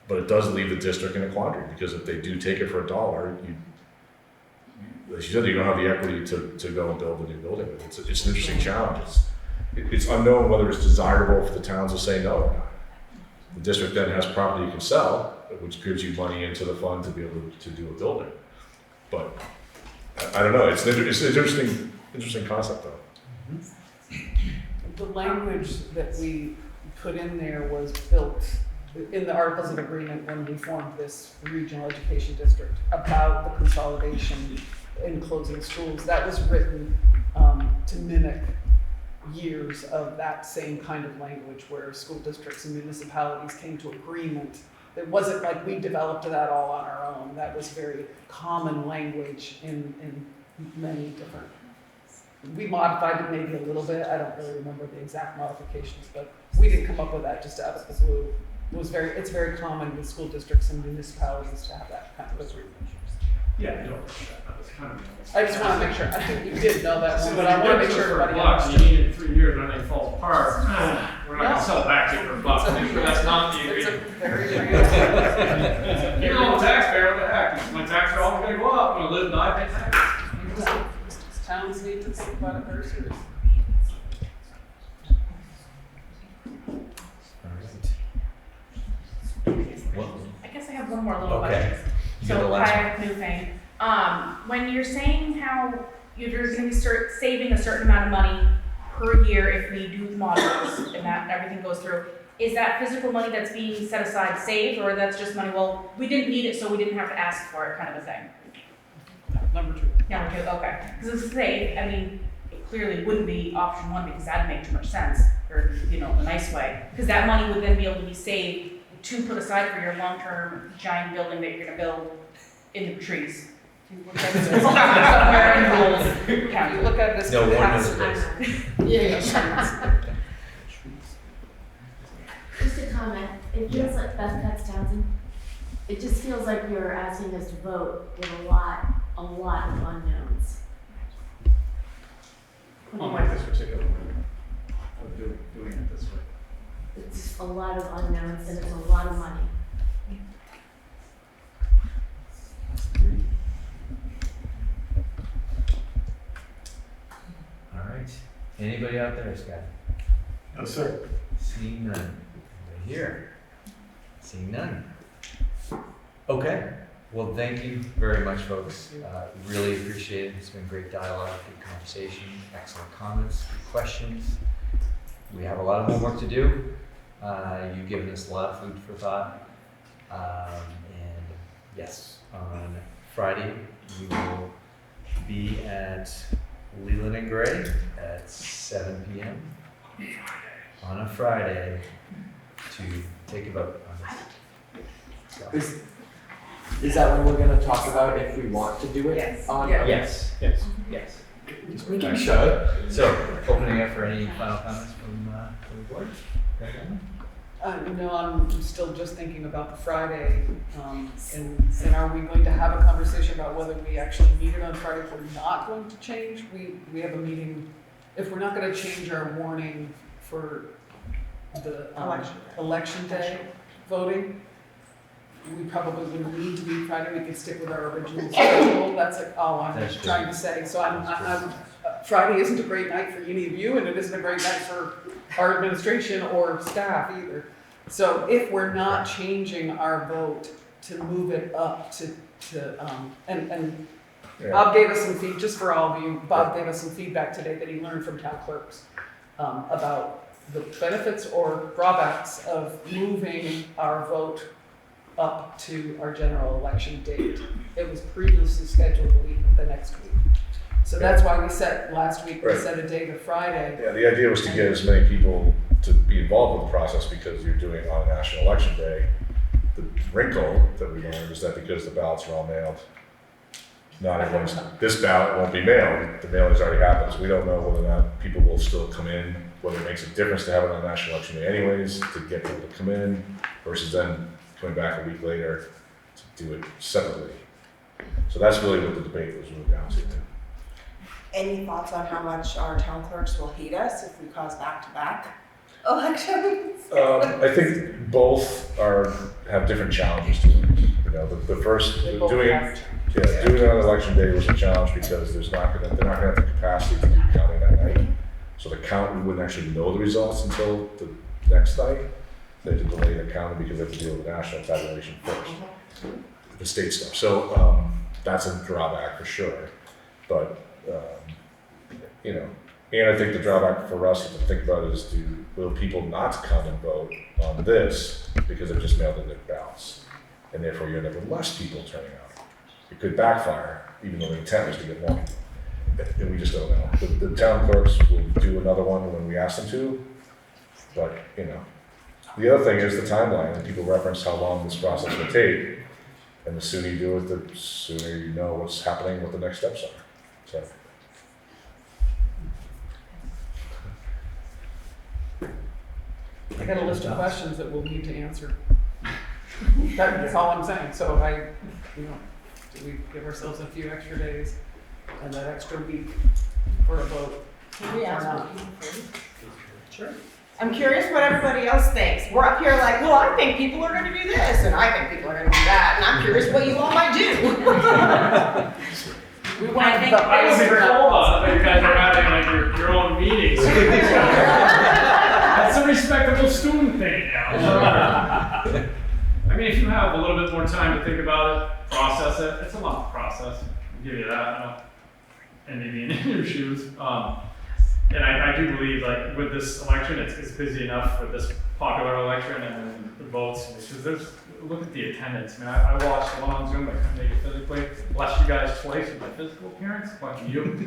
But it does leave the district in a quandary, because if they do take it for $1, as you said, you don't have the equity to go and build a new building. It's an interesting challenge. It's unknown whether it's desirable for the towns to say no or not. The district then has property you can sell, which gives you money into the fund to be able to do a building. But I don't know. It's an interesting concept, though. The language that we put in there was built in the Articles of Agreement when we formed this regional education district about the consolidation and closing schools. That was written to mimic years of that same kind of language where school districts and municipalities came to agreement. It wasn't like we developed that all on our own. That was very common language in many different. We modified it maybe a little bit. I don't really remember the exact modifications, but we didn't come up with that just out of the blue. It's very common with school districts and municipalities to have that kind of agreement. Yeah, you know, that was kind of. I just want to make sure. I think you did know that one, So but I want to make sure everybody understood. You need it in 3 years, and then it falls apart. We're not going to sell it back to you for a buck. Make sure that's not the agreement. It's a very real. You know, taxpayer, what the heck? My taxes are all going to go up. I'm going to live and die, pay taxes. Towns need to think about it very seriously. I guess I have one more little Okay. question. You're the So, last hi, new thing. When you're saying how you're gonna be saving a certain amount of money per year if we do the modules and that everything goes through, is that physical money that's being set aside saved, or that's just money, well, we didn't need it, so we didn't have to ask for it, kind of a thing? Number two. Number two, okay. Because it's safe, I mean, it clearly wouldn't be option one because that'd make too much sense, or, you know, a nice way. Because that money would then be able to be saved to put aside for your long-term giant building that you're gonna build in the trees. Somewhere in Gould County. You look at this. No one knows capacity. this. Yeah. Just a comment, it feels like Beth Cutts Townsend. It just feels like you're asking us to vote with a lot of unknowns. Unlike this particular way of doing it this way. It's a lot of unknowns and it's a lot of money. All right. Anybody out there, Scott? No, sir. Seeing none. Right here. Seeing none. Okay. Well, thank you very much, folks. Really appreciate it. It's been great dialogue, good conversation, excellent comments, good questions. We have a lot of homework to do. You've given us a lot of food for thought. And yes, on Friday, we will be at Leland and Gray at 7 p.m. on a Friday to take a vote on this. So. Is that when we're going to talk about if we want to do it? Yes. Yes. Yes. Just making sure. So, opening up for any final comments from the board? No, I'm still just thinking about the Friday, and are we going to have a conversation about whether we actually meet it on Friday if we're not going to change? We have a meeting, if we're not gonna change our warning for the election day voting, we probably wouldn't need to meet Friday, we could stick with our original schedule, that's all I'm That's trying to say. So I'm Friday isn't a great night for any of you, and it isn't a great night for our administration or staff either. So if we're not changing our vote to move it up and Bob gave us some feedback, just for all of you, Bob gave us some feedback today that he learned from town clerks about the benefits or drawbacks of moving our vote up to our general election date. It was previously scheduled the next week. So that's why we set, last week, we set a date of Friday. Yeah, the idea was to get as many people to be involved with the process because you're doing it on a national election day. The wrinkle that we learned is that because the ballots are all mailed, not everyone's, this ballot won't be mailed, the mailing's already happened, so we don't know whether or not people will still come in, whether it makes a difference to have it on national election day anyways, to get people to come in, versus then coming back a week later to do it separately. So that's really what the debate was really down to. Any thoughts on how much our town clerks will hate us if we cause back-to-back elections? I think both have different challenges to them. You know, the first, doing it on election day was a challenge because they're not gonna have the capacity to do counting that night. So the count, we wouldn't actually know the results until the next night. They had to delay the counting because they have to deal with the national tabulation first, the state stuff. So that's a drawback for sure. But you know, and I think the drawback for us to think about is will people not come and vote on this because they've just mailed in their ballots, and therefore you end up with less people turning out. It could backfire, even though the intent was to get more people. And we just don't know. The town clerks will do another one when we ask them to, but you know. The other thing is the timeline, and people reference how long this process will take, and the sooner you do it, the sooner you know what's happening, what the next steps are. So. I got a list of questions that we'll need to answer. That's all I'm saying. So do we give ourselves a few extra days and that extra week for a vote? Can we or ask not? what people think? Sure. I'm curious what everybody else thinks. We're up here like, well, I think people are gonna do this, and I think people are gonna do that, and I'm curious what you all might do. We want I think the I was best hold on, I think you guys are having like your own meetings. That's a respectable student thing now. I mean, if you have a little bit more time to think about it, process it, it's a lot to process. I'll give you that. I don't, and maybe in your shoes. And I do believe, like, with this election, it's busy enough with this popular election and the votes, because look at the attendance. I mean, I watched the one on Zoom, I couldn't make it physically, blessed you guys twice with my physical appearance, bunch of you.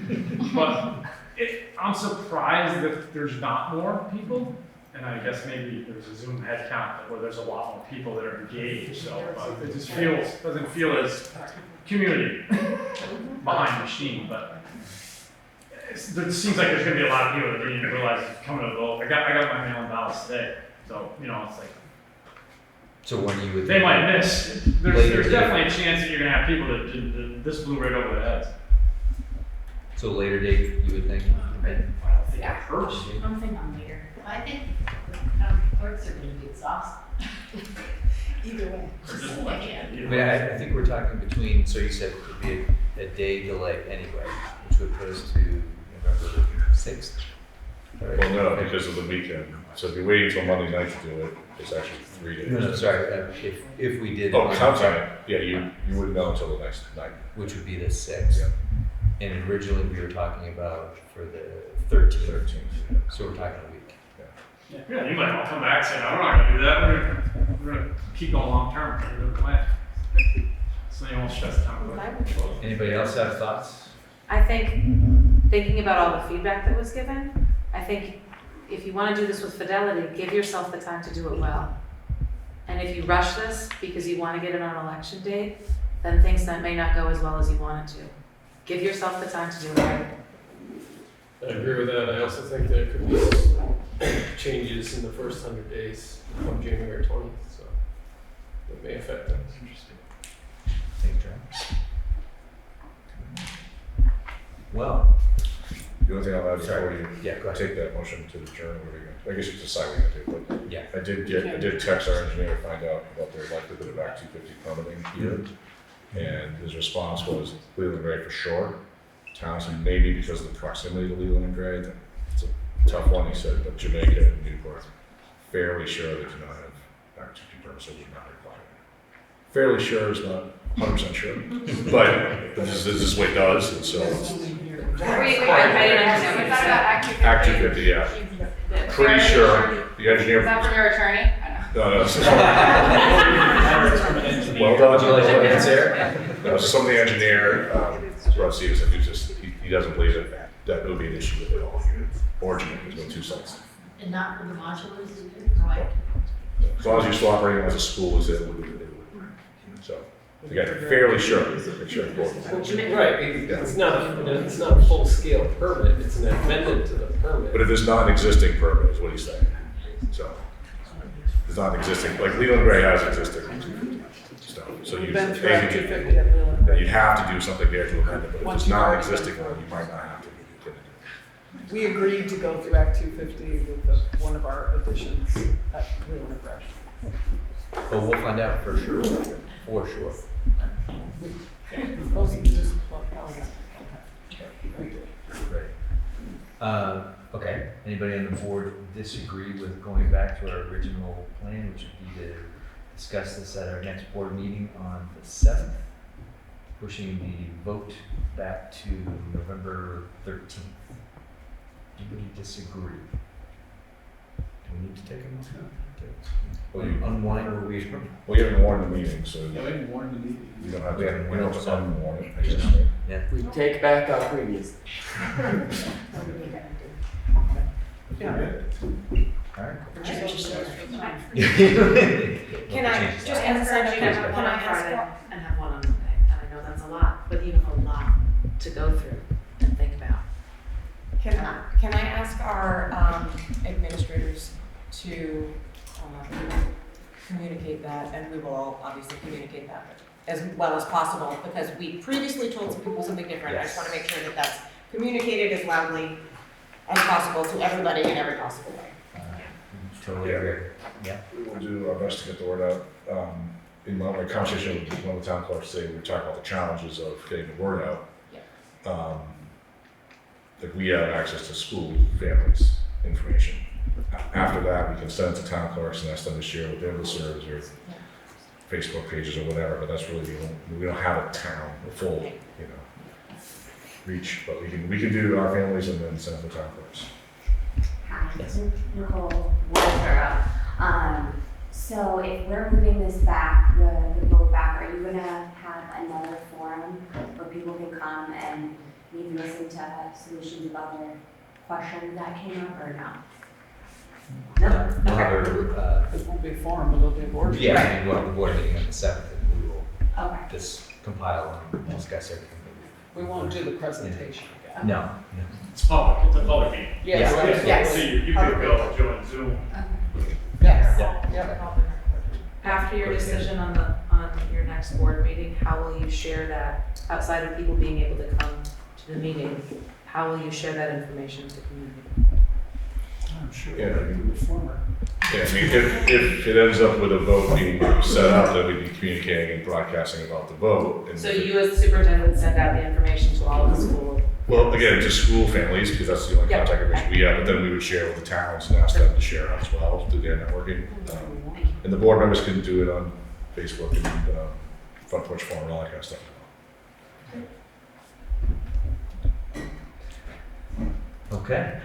But I'm surprised that there's not more people, and I guess maybe there's a Zoom head count where there's a lot more people that are engaged, so but it just doesn't feel as community behind the machine, but it seems like there's going to be a lot of people that didn't even realize it's coming to vote. I got my mail-in ballots today, so you know it's like. So when you would They might miss. There's definitely a chance that you're going to have people that this blew right over their heads. So later date, you would think? I don't think it hurts. I'm thinking later. I think clerks are going to be exhausted. Either way. I mean, I think we're talking between, so you said it could be a day delay anyway, which would put us to November 6th. Right? Well, no, because of the weekend. So if you're waiting until Monday night to do it, it's actually 3 days. No, sorry, if we did. Oh, counting, yeah, you wouldn't know until the next night. Which would be the 6th. Yeah. And originally we were talking about for the 13th. So we're talking a week. Yeah, you might all come back saying, I'm not going to do that. We're going to keep going long term. We're going to plan. So you won't stress the time. Anybody else have thoughts? I think, thinking about all the feedback that was given, I think if you want to do this with fidelity, give yourself the time to do it well. And if you rush this because you want to get it on election day, then things that may not go as well as you want it to. Give yourself the time to do it right. I agree with that. I also think there could be changes in the first 100 days from January 20th, so that may affect that. Interesting. Thanks, John. Well, The only thing I'll add before you go ahead. take that motion to adjourn, I guess you decide what you're going to do, but yeah. I did text our engineer to find out about their likelihood of Act 250 permitting here. And his response was Leland and Gray for sure. Townsend maybe because of the proximity to Leland and Gray. It's a tough one, he said, but Jamaica and Newport, fairly sure they do not have Act 250 permits, so would not require it. Fairly sure is not 100% sure, but this is what it does, and so. Act 250, yeah. Pretty sure the engineer. Is that from your attorney? No. Well done. Would you like to answer? No, some of the engineer, Russ Stevens, he doesn't believe that would be an issue with it all. Or Jamaica's got 2 sites. And not for the modulars either? As long as you're still operating as a school, it would. So, again, fairly sure. Right, it's not a full-scale permit, it's an amendment to the permit. But if there's not an existing permit, is what he's saying. So, there's not existing, like Leland Gray has existing stuff. So you'd have to do something there to amend it, but if it's not existing one, you might not have to. We agreed to go through Act 250 with one of our additions at Wheel and Fresh. But we'll find out for sure. For sure. Right. Okay, anybody on the board disagree with going back to our original plan, which would be to discuss this at our next board meeting on the 7th, pushing the vote back to November 13th? Anybody disagree? Do we need to take a motion? Unwind or we? Well, you haven't warned the meeting, so. Yeah, we haven't warned the meeting. You don't have We to, haven't we don't have to warned unwarn it, I guess. Yeah. We take back our previous. Alright. Can I just emphasize, can I ask? And have one on Monday, and I know that's a lot, but you have a lot to go through and think about. Can I ask our administrators to communicate that, and we will all obviously communicate that as well as possible, because we previously told some people something different. I just want to make sure that that's communicated as loudly as possible to everybody in every possible way. Totally agree. Yeah. We will do our best to get the word out. In my conversation with one of the town clerks today, we were talking about the challenges of getting the word out. That we have access to school families information. After that, we can send it to town clerks and ask them to share with their listservs or Facebook pages or whatever, but that's really, we don't have a town, a full, reach, but we can do our families and then send it to town clerks. Hi, this is Nicole Walter. So if we're moving this back, the vote back, are you gonna have another forum where people can come and maybe listen to solutions of other questions that came up, or no? It won't be a forum, but it'll be a board meeting. Yeah, I mean, we'll have the board meeting on the 7th, and we will Okay. compile and discuss everything. We won't do the presentation again. No. It's public, it's a public meeting. Yes. Yes. So you can go join Zoom. Yes. Yeah. After your decision on your next board meeting, how will you share that, outside of people being able to come to the meeting, how will you share that information to the community? I'm sure Yeah, we'll do the former. Yeah, I mean, if it ends up with a vote being set up, then we'd be communicating and broadcasting about the vote. And So you as the superintendent would send out the information to all of the school? well, again, to school families, because that's the only Yep. contact information we have, but then we would share with the towns and ask them to share as well through their networking. And the board members can do it on Facebook and Front Porch Forum and all that kind of stuff. Okay.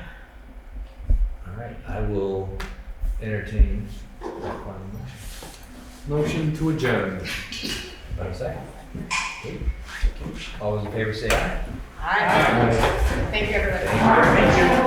All right, I will entertain that final motion. Motion to adjourn. Have a second? Okay. All those in favor say aye. Aye. Thank you, everybody. Thank you.